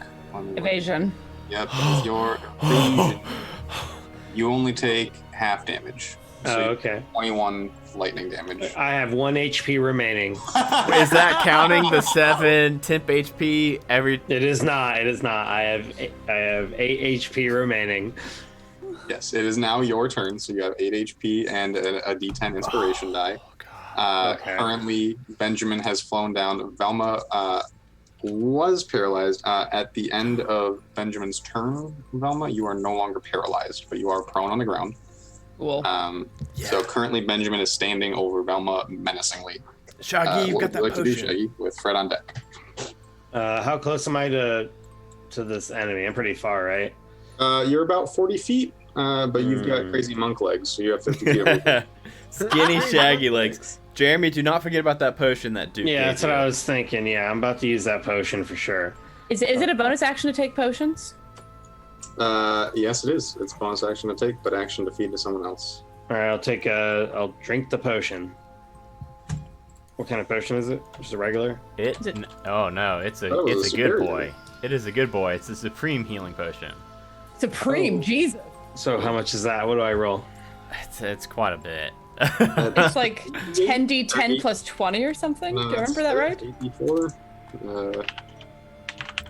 Evasion. Yep, with your evasion, you only take half damage. So okay. 21 lightning damage. I have 1 HP remaining. Is that counting the 7 temp HP every... It is not. It is not. I have 8 HP remaining. Yes, it is now your turn. So you have 8 HP and a D10 inspiration die. Okay. Currently, Benjamin has flown down. Velma was paralyzed. At the end of Benjamin's turn, Velma, you are no longer paralyzed, but you are prone on the ground. Cool. So currently, Benjamin is standing over Velma menacingly. Shaggy, you've got that potion. What would you like to do, potion. Shaggy, with Fred on deck? How close am I to this enemy? I'm pretty far, right? You're about 40 feet, but you've got crazy monk legs, so you have 50 feet of Skinny, shaggy legs. Jeremy, do not forget about that potion that Duke Yeah, gave that's what you. I was thinking. Yeah, I'm about to use that potion for sure. Is it a bonus action to take potions? Yes, it is. It's bonus action to take, but action to feed to someone else. All right, I'll drink the potion. What kind of potion is it? Just a regular? Oh no, it's a good boy. It is a good boy. It's a supreme healing potion. Supreme, Jesus. So how much is that? What do I roll? It's quite a bit. It's like 10d10 plus 20 or something. Do I remember that right? 8d4.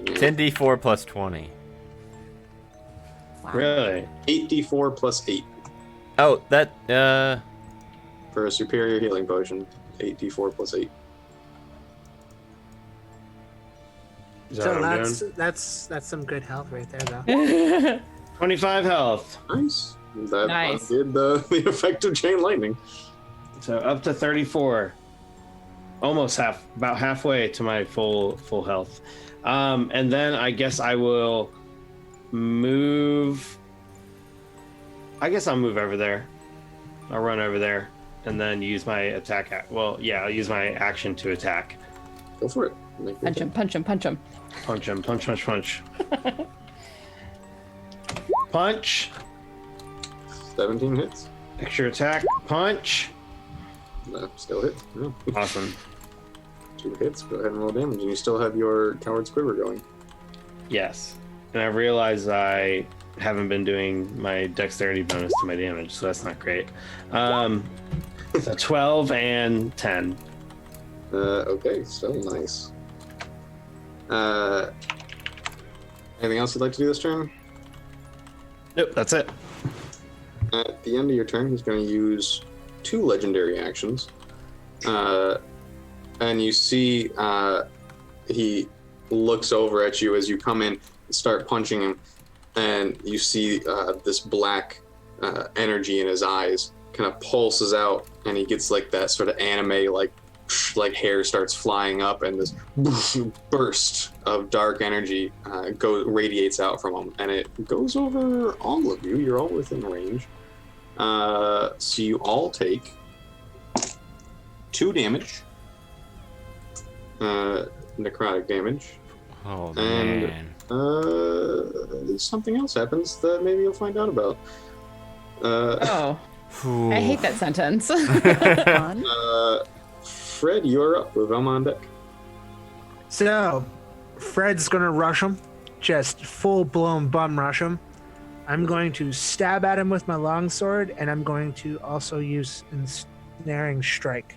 10d4 plus 20. Wow. Really? 8d4 plus 8. Oh, that for a superior healing potion. 8d4 plus 8. So that's some good health right there, though. 25 health. Nice. That Nice. did the effect of chain lightning. So up to 34. Almost about halfway to my full health. And then I guess I will move. I guess I'll move over there. I'll run over there and then use my attack. I'll use my action to attack. Go for it. Punch him, punch him, punch him. Punch him, punch. Punch. 17 hits. Extra attack. Punch. Still hit. Yeah. Awesome. 2 hits. Go ahead and roll damage. And you still have your Coward's Quiver going. Yes. And I realize I haven't been doing my dexterity bonus to my damage, so that's not great. So 12 and 10. Okay, so nice. Anything else you'd like to do this turn? Nope, that's it. At the end of your turn, he's going to use 2 legendary actions. And you see he looks over at you as you come in and start punching him. And you see this black energy in his eyes kind of pulses out, and he gets like that sort of anime like hair starts flying up, and this burst of dark energy radiates out from him, and it goes over all of you. You're all within range. So you all take 2 damage, necrotic damage. Oh, and man. Something else happens that maybe you'll find out about. I hate that sentence. Fred, you're up with Velma on deck. So, Fred's gonna rush him, just full-blown bum rush him. I'm going to stab at him with my longsword, and I'm going to also use ensnaring strike.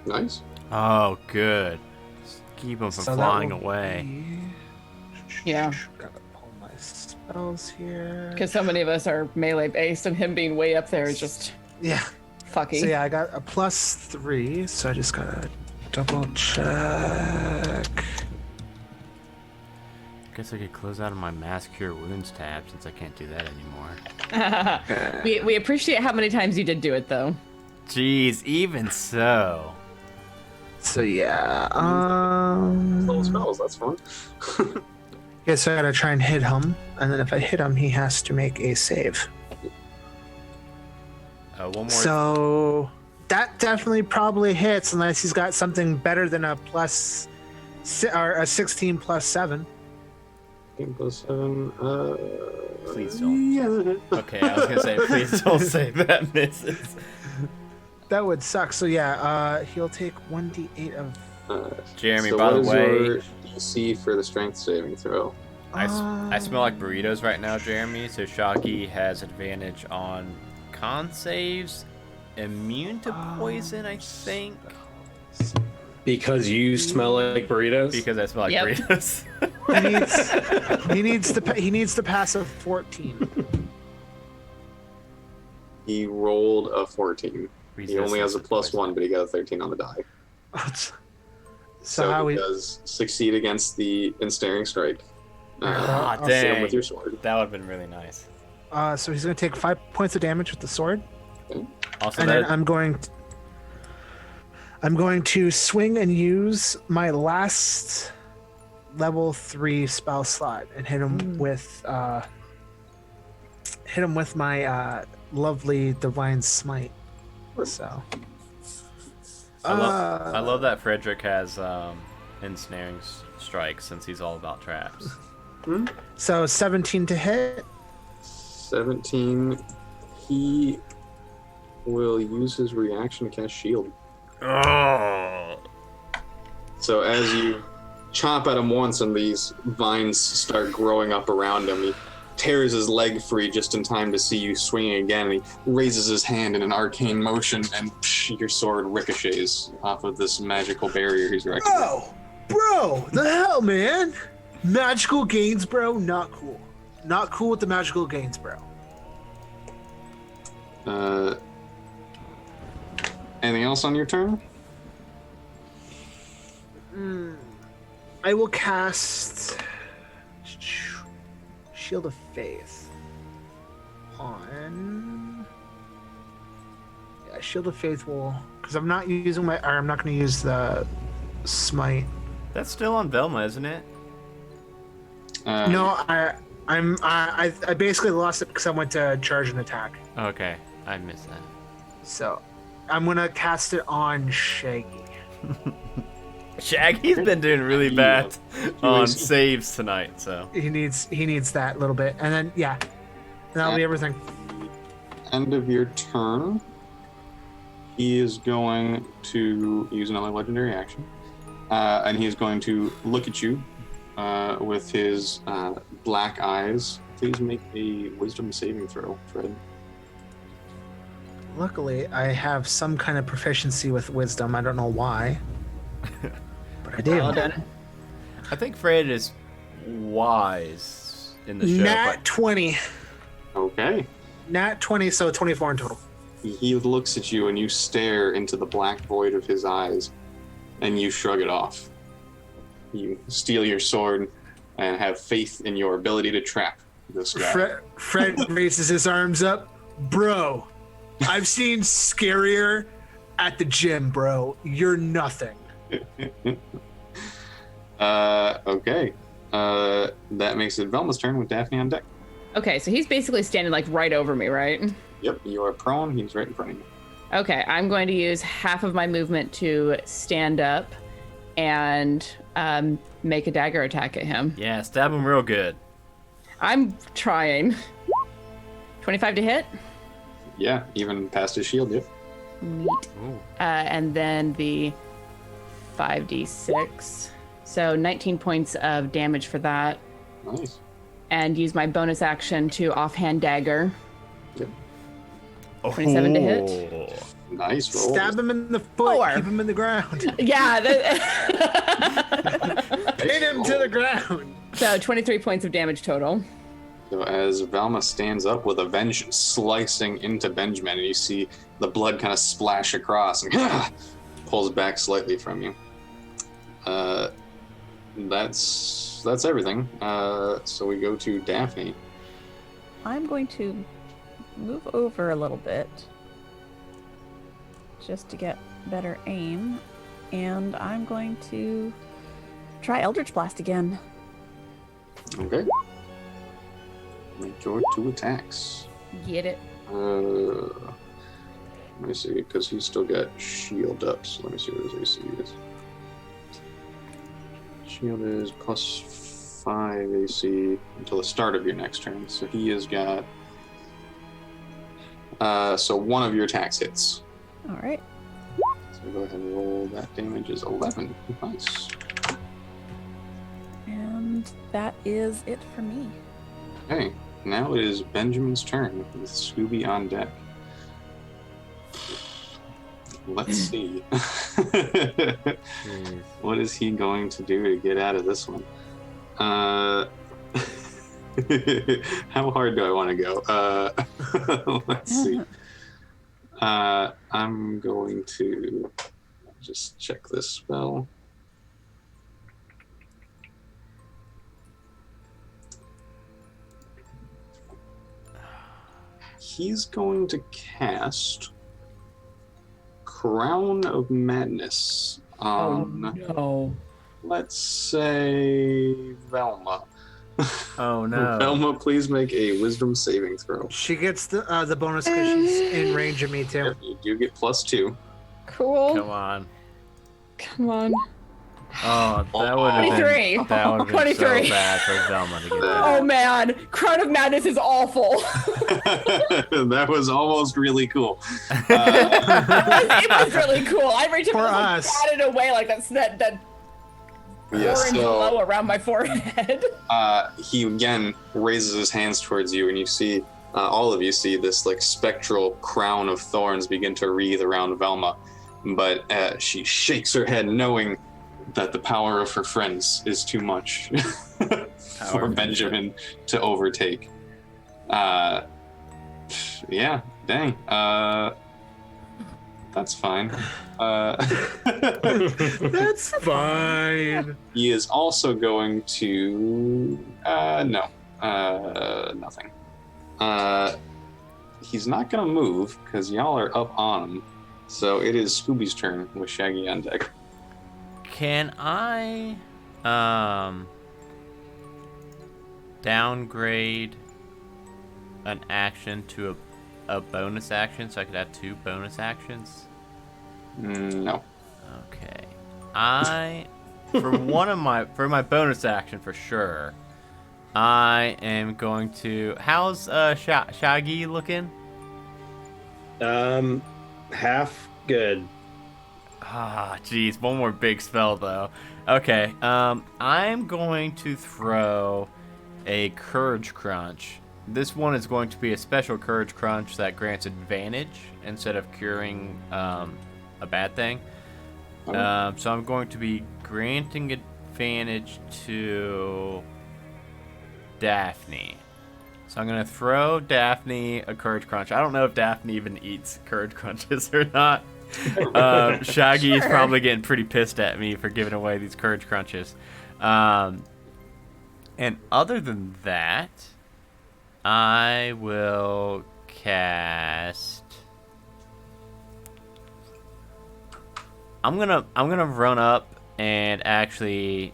Nice. Oh, good. Just keep him from flying away. Yeah. Gotta pull my spells here. Because so many of us are melee based, and him being way up there is just fucky. So yeah, I got a +3, so I just gotta double check. Guess I could close out of my Mass Cure Wounds tab since I can't do that anymore. we appreciate how many times you did do it, though. Jeez, even so. So yeah, spells, that's fun. yeah, so I gotta try and hit him, and then if I hit him, he has to make a save. One more. So that definitely probably hits unless he's got something better than a 16 plus 7. 16 plus 7. Please don't. Yeah, that hit. Okay, I was gonna say, please don't say that misses. That would suck. So yeah, he'll take 1d8 of. Jeremy, so by the what is way, your DC for the strength saving throw? I smell like burritos right now, Jeremy. So Shaggy has advantage on con saves, immune to poison, I think. Because you smell like burritos. Because I smell like burritos. he needs to pass a 14. He rolled a 14. He only has a +1, but he got a 13 on the die. So how he does succeed against the ensnaring strike. Dang. With your sword. That would have been really nice. So he's going to take 5 points of damage with the sword. Okay. Also, and then I'm going to swing and use my last level 3 spell slot and hit him with my lovely divine smite. So I love that Frederick has ensnaring strike since he's all about traps. So 17 to hit. 17. He will use his reaction to cast shield. Oh. So as you chomp at him once and these vines start growing up around him, he tears his leg free just in time to see you swinging again, and he raises his hand in an arcane motion, and your sword ricochets off of this magical barrier he's erected. Oh, bro, the hell, man! Magical gains, bro, not cool. Not cool with the magical gains, bro. Anything else on your turn? I will cast Shield of Faith on. Yeah, Shield of Faith will, because I'm not going to use the smite. That's still on Velma, isn't it? No, I basically lost it because I went to charge and attack. Okay, I missed that. So I'm gonna cast it on Shaggy. Shaggy's been doing really bad on saves tonight, so he needs that little bit, and then that'll be everything. End of your turn. He is going to use another legendary action, and he is going to look at you with his black eyes. Please make a wisdom saving throw, Fred. Luckily, I have some kind of proficiency with wisdom. I don't know why, but I do. Well done. I think Fred is wise in the show. Nat 20. Okay. Nat 20, so 24 in total. He looks at you and you stare into the black void of his eyes and you shrug it off. You steal your sword and have faith in your ability to trap this guy. Fred raises his arms up. Bro, I've seen scarier at the gym, bro. You're nothing. Okay. That makes it Velma's turn with Daphne on deck. Okay, so he's basically standing like right over me, right? Yep, you are prone. He's right in front of you. Okay, I'm going to use half of my movement to stand up and make a dagger attack at him. Yeah, stab him real good. I'm trying. 25 to hit? Yeah, even past his shield, yep. Neat. And then the 5d6. So 19 points of damage for that. Nice. and use my bonus action to offhand dagger. Yep. 27 to hit. Nice roll. Stab him in the foot. Keep him in the ground. Yeah. Pin him to the ground. So 23 points of damage total. So as Velma stands up with a vengeance slicing into Benjamin, and you see the blood kind of splash across and pulls back slightly from you. That's everything. So we go to Daphne. I'm going to move over a little bit just to get better aim, and I'm going to try Eldritch Blast again. Okay. Make your 2 attacks. Get it. Let me see, because he's still got shield up, so let me see what his AC is. Shield is +5 AC until the start of your next turn, so he has got... so one of your attacks hits. Alright. So go ahead and roll. That damage is 11. Nice. And that is it for me. Okay, now it is Benjamin's turn with Skoobi on deck. Let's see. What is he going to do to get out of this one? How hard do I want to go? Let's see. I'm going to just check this spell. He's going to cast Crown of Madness on, no. Let's say, Velma. Oh no. Velma, please make a wisdom saving throw. She gets the bonus because she's in range of me too. Yep, you do get +2. Cool. Come on. Come on. Oh, that would have 23. been, that would have been 23. so bad for Velma to get that. Oh man, Crown of Madness is awful. That was almost really cool. It was really cool. I reached up and us. batted away like that Yes, orange glow around my forehead. he again raises his hands towards you, and you see, all of you see this like spectral crown of thorns begin to wreathe around Velma. But she shakes her head, knowing that the power of her friends is too much for Benjamin to overtake. Yeah, dang. That's fine. That's fine. He is also going to... nothing. He's not going to move, because y'all are up on him. So it is Scooby's turn with Shaggy on deck. Can I downgrade an action to a bonus action so I could have 2 bonus actions? No. Okay. For my bonus action for sure, I am going to... How's Shaggy looking? Half good. Ah, jeez, one more big spell though. Okay, I'm going to throw a Courage Crunch. This one is going to be a special Courage Crunch that grants advantage instead of curing a bad thing. So I'm going to be granting advantage to Daphne. So I'm going to throw Daphne a Courage Crunch. I don't know if Daphne even eats Courage Crunches or not. Shaggy is probably getting pretty pissed at me for giving away these Courage Crunches. And other than that, I will cast... I'm gonna run up and actually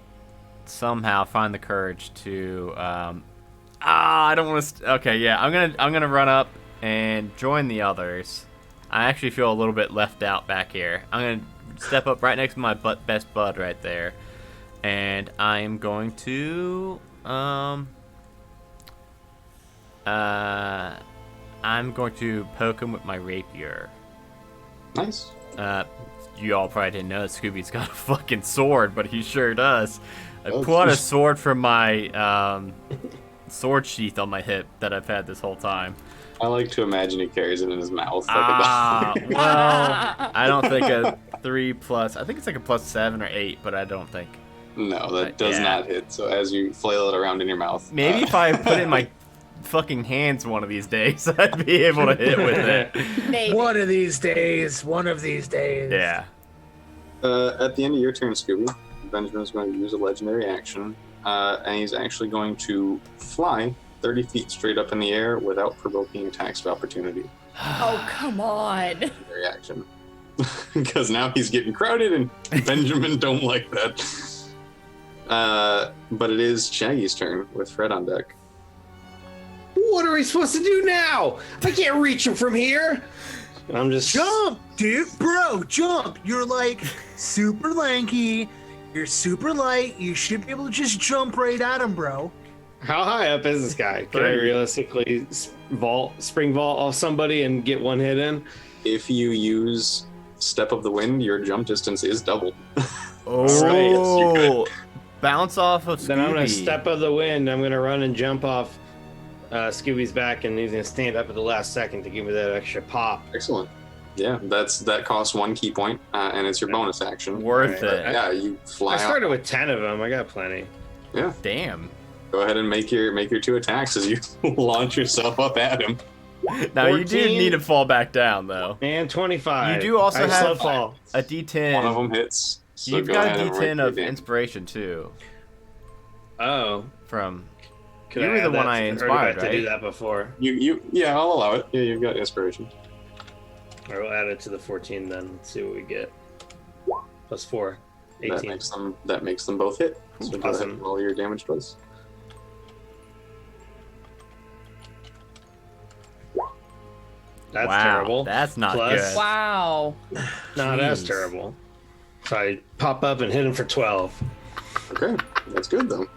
somehow find the courage to I don't want to. Okay, yeah, I'm gonna run up and join the others. I actually feel a little bit left out back here. I'm gonna step up right next to my best bud right there, and I am going to I'm going to poke him with my rapier. Nice. You all probably didn't know that Scooby's got a fucking sword, but he sure does. I pull out a sword from my sword sheath on my hip that I've had this whole time. I like to imagine he carries it in his mouth. Well, I don't think a 3+. I think it's like a +7 or 8, but I don't think. No, that does not hit. So as you flail it around in your mouth. Maybe if I put it in my fucking hands one of these days, I'd be able to hit with it. Maybe. One of these days. Yeah. At the end of your turn, Skoobi, Benjamin's going to use a legendary action, and he's actually going to fly 30 feet straight up in the air without provoking attacks of opportunity. Oh, come on. Reaction. Because now he's getting crowded, and Benjamin don't like that. But it is Shaggy's turn with Fred on deck. What are we supposed to do now? I can't reach him from here. I'm just jump, dude, bro, jump. You're like super lanky. You're super light. You should be able to just jump right at him, bro. How high up is this guy? Can I realistically spring vault off somebody and get one hit in? If you use Step of the Wind, your jump distance is doubled. Oh, bounce off of Skoobi. Then I'm gonna Step of the Wind. I'm gonna run and jump off Scooby's back, and he's gonna stand up at the last second to give me that extra pop. Excellent. Yeah, that costs 1 key point, and it's your bonus action. Worth it. Yeah, you fly. I started with 10 of them. I got plenty. Yeah. Damn. Go ahead and make your 2 attacks as you launch yourself up at him. Now 14, you do need to fall back down though. And 25. You do also have fall. A D10. One of them hits. So you've got a D10 of inspiration too. Oh. From. You were the one I inspired, right? To do that before. Yeah, I'll allow it. Yeah, you've got inspiration. All right, we'll add it to the 14 then. Let's see what we get. +4, 18. That makes them both hit. So go ahead and roll your damage twice. That's terrible. That's not good. Wow. No, that's terrible. So I pop up and hit him for 12. Okay, that's good though.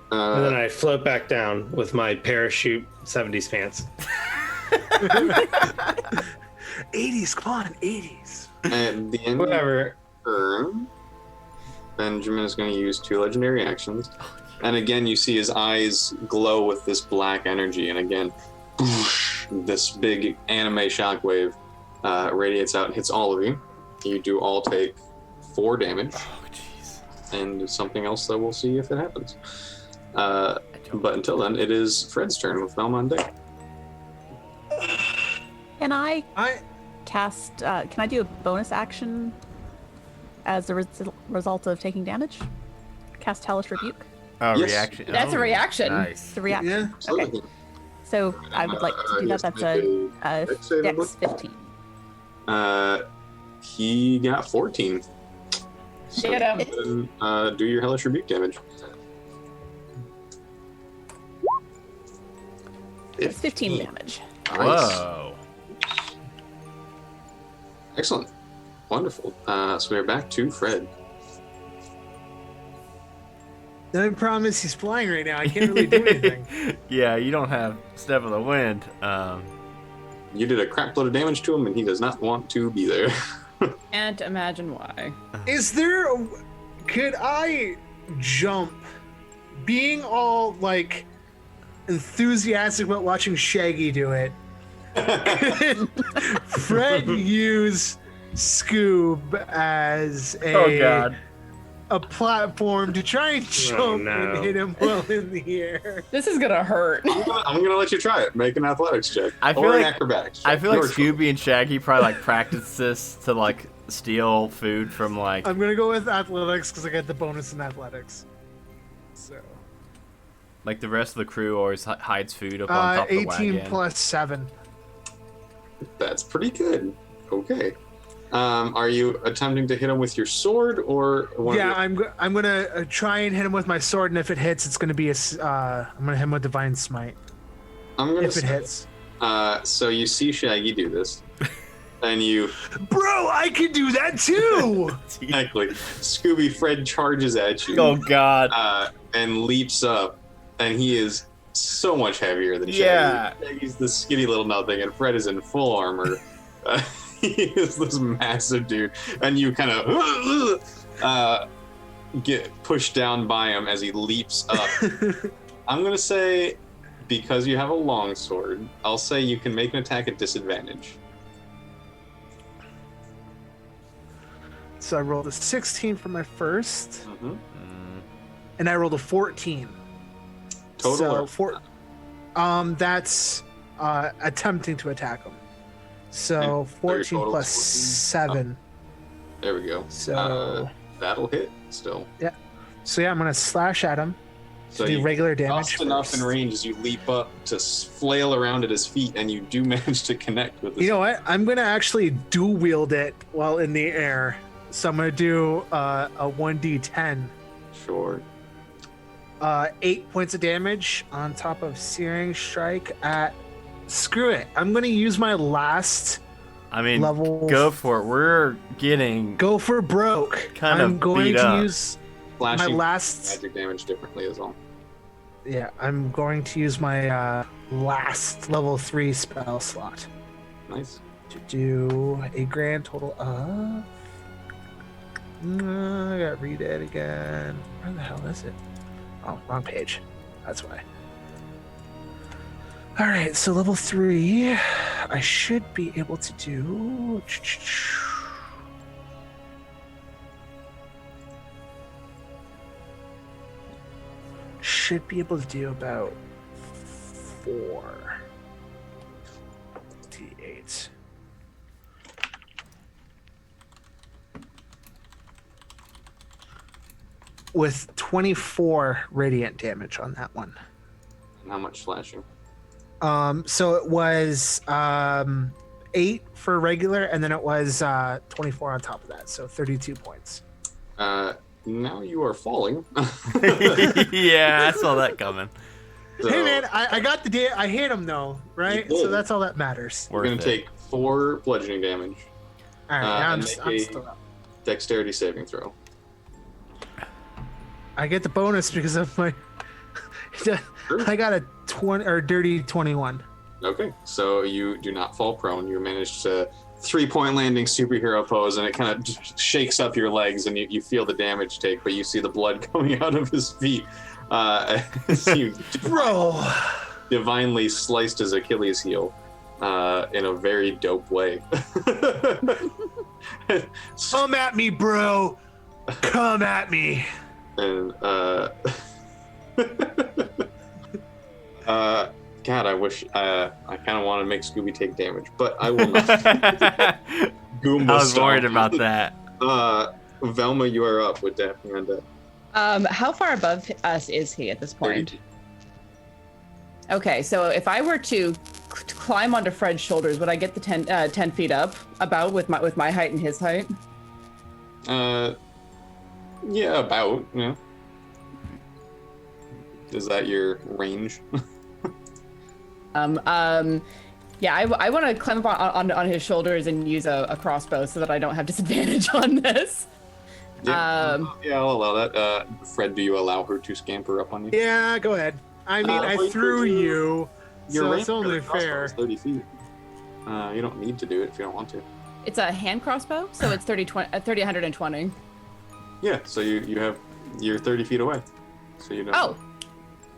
And then I float back down with my parachute 70s pants. 80s, come on, 80s. At the end Whatever. of your turn, Benjamin is going to use 2 legendary actions. And again, you see his eyes glow with this black energy. And again, this big anime shockwave radiates out and hits all of you. You do all take 4 damage. Oh, jeez. And something else that we'll see if it happens. But until then, it is Fred's turn with Velma on deck. Can I cast? Can I do a bonus action as a result of taking damage? Cast Hellish Rebuke. Oh, yes. Reaction. That's a reaction. Nice. It's a reaction. Yeah. Okay. So I would like to do that. That's a Dex 15. He got 14. So then, do your Hellish Rebuke damage. It's 15 damage. Nice. Whoa. Excellent. Wonderful. So we're back to Fred. I promise he's flying right now. I can't really do anything. Yeah, you don't have Step of the Wind. You did a crap load of damage to him, and he does not want to be there. Can't imagine why. Is there... Could I jump? Being all, like, enthusiastic about watching Shaggy do it, Fred use Scoob as a platform to try and jump and hit him well in the air. This is gonna hurt. I'm gonna let you try it. Make an athletics check. I feel or like an acrobatics check. I feel like Scooby and Shaggy probably like practice this to like steal food from like. I'm gonna go with athletics because I get the bonus in athletics. So. Like the rest of the crew always hides food up on top of the wagon. 18 plus 7. That's pretty good. Okay. Are you attempting to hit him with your sword or? I'm gonna try and hit him with my sword, and if it hits, it's gonna be I'm gonna hit him with Divine Smite. If it hits. So you see Shaggy do this, and you. Bro, I can do that too. Exactly. Scooby Fred charges at you. Oh God. And leaps up, and he is so much heavier than Shaggy. Yeah. Shaggy's this skinny little nothing, and Fred is in full armor. He is this massive dude, and you kind of get pushed down by him as he leaps up, I'm gonna say, because you have a longsword, I'll say you can make an attack at disadvantage. So I rolled a 16 for my first, Mm-hmm. and I rolled a 14. Total. So that's attempting to attack him. So 14 plus 7. Oh, there we go. So that'll hit still. Yeah. So yeah, I'm gonna slash at him. So do you regular damage. Just enough in range as you leap up to flail around at his feet, and you do manage to connect with. You know what? I'm gonna actually dual wield it while in the air. So I'm gonna do a 1d10. Sure. 8 points of damage on top of Searing Strike at. Screw it. I'm gonna use my last. I mean, level. Go for it. We're getting. Go for broke. Kind I'm of going beat to up. use Slashing my last. magic damage differently as well. Yeah, I'm going to use my last level 3 spell slot. Nice. To do a grand total of. I gotta read it again. Where the hell is it? Oh, wrong page. That's why. All right, so level 3, I should be able to do. Should be able to do about 4 d8. With 24 radiant damage on that one. And how much slashing? So it was 8 for regular, and then it was 24 on top of that, so 32 points. Now you are falling. Yeah, I saw that coming. So, hey man, I got the day. I hit him though, right? So that's all that matters. We're gonna take 4 bludgeoning damage. All right, now and I'm make still a up. dexterity saving throw. I get the bonus because of my. I got a 20 or dirty 21. Okay, so you do not fall prone. You manage to 3-point landing superhero pose, and it kind of shakes up your legs, and you feel the damage take, but you see the blood coming out of his feet. As you Bro, divinely sliced his Achilles heel in a very dope way. Come at me, bro. Come at me. And God, I wish I kind of want to make Skoobi take damage, but I will not. Goomba I was style. worried about that. Velma, you are up with Daphne Undead. How far above us is he at this point? 30. Okay, so if I were to climb onto Fred's shoulders, would I get the 10 feet up about with my height and his height? Yeah, about, yeah. Is that your range? Yeah, I want to climb up on his shoulders and use a crossbow so that I don't have disadvantage on this. Yeah, yeah, I'll allow that. Fred, do you allow her to scamper up on you? Yeah, go ahead. I mean, I threw you, so it's only fair. 30 feet. You don't need to do it if you don't want to. It's a hand crossbow, so it's 120. Yeah, so you're 30 feet away. So you know. Oh,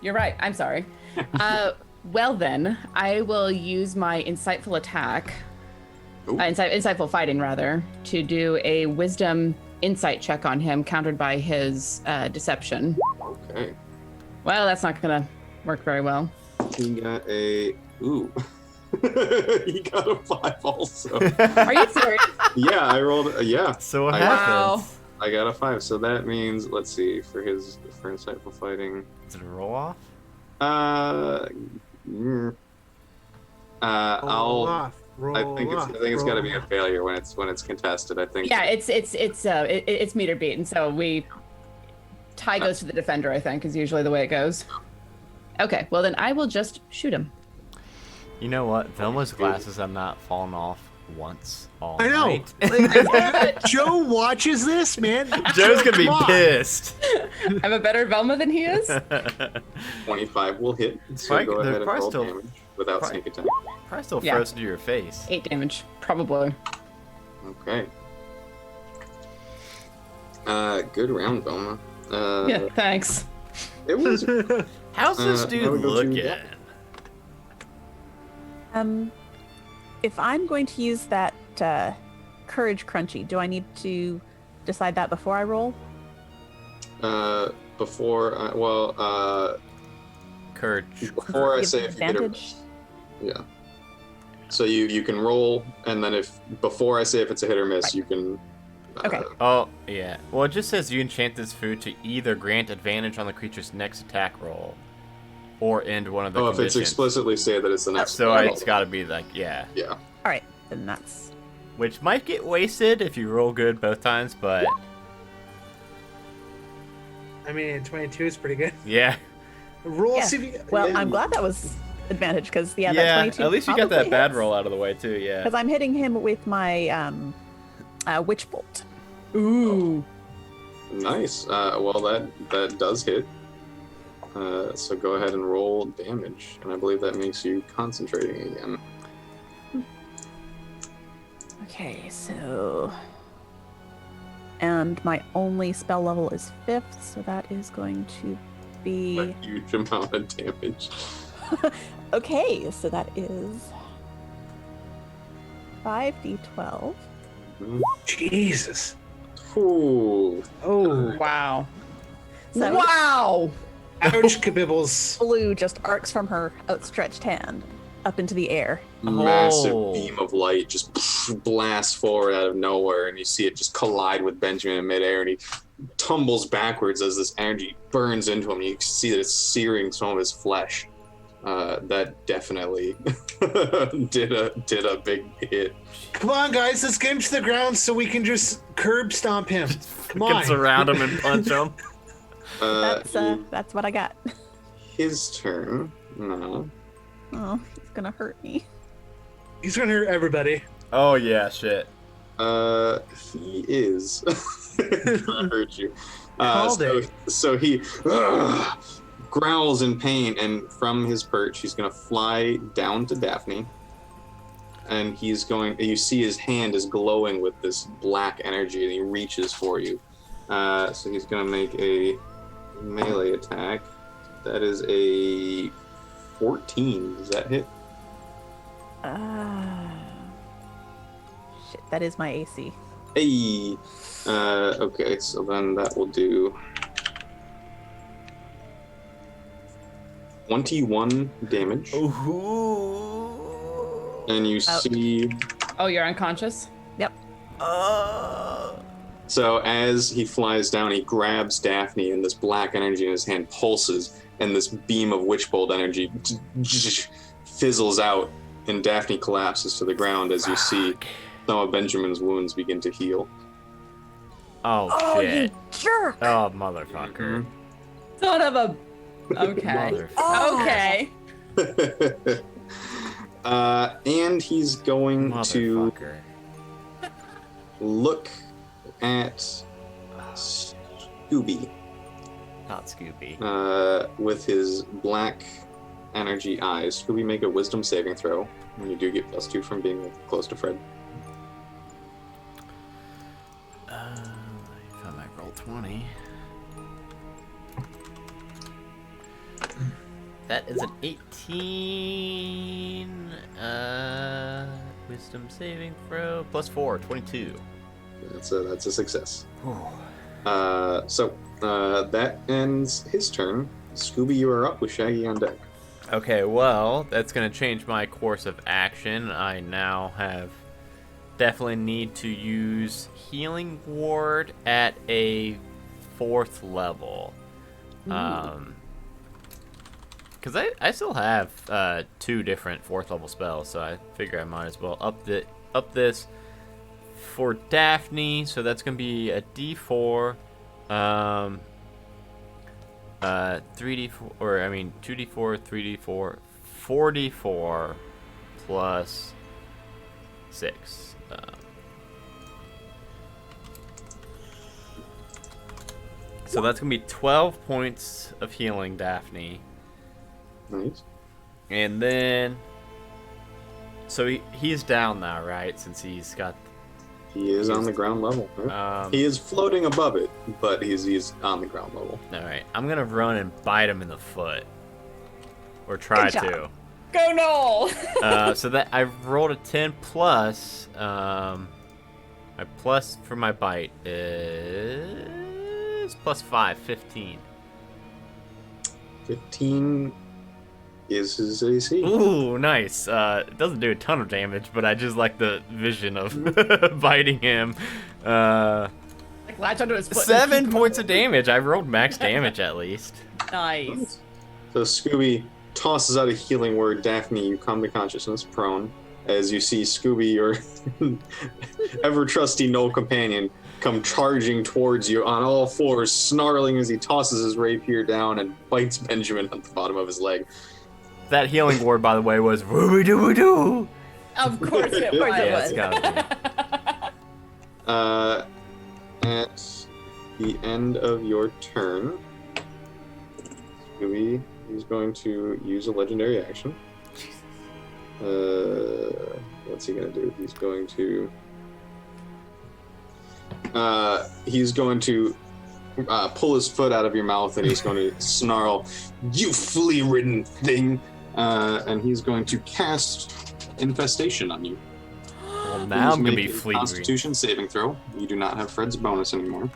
you're right. I'm sorry. Well then, I will use my insightful attack, insightful fighting rather, to do a wisdom insight check on him, countered by his deception. Okay. Well, that's not gonna work very well. He got a he got a 5 also. Are you serious? Yeah, I rolled. Yeah. So what happens? I got a 5, so that means, let's see, for insightful fighting. Is it a roll off? I think it's got to be a failure when it's contested. I think. Yeah, it's meter beaten, so tie goes to the defender. I think is usually the way it goes. Okay, well then I will just shoot him. You know what? Velma's glasses have not fallen off once all I know. night. Like, Joe watches this, man. Joe's gonna be pissed. I'm a better Velma than he is. 25 will hit. So Probably- go they're ahead and probably roll still- damage without sneak attack. Probably still Yeah. frozen to your face. 8 damage, probably. Okay. Good round, Velma. Yeah, thanks. It was How's this dude looking? If I'm going to use that courage crunchy, do I need to decide that before I roll? Courage. Before I say if you get advantage. Yeah. So you can roll, and then before I say if it's a hit or miss, you can. Okay. Oh yeah. Well, it just says you enchant this food to either grant advantage on the creature's next attack roll, or end one of the conditions. If it's explicitly say that it's the next. So it's got to be like yeah. Yeah. All right, then that's. Which might get wasted if you roll good both times, but. I mean, 22 is pretty good. Yeah. Roll. Yeah. See if you, Well, I'm glad that was advantage because that 22. At least you got that bad roll out of the way too. Yeah. Because I'm hitting him with my witch bolt. Ooh. Nice. Well, that does hit. So go ahead and roll damage, and I believe that makes you concentrating again. Okay, so. And my only spell level is 5th, so that is going to be. A huge amount of damage. Okay, so that is 5d12. Jesus. Ooh. Oh. Wow. So wow. Ouch, kabibbles. Blue just arcs from her outstretched hand up into the air. Massive beam of light just blasts forward out of nowhere, and you see it just collide with Benjamin in midair, and he tumbles backwards as this energy burns into him. You can see that it's searing some of his flesh. That definitely did a big hit. Come on, guys, let's get him to the ground so we can just curb stomp him. Come on. Surround him and punch him. That's what I got. His turn. No. Oh, he's gonna hurt me. He's gonna hurt everybody. Oh yeah, shit. He is gonna hurt you. So he growls in pain, and from his perch, he's gonna fly down to Daphne. And he's going. You see his hand is glowing with this black energy, and he reaches for you. So he's gonna make a melee attack. That is a 14. Does that hit? Shit, that is my AC. Hey. Okay, so then that will do 21 damage. Ooh. And you see. Oh, you're unconscious? Yep. So as he flies down, he grabs Daphne, and this black energy in his hand pulses, and this beam of witch bolt energy fizzles out, and Daphne collapses to the ground as you see some of Benjamin's wounds begin to heal. Oh shit! You jerk! Oh motherfucker! Son of a. Okay. Okay. And he's going to look at Skoobi. Not Skoobi. With his black energy eyes. Skoobi, make a wisdom saving throw. When you do get +2 from being close to Fred. If I might roll 20. That is an 18. Wisdom saving throw +4, 22. That's a success. So that ends his turn. Skoobi, you are up with Shaggy on deck. Okay, well, that's going to change my course of action. I now definitely need to use Healing Ward at a 4th level. Because I still have 2 different 4th level spells, so I figure I might as well up this for Daphne. So that's going to be a D4. 3d4, or I mean 2d4, 3d4, 4d4 plus 6. So that's gonna be 12 points of healing, Daphne. Nice. And then, so he's down now, right? Since he is on the ground level. Right? He is floating above it, but he's on the ground level. All right, I'm gonna run and bite him in the foot. or try Good job. to. Go Noel! So that I rolled a 10 plus. My plus for my bite is plus 5, 15. 15 is his AC. Ooh, nice. It doesn't do a ton of damage, but I just like the vision of biting him. Like latch onto his foot. 7 points of damage. I rolled max damage at least. Nice. So Skoobi tosses out a healing word. Daphne, you come to consciousness, prone, as you see Skoobi, your ever-trusty Knoll companion, come charging towards you on all fours, snarling as he tosses his rapier down and bites Benjamin on the bottom of his leg. That healing word, by the way, was woo-doo-doo-doo. Of course it was. Yeah, it's gotta be. At the end of your turn, Skoobi is going to use a legendary action. What's he going to do? He's going to pull his foot out of your mouth, and he's going to snarl, "You flea-ridden thing!" And he's going to cast Infestation on you. Well, now I'm going to be flea. Constitution saving throw. You do not have Fred's bonus anymore.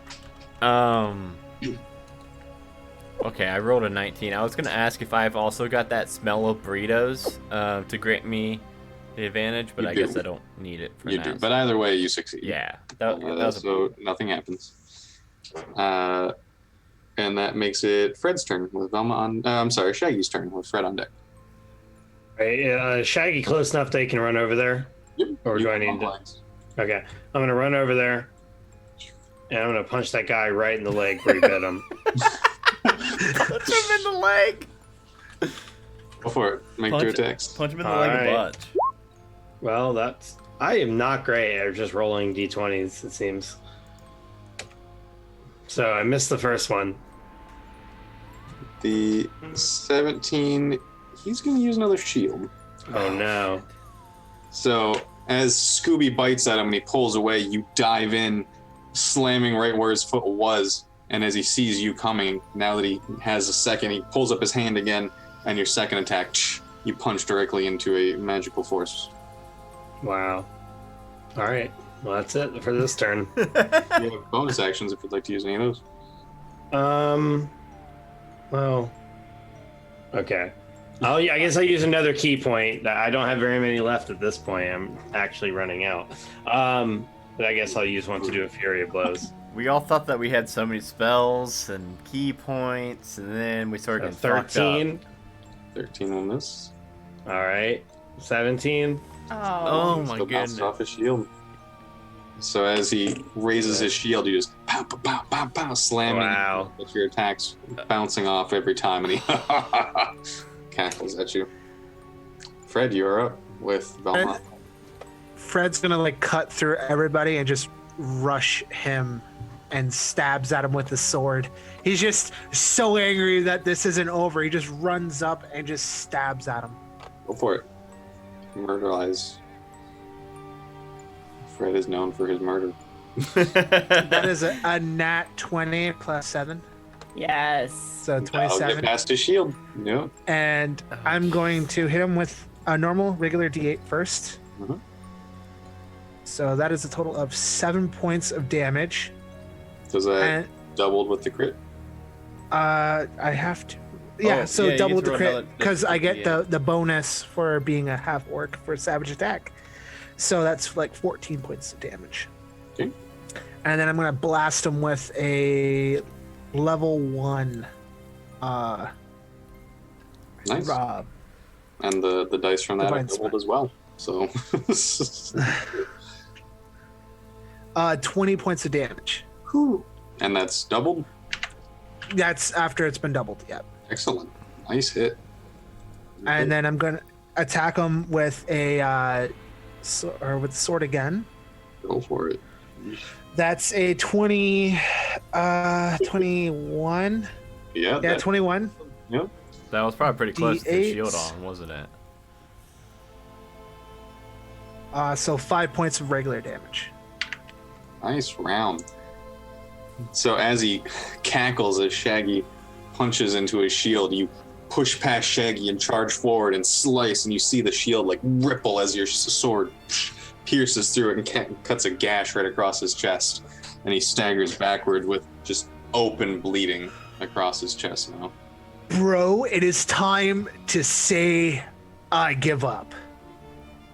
Okay, I rolled a 19. I was going to ask if I've also got that smell of burritos to grant me the advantage, but I guess I don't need it for now. You do, but either way, you succeed. Yeah. That was so nothing happens. And that makes it Fred's turn with Velma on... I'm sorry, Shaggy's turn with Fred on deck. Right, Shaggy close enough they can run over there? Yep. Or do I need to... Okay, I'm going to run over there, and I'm going to punch that guy right in the leg where he bit him. Punch him in the leg! Go for it. Make 2 attacks. Punch him in the leg a bunch. Well, that's... I am not great at just rolling d20s, it seems. So I missed the first one. The 17... He's going to use another shield. Oh, no. So, as Skoobi bites at him and he pulls away, you dive in, slamming right where his foot was. And as he sees you coming, now that he has a second, he pulls up his hand again, and your second attack, you punch directly into a magical force. Wow. All right. Well, that's it for this turn. You have bonus actions if you'd like to use any of those. Well, okay. I guess I'll use another key point. I don't have very many left at this point. I'm actually running out. But I guess I'll use one to do a Fury of Blows. We all thought that we had so many spells and key points, and then we started getting 13. 13 on this. All right. 17. Oh my goodness. Off his shield. So as he raises his shield, you just pow, pow, pow, pow, pow, slamming with your attacks bouncing off every time, and he cackles at you. Fred, you're up with Velma. Fred's gonna cut through everybody and just rush him and stabs at him with the sword. He's just so angry that this isn't over. He just runs up and just stabs at him. Go for it. Murder eyes. Fred is known for his murder. That is a nat 20 plus 7. Yes. So 27. I'll get past his shield. Yep. And I'm going to hit him with a normal regular D8 first. Mm-hmm. So that is a total of 7 points of damage. Does that doubled with the crit? I have to. Yeah, double with the crit because I get the bonus for being a half orc for savage attack. So that's 14 points of damage. Okay. And then I'm gonna blast him with a level 1. Nice. And the dice from that are doubled as well. So 20 points of damage. Cool. And that's doubled? That's after it's been doubled, yeah. Excellent. Nice hit. And then I'm gonna attack him with a with the sword again. Go for it. That's a 21. Yeah, 21. Yep. That was probably pretty close to the D8. shield on, wasn't it? So 5 points of regular damage. Nice round. So as he cackles as Shaggy punches into his shield, you push past Shaggy and charge forward and slice, and you see the shield like ripple as your sword pierces through it and cuts a gash right across his chest, and he staggers backward with just open bleeding across his chest now. Bro, it is time to say I give up.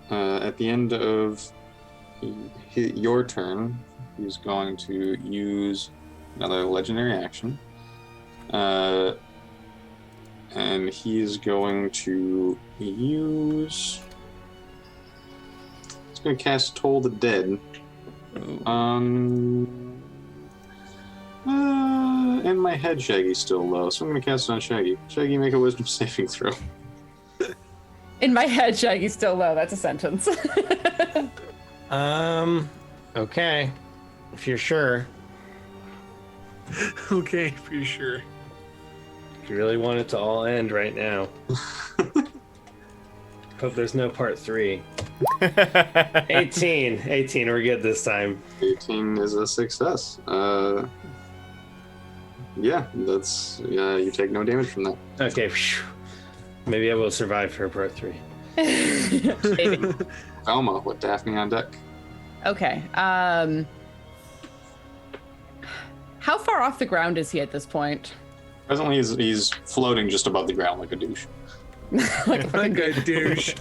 At the end of your turn, he's going to use another legendary action. And he's going to use... He's going to cast Toll the Dead. In my head, Shaggy's still low, so I'm going to cast it on Shaggy. Shaggy, make a wisdom saving throw. In my head, Shaggy's still low. That's a sentence. Okay. If you're sure. Okay, if you're sure. You really want it to all end right now. Hope there's no part 3. 18. 18, we're good this time. 18 is a success. Yeah, you take no damage from that. Okay, phew. Maybe I will survive for part 3. Velma with Daphne on deck. Okay. How far off the ground is he at this point? Presently, he's floating just above the ground like a douche. Like a fucking good douche.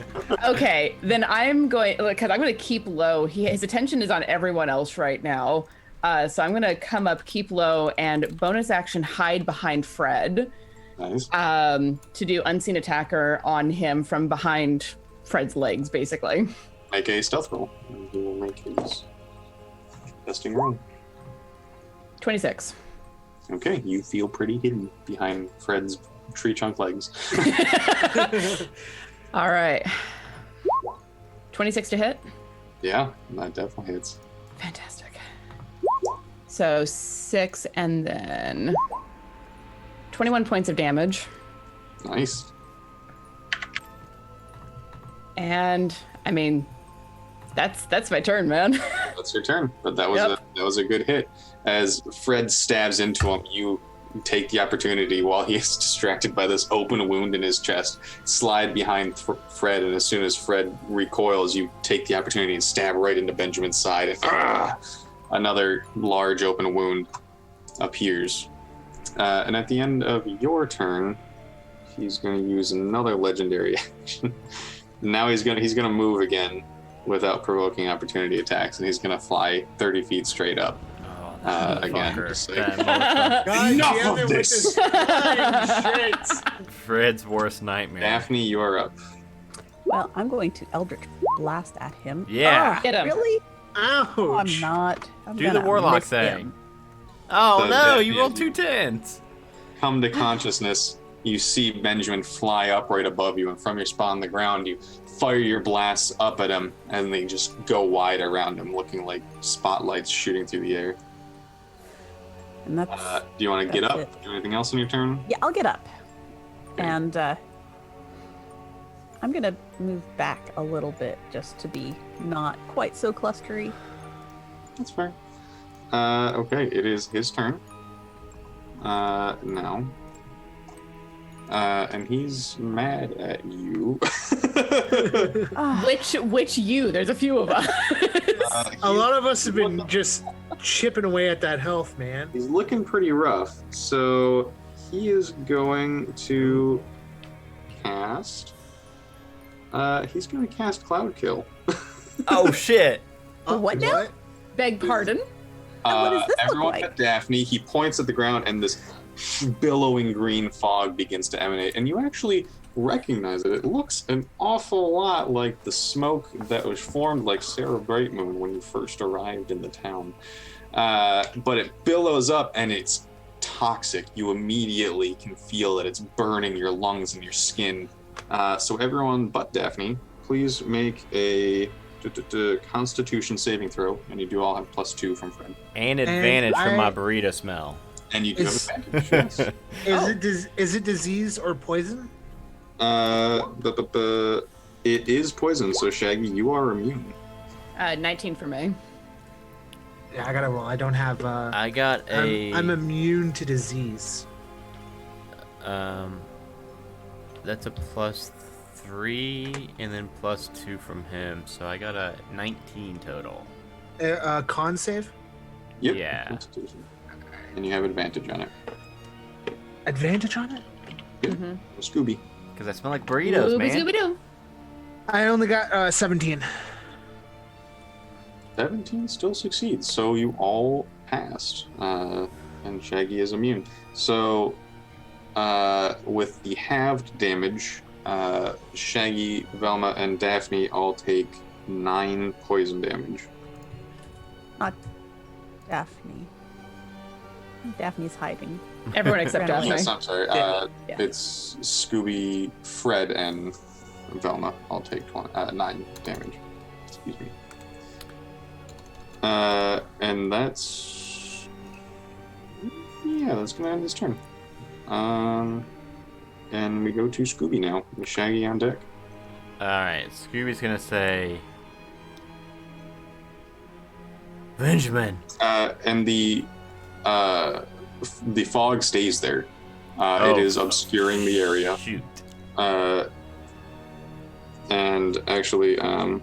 Okay, then I'm going, because I'm going to keep low. His attention is on everyone else right now. So I'm going to come up, keep low, and bonus action hide behind Fred. Nice. To do unseen attacker on him from behind Fred's legs, basically. Make a stealth roll. And he will make his testing roll. 26. Okay, you feel pretty hidden behind Fred's tree chunk legs. All right. 26 to hit. Yeah, that definitely hits. Fantastic. So 6 and then 21 points of damage. Nice. And I mean, that's my turn, man. That's your turn, but that was a good hit. As Fred stabs into him, you take the opportunity while he is distracted by this open wound in his chest, slide behind Fred, and as soon as Fred recoils, you take the opportunity and stab right into Benjamin's side, and another large open wound appears. And at the end of your turn, he's going to use another legendary action. Now he's gonna move again without provoking opportunity attacks, and he's gonna fly 30 feet straight up. Again, just like, enough of this. Fred's worst nightmare. Daphne, you're up. Well, I'm going to Eldritch Blast at him. Yeah. Get him. Really? Ouch. No, I'm not. Do the warlock miss thing. him. Oh So no, Daphne, you rolled 2 10s. Come to consciousness. You see Benjamin fly up right above you, and from your spot on the ground, you fire your blasts up at him, and they just go wide around him, looking like spotlights shooting through the air. And that's, Do you want to get that's up? it. Do anything else on your turn? Yeah, I'll get up. And I'm going to move back a little bit just to be not quite so clustery. That's fair. Okay, it is his turn. Now. And he's mad at you. Which you? There's a few of us. A lot of us have been just chipping away at that health, man. He's looking pretty rough. So he is going to cast. He's going to cast Cloud Kill. Oh shit! What now? Beg pardon? What does this look Everyone like? but Daphne. He points at the ground, and this billowing green fog begins to emanate, and you actually recognize it. It looks an awful lot like the smoke that was formed like Cera Brightmoon when you first arrived in the town. But it billows up, and it's toxic. You immediately can feel that it's burning your lungs and your skin. So everyone but Daphne, please make a Constitution saving throw, and you do all have +2 from Fred. And advantage from my burrito smell. And you do have advantage. Yes. Is it disease or poison? It is poison, so Shaggy, you are immune. 19 for me. Yeah, I gotta roll. I don't have. I got a. I'm immune to disease. that's a +3 and then +2 from him, so I got a 19 total. Con save? Yep. Yeah. And you have advantage on it. Advantage on it? Yep. Skoobi. Because I smell like burritos, man. Scooby-Doo. I only got 17. 17 still succeeds, so you all passed, and Shaggy is immune. So, with the halved damage, Shaggy, Velma, and Daphne all take 9 poison damage. Not Daphne. Daphne's hiding. Everyone except Daphne. Yes, I'm sorry. Yeah. It's Skoobi, Fred, and Velma all take 9 damage. Excuse me. And that's gonna end his turn. And we go to Skoobi now, with Shaggy on deck. Alright, Scooby's gonna say, Benjamin. And the fog stays there. It is obscuring the area. Shoot. And actually, oh,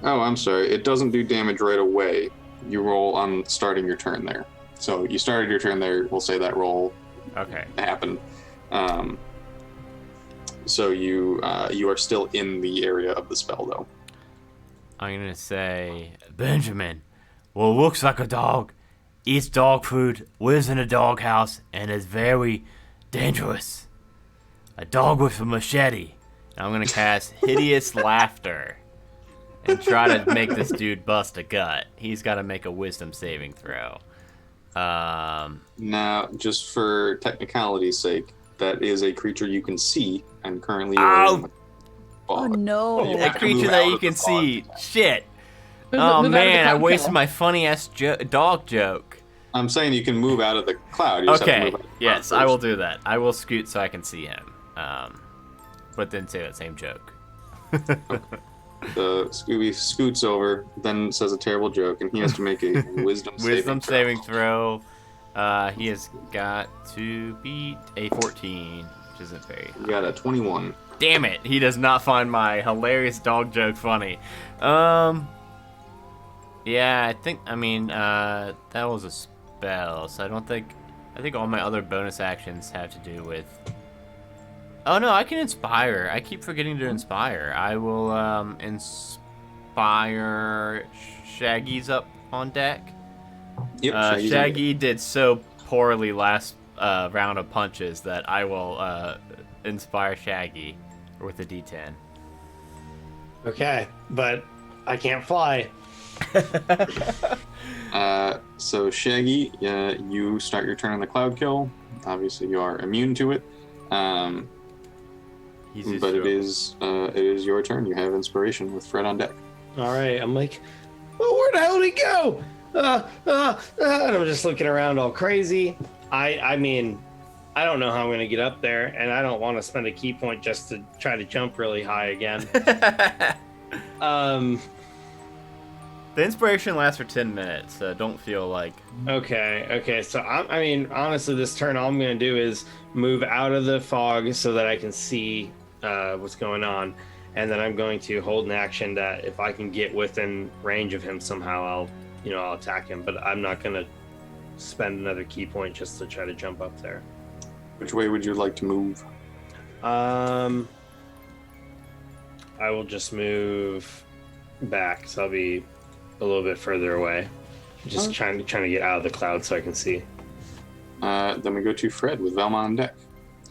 I'm sorry. It doesn't do damage right away. You roll on starting your turn there. So you started your turn there. We'll say that roll happened. So you are still in the area of the spell, though. I'm gonna say, Benjamin, well, looks like a dog, eats dog food, lives in a doghouse, and is very dangerous. A dog with a machete. And I'm gonna cast Hideous Laughter and try to make this dude bust a gut. He's got to make a Wisdom saving throw. Now, just for technicality's sake, that is a creature you can see, and currently Oh no! A creature that you can see. Shit. Oh man, I wasted my funny ass dog joke. I'm saying you can move out of the cloud. You just have to Okay. move out of the cloud Yes, I first. will do that. I will scoot so I can see him. But then say that same joke. The Scooby scoots over, then says a terrible joke, and he has to make a wisdom saving throw. He has got to beat a 14, which isn't very high. You got a 21. Damn it! He does not find my hilarious dog joke funny. Yeah, I think. I mean, that was a spell, so I don't think. I think all my other bonus actions have to do with. Oh no, I can inspire. I keep forgetting to inspire. I will inspire Shaggy's up on deck. Yep, Shaggy's Shaggy did so poorly last round of punches that I will inspire Shaggy with a D10. Okay, but I can't fly. So Shaggy, you start your turn on the cloud kill. Obviously, you are immune to it. But it is your turn. You have inspiration with Fred on deck. All right, I'm like, well, where the hell did he go? And I'm just looking around all crazy. I mean, I don't know how I'm going to get up there, and I don't want to spend a key point just to try to jump really high again. The inspiration lasts for 10 minutes, so don't feel like... Okay, so I mean, honestly, this turn, all I'm going to do is move out of the fog so that I can see what's going on, and then I'm going to hold an action that if I can get within range of him somehow, I'll attack him, but I'm not going to spend another key point just to try to jump up there. Which way would you like to move? I will just move back, so I'll be a little bit further away. Just trying to get out of the cloud so I can see. Then we go to Fred with Velma on deck.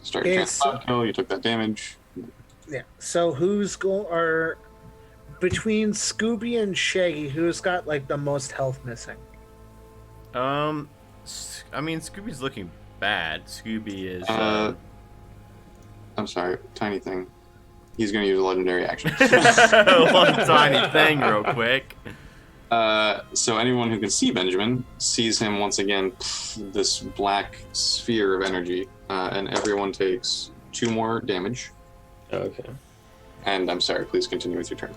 Start your chance cloud kill. You took that damage. Yeah. So between Scooby and Shaggy, who's got like the most health missing? I mean, Scooby's looking bad. Scooby is... I'm sorry, tiny thing. He's going to use a legendary action. One tiny thing real quick. So anyone who can see Benjamin sees him once again, this black sphere of energy, and everyone takes 2 more damage. Okay. And I'm sorry, please continue with your turn.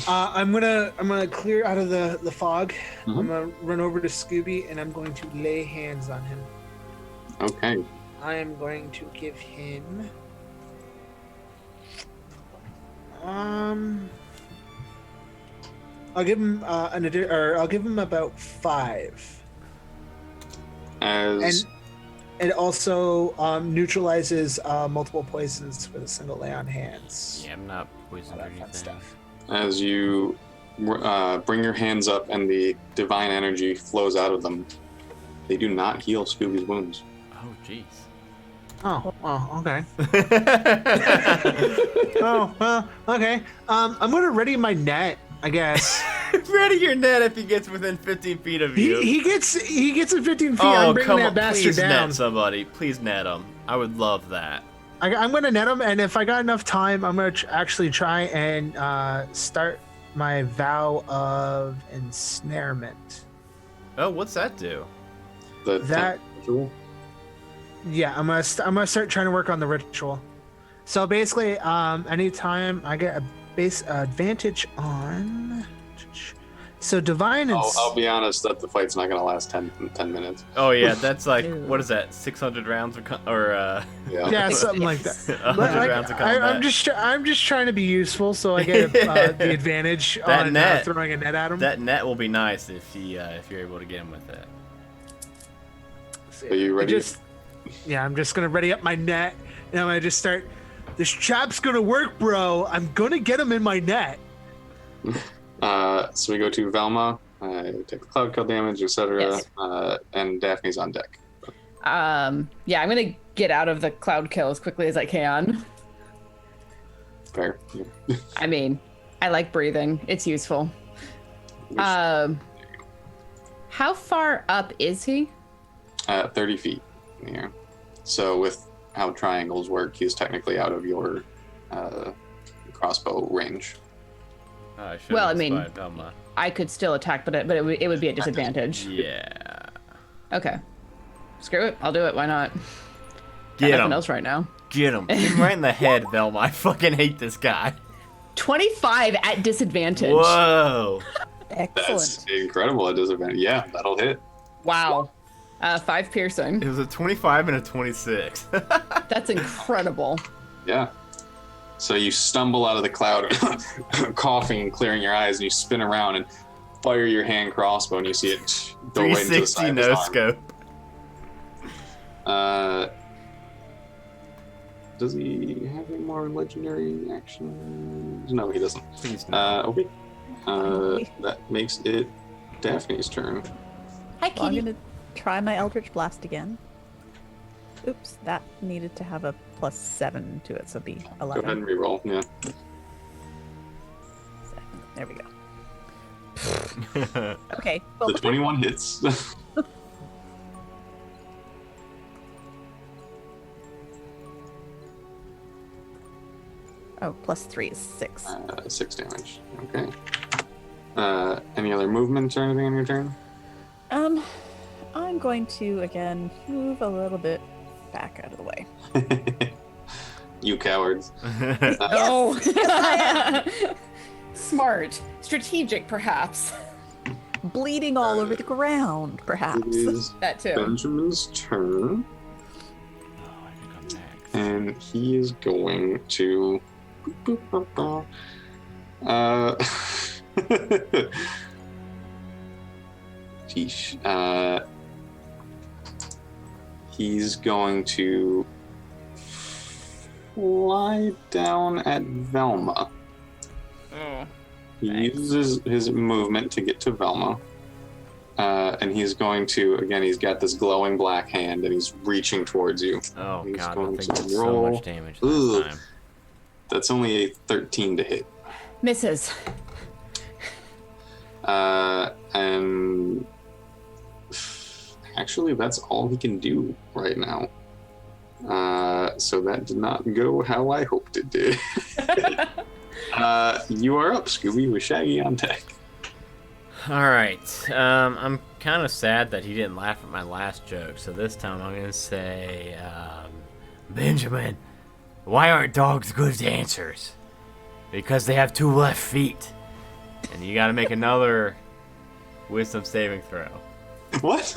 I'm gonna clear out of the fog. Mm-hmm. I'm gonna run over to Scooby and I'm going to lay hands on him. Okay. I am going to give him. I'll give him I'll give him about 5. As and it also neutralizes multiple poisons with a single lay on hands. Yeah, I'm not poisoned or anything. Stuff. as you bring your hands up and the divine energy flows out of them, they do not heal Skoobi's wounds. Oh, jeez. Oh, well, okay. Oh, well, okay. I'm gonna ready my net, I guess. Ready your net if he gets within 15 feet of you. He gets in 15 feet. Oh, I'm bringing come that on. bastard Please down. net somebody. Please net him. I would love that. I'm gonna net him, and if I got enough time, I'm gonna actually try and start my vow of ensnarement. Oh, what's that do? That ritual? Yeah, I'm gonna start trying to work on the ritual. So basically, anytime I get a base advantage on, so divine. I'll be honest that the fight's not gonna last 10 minutes. Oh yeah, that's like what is that? 600 rounds of yeah, something like that. 100 rounds of combat. I'm just trying to be useful, so I get the advantage that on net, throwing a net at him. That net will be nice if you're able to get him with it. Are you ready? I'm just gonna ready up my net, and I'm gonna just start. This trap's gonna work, bro. I'm gonna get him in my net. So we go to Velma, take the cloud kill damage, etc. Yes. And Daphne's on deck. I'm gonna get out of the cloud kill as quickly as I can. Fair. Yeah. I mean, I like breathing. It's useful. How far up is he? 30 feet in the air. So with how triangles work, he's technically out of your crossbow range. Well, I mean, I could still attack, but it would be a disadvantage. Yeah. Okay. Screw it. I'll do it. Why not? Get nothing him. else right now. Get him. Hit him right in the head, Velma. I fucking hate this guy. 25 at disadvantage. Whoa. Excellent. That's incredible at disadvantage. Yeah, that'll hit. Wow. 5 piercing. It was a 25 and a 26. That's incredible. Yeah. So you stumble out of the cloud, coughing and clearing your eyes, and you spin around and fire your hand crossbow, and you see it go right into the 360 side of no his arm. scope. Does he have any more legendary actions? No, he doesn't. Please no. Okay. That makes it Daphne's turn. Hi, Well, I'm gonna try my Eldritch Blast again. Oops, that needed to have a +7 to it, so be 11. Go ahead and reroll. Yeah. There we go. Okay. The 21 hits. Oh, +3 is 6. 6 damage. Okay. Any other movements or anything on your turn? I'm going to again move a little bit back out of the way. You cowards. Oh. Smart. Strategic, perhaps. Bleeding all over the ground, perhaps. It is That too. Benjamin's turn. And he is going to. Sheesh. He's going to fly down at Velma. Oh. He uses his movement to get to Velma. And he's going to, again, he's got this glowing black hand and he's reaching towards you. Oh, he's God, going that thing to did so roll. much damage that time. That's only a 13 to hit. Misses. And actually, that's all he can do right now. So that did not go how I hoped it did. You are up, Skoobi, with Shaggy on deck. Alright. I'm kind of sad that he didn't laugh at my last joke, so this time I'm going to say, Benjamin, why aren't dogs good dancers? Because they have 2 left feet. And you got to make another wisdom saving throw. What?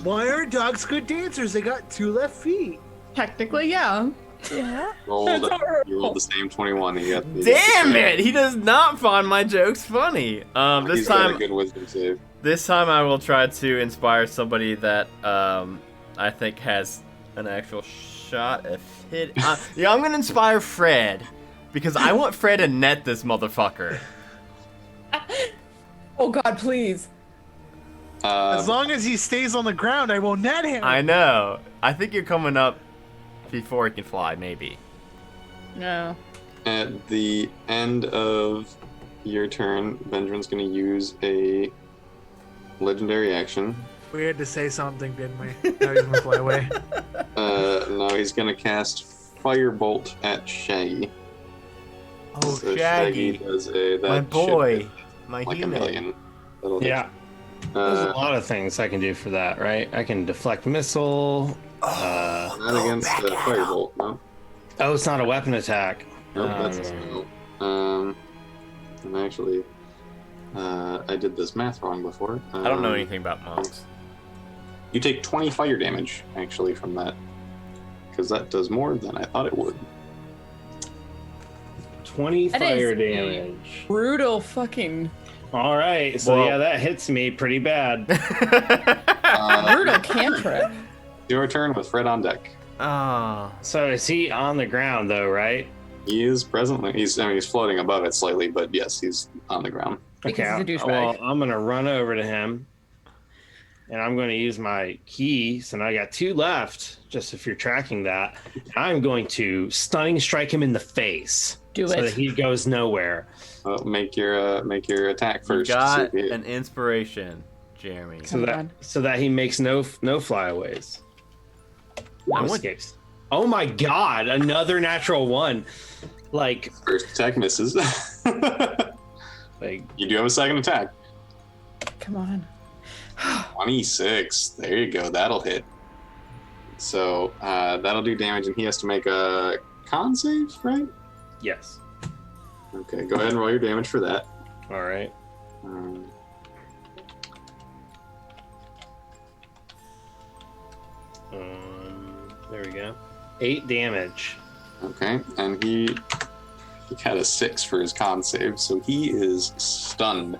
Why are dogs good dancers? They got 2 left feet. Technically, yeah. Yeah. You rolled the same 21. Damn it! He does not find my jokes funny. He's got a good wisdom save. This time I will try to inspire somebody that I think has an actual shot of hit. Yeah, I'm gonna inspire Fred because I want Fred to net this motherfucker. Oh God, please. As long as he stays on the ground, I will net him. I know. I think you're coming up before he can fly, maybe. No. At the end of your turn, Benjamin's going to use a legendary action. We had to say something, didn't we? Now he's gonna fly away. No, he's going to cast Firebolt at Shaggy. Oh, so Shaggy. Does my boy. My like human. $1 million. That'll hit. Yeah. There's a lot of things I can do for that, right? I can deflect missile. Not against Firebolt, no. Oh, it's not a weapon attack. Nope, that's a spell. And actually, I did this math wrong before. I don't know anything about monks. You take 20 fire damage, actually, from that. Because that does more than I thought it would. 20 That fire is damage. Brutal fucking. All right, so Well- yeah, that hits me pretty bad. Brutal cantrip. Your turn with Fred on deck. Ah. So is he on the ground though, right? He is presently. He's floating above it slightly, but yes, he's on the ground. Because he's a douchebag. Well, I'm gonna run over to him, and I'm gonna use my key. So now I got 2 left. Just if you're tracking that, I'm going to stunning strike him in the face. Do so it. that he goes nowhere. Well, make your attack You first. got to see if an inspiration, Jeremy. So that he makes no flyaways. No escapes. Oh my God! Another natural 1. Like first attack misses. like you do have a second attack. Come on. 26. There you go. That'll hit. So that'll do damage, and he has to make a con save, right? Yes. Okay, go ahead and roll your damage for that. All right. There we go. 8 damage. Okay, and he had a 6 for his con save, so he is stunned.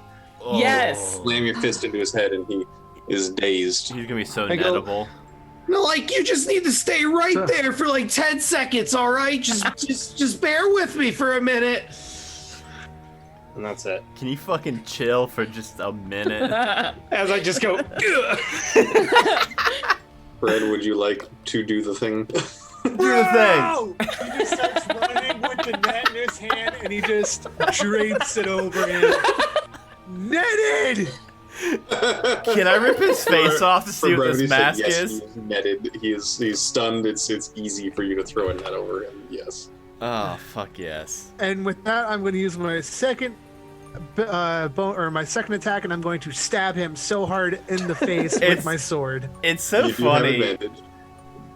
Yes. Slam your fist into his head, and he is dazed. He's gonna be so I go- nettable. No, like you just need to stay right there for like 10 seconds, all right? Just bear with me for a minute. And that's it. Can you fucking chill for just a minute? As I just go. Fred, would you like to do the thing? Do the thing. He just starts running with the net in his hand, and he just drapes it over him. Netted! Can I rip his face off to see what this mask yes, is? He is netted. He's stunned. It's easy for you to throw a net over him. Yes. Oh fuck yes. And with that, I'm going to use my second my second attack, and I'm going to stab him so hard in the face with my sword. It's so You do have funny. advantage.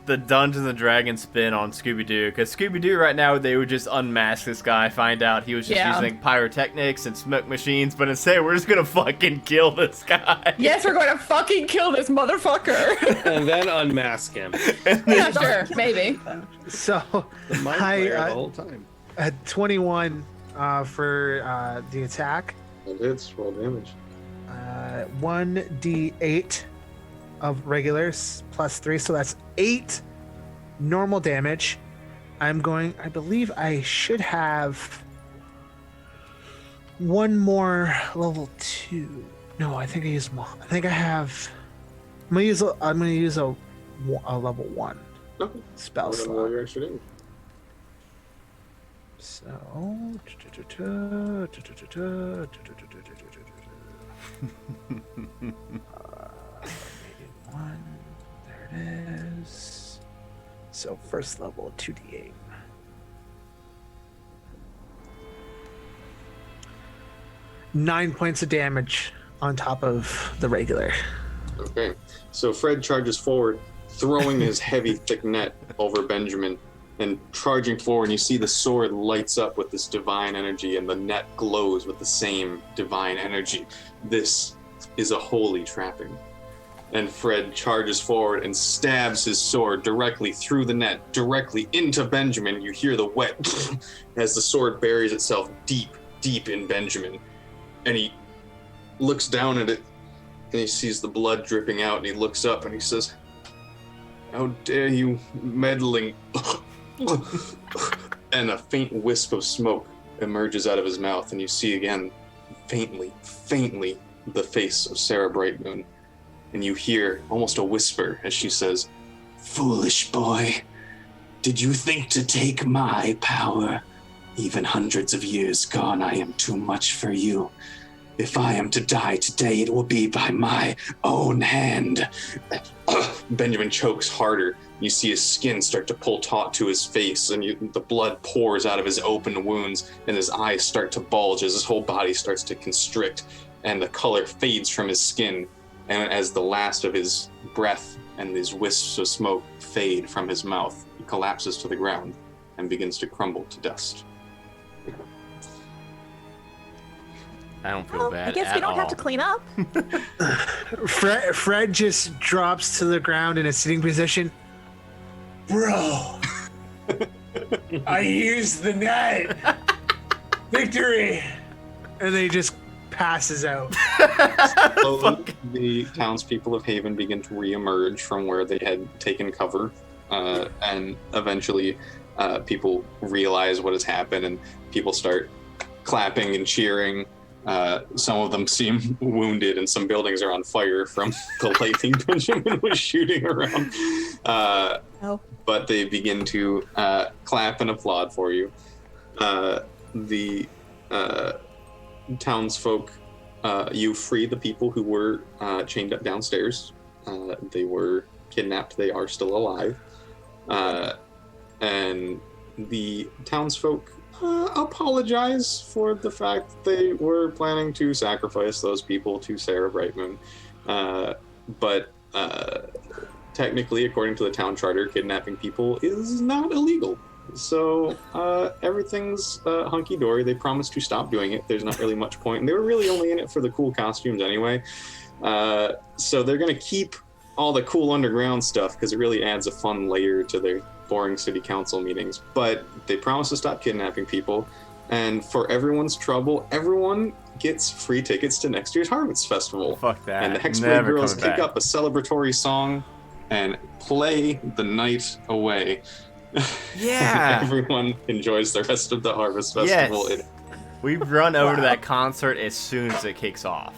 The Dungeons and Dragons spin on Scooby-Doo, because Scooby-Doo right now, they would just unmask this guy, find out he was just using pyrotechnics and smoke machines, but instead we're just gonna fucking kill this guy. Yes, we're going to fucking kill this motherfucker. And then unmask him. Yeah, sure, maybe. So The mind player the whole time. At 21 for the attack. It hits. Roll damage. 1d8 of regulars plus 3, so that's 8 normal damage. I believe I should have one more level 2. No, I think I used more. I think I have. I'm gonna use a level 1 spell slot. Roll your extra damage. So. There it is. So first level 2d8. Nine points of damage on top of the regular. Okay, so Fred charges forward, throwing his heavy, thick net over Benjamin, and charging forward, and you see the sword lights up with this divine energy, and the net glows with the same divine energy. This is a holy trapping. And Fred charges forward and stabs his sword directly through the net, directly into Benjamin. You hear the wet as the sword buries itself deep, deep in Benjamin. And he looks down at it, and he sees the blood dripping out, and he looks up and he says, "How dare you, meddling..." And a faint wisp of smoke emerges out of his mouth, and you see again, faintly, the face of Cera Brightmoon. And you hear almost a whisper as she says, "Foolish boy, did you think to take my power? Even hundreds of years gone, I am too much for you. If I am to die today, it will be by my own hand." Benjamin chokes harder. You see his skin start to pull taut to his face, and the blood pours out of his open wounds, and his eyes start to bulge as his whole body starts to constrict, and the color fades from his skin. And as the last of his breath and these wisps of smoke fade from his mouth, he collapses to the ground and begins to crumble to dust. I don't feel bad. I guess we don't have to clean up. Fred just drops to the ground in a sitting position. Bro, I used the net. Victory. And then he just passes out. Slowly, the townspeople of Haven begin to reemerge from where they had taken cover, and eventually people realize what has happened, and people start clapping and cheering. Some of them seem wounded, and some buildings are on fire from the lightning Benjamin was shooting around. But they begin to clap and applaud for you. The townsfolk, you free the people who were chained up downstairs. They were kidnapped. They are still alive. And the townsfolk apologize for the fact that they were planning to sacrifice those people to Cera Brightmoon. But technically, according to the town charter, kidnapping people is not illegal. So everything's hunky-dory. They promised to stop doing it. There's not really much point. And they were really only in it for the cool costumes anyway. So they're going to keep all the cool underground stuff because it really adds a fun layer to their boring city council meetings. But they promised to stop kidnapping people. And for everyone's trouble, everyone gets free tickets to next year's Harvest Festival. Fuck that. And the Hexblade Girls kick up a celebratory song and play the night away. Yeah. Everyone enjoys the rest of the Harvest Festival. Yes. We run over to that concert as soon as it kicks off.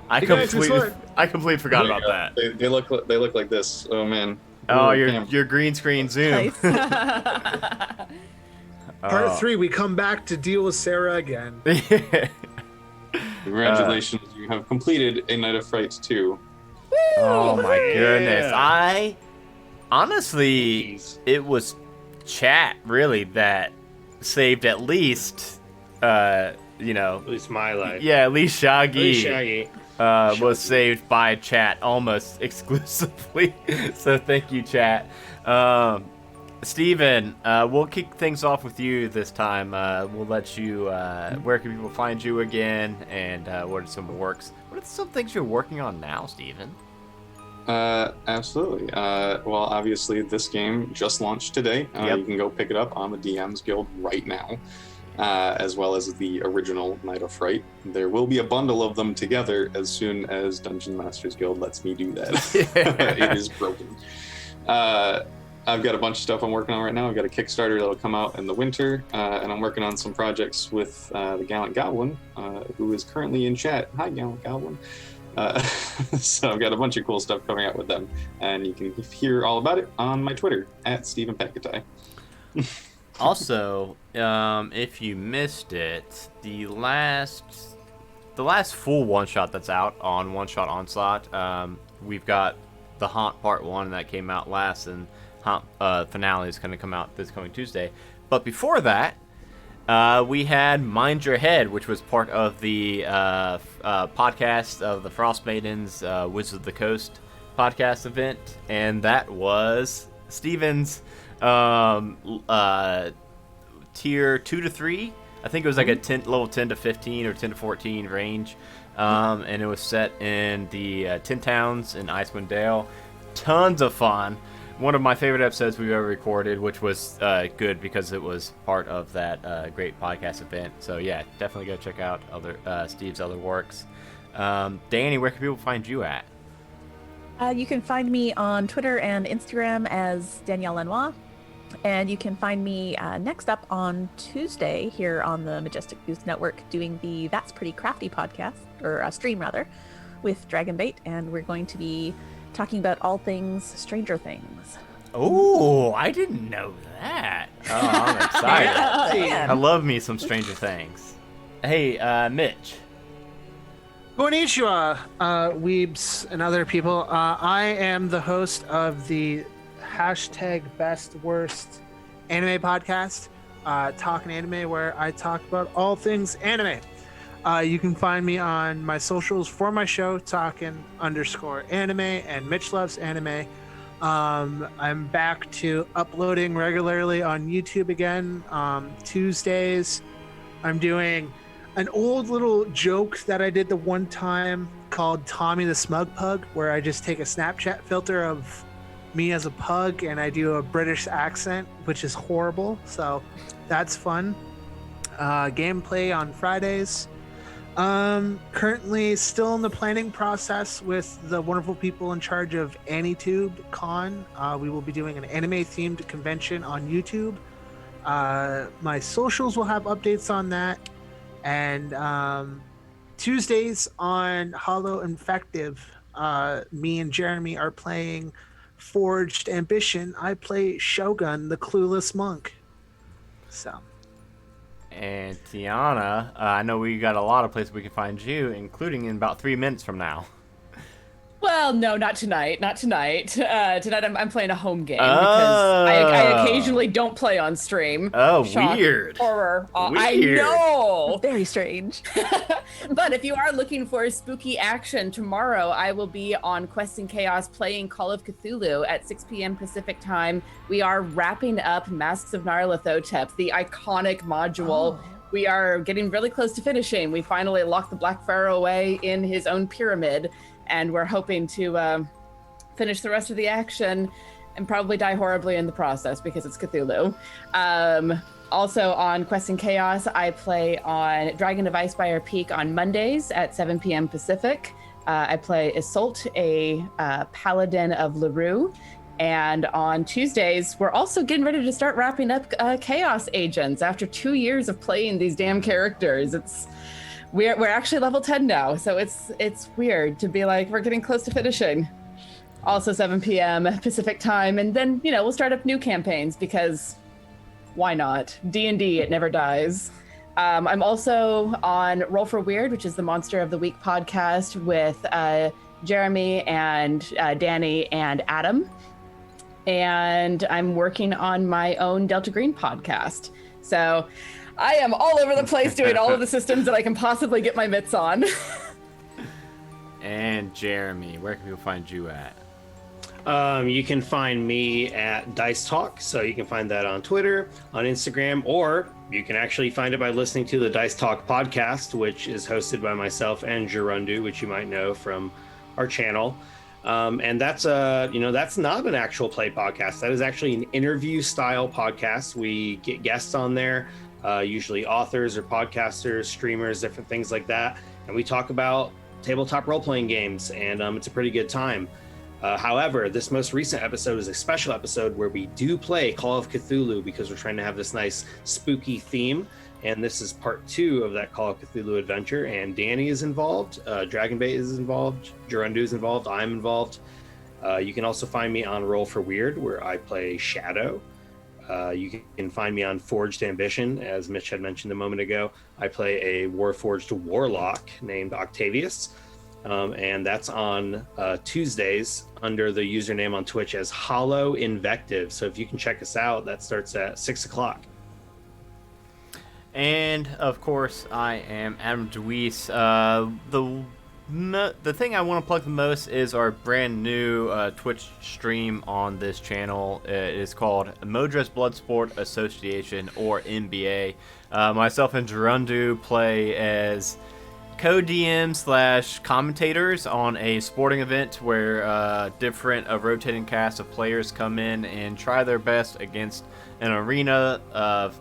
I completely forgot about that. They look like this. Oh man. Oh, your green screen zoom. Part 3, we come back to deal with Cera again. Congratulations, you have completed A Night of Fright 2. Oh my goodness. Honestly, it was chat really that saved at least, at least my life. Yeah, at least Shaggy. Shaggy. Was saved by chat almost exclusively. So thank you, chat. Steven, we'll kick things off with you this time. We'll let you, where can people find you again, and what are some works? What are some things you're working on now, Steven? Absolutely. Well, obviously, this game just launched today. You can go pick it up on the DM's Guild right now, as well as the original Night of Fright. There will be a bundle of them together as soon as Dungeon Masters Guild lets me do that. It is broken. I've got a bunch of stuff I'm working on right now. I've got a Kickstarter that'll come out in the winter, and I'm working on some projects with the Gallant Goblin, who is currently in chat. Hi, Gallant Goblin. So I've got a bunch of cool stuff coming out with them, and you can hear all about it on my Twitter at Stephen Pankotai. Also, if you missed it, the last full one shot that's out on One Shot Onslaught, we've got the Haunt Part 1 that came out last, and Haunt finale is going to come out this coming Tuesday. But before that, we had Mind Your Head, which was part of the podcast of the Frost Maidens Wizards of the Coast podcast event, and that was Steven's tier 2 to 3 I think it was like a level 10 to 15 or 10 to 14 range. And it was set in the 10 Towns in Icewind Dale. Tons of fun. One of my favorite episodes we've ever recorded, which was good because it was part of that great podcast event. So yeah, definitely go check out Steve's other works. Danny, where can people find you at? You can find me on Twitter and Instagram as Danielle Lenoir. And you can find me next up on Tuesday here on the Majestic Goose Network doing the That's Pretty Crafty podcast, or stream rather, with Dragonbait. And we're going to be talking about all things Stranger Things. Oh, I didn't know that. Oh, I'm excited. Yeah. I love me some Stranger Things. Hey, Mitch. Konnichiwa, weebs and other people. I am the host of the #BestWorst anime podcast, Talking Anime, where I talk about all things anime. You can find me on my socials for my show, Talkin_Anime and Mitch Loves Anime. I'm back to uploading regularly on YouTube again. Tuesdays, I'm doing an old little joke that I did the one time called Tommy the Smug Pug, where I just take a Snapchat filter of me as a pug and I do a British accent, which is horrible. So that's fun. Gameplay on Fridays. Currently still in the planning process with the wonderful people in charge of AniTube Con. We will be doing an anime themed convention on YouTube. My socials will have updates on that. And Tuesdays on Hollow Infective, me and Jeremy are playing Forged Ambition. I play Shogun, the clueless monk. So. And Tiana, I know we got a lot of places we can find you, including in about 3 minutes from now. Well, no, not tonight. Not tonight. Tonight I'm playing a home game because I occasionally don't play on stream. Oh, Shock, weird. Horror. Weird. I know. Very strange. But if you are looking for spooky action, tomorrow I will be on Quest and Chaos playing Call of Cthulhu at 6 p.m. Pacific time. We are wrapping up Masks of Nyarlathotep, the iconic module. Oh. We are getting really close to finishing. We finally locked the Black Pharaoh away in his own pyramid. And we're hoping to finish the rest of the action and probably die horribly in the process because it's Cthulhu. Also on Quest and Chaos, I play on Dragon of Icespire Peak on Mondays at 7 p.m. Pacific. I play Isolt, a paladin of LaRue. And on Tuesdays, we're also getting ready to start wrapping up Chaos Agents after 2 years of playing these damn characters. We're actually level 10 now, so it's weird to be like, we're getting close to finishing. Also 7 p.m. Pacific time, and then, we'll start up new campaigns because why not? D&D, it never dies. I'm also on Roll for Weird, which is the Monster of the Week podcast with Jeremy and Danny and Adam. And I'm working on my own Delta Green podcast. So I am all over the place doing all of the systems that I can possibly get my mitts on. And Jeremy, where can people find you at? You can find me at Dice Talk, so you can find that on Twitter, on Instagram, or you can actually find it by listening to the Dice Talk podcast, which is hosted by myself and Gerundu, which you might know from our channel. And that's that's not an actual play podcast. That is actually an interview style podcast. We get guests on there. Usually authors or podcasters, streamers, different things like that. And we talk about tabletop role-playing games, and it's a pretty good time. However, this most recent episode is a special episode where we do play Call of Cthulhu because we're trying to have this nice spooky theme. And this is part 2 of that Call of Cthulhu adventure. And Danny is involved, Dragonbait is involved, Gerundu is involved, I'm involved. You can also find me on Roll for Weird, where I play Shadow. You can find me on Forged Ambition, as Mitch had mentioned a moment ago. I play a Warforged warlock named Octavius, and that's on Tuesdays under the username on Twitch as Hollow Invective. So if you can check us out, that starts at 6 o'clock. And of course, I am Adam Deweese. The the thing I want to plug the most is our brand new Twitch stream on this channel. It is called Modres Bloodsport Association, or MBA. Myself and Gerundu play as co-DM / commentators on a sporting event where different rotating cast of players come in and try their best against an arena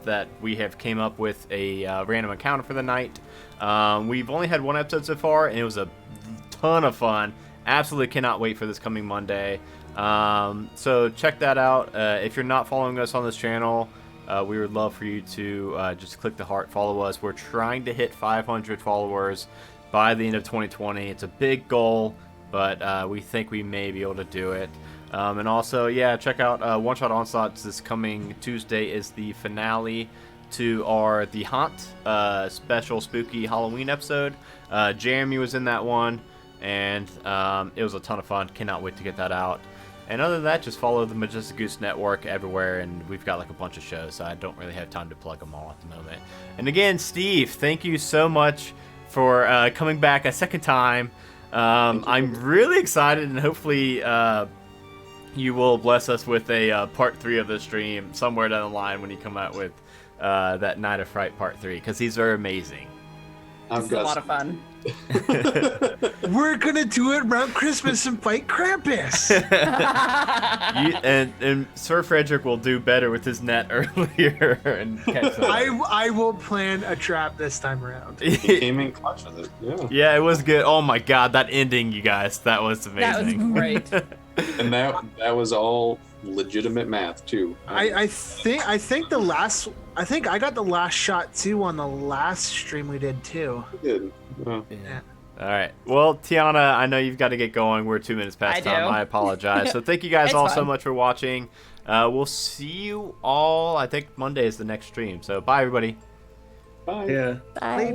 that we have came up with a random encounter for the night. We've only had one episode so far, and it was a ton of fun. Absolutely cannot wait for this coming Monday. So check that out. If you're not following us on this channel, we would love for you to just click the heart, follow us. We're trying to hit 500 followers by the end of 2020. It's a big goal, but we think we may be able to do it. And also, yeah, check out One Shot Onslaughts. This coming Tuesday is the finale to our The Haunt special spooky Halloween episode. Jeremy was in that one, and it was a ton of fun. Cannot wait to get that out. And other than that, just follow the Majestic Goose Network everywhere, and we've got like a bunch of shows, so I don't really have time to plug them all at the moment. And again, Steve, thank you so much for coming back a second time. I'm really excited, and hopefully you will bless us with a part 3 of the stream somewhere down the line when you come out with that Night of Fright part 3, because these are amazing. It's a lot of fun. We're gonna do it around Christmas and fight Krampus. and Sir Frederick will do better with his net earlier and catch them. I will plan a trap this time around. He came in clutch with it. Yeah, it was good. Oh my god, that ending, you guys, that was amazing. That was great. And that was all legitimate math too. I think I got the last shot too on the last stream we did too. You did. Oh. Yeah. All right. Well, Tiana, I know you've got to get going. We're 2 minutes past time. I apologize. So thank you guys all so much for watching. We'll see you all. I think Monday is the next stream. So bye, everybody. Bye. Yeah. Bye.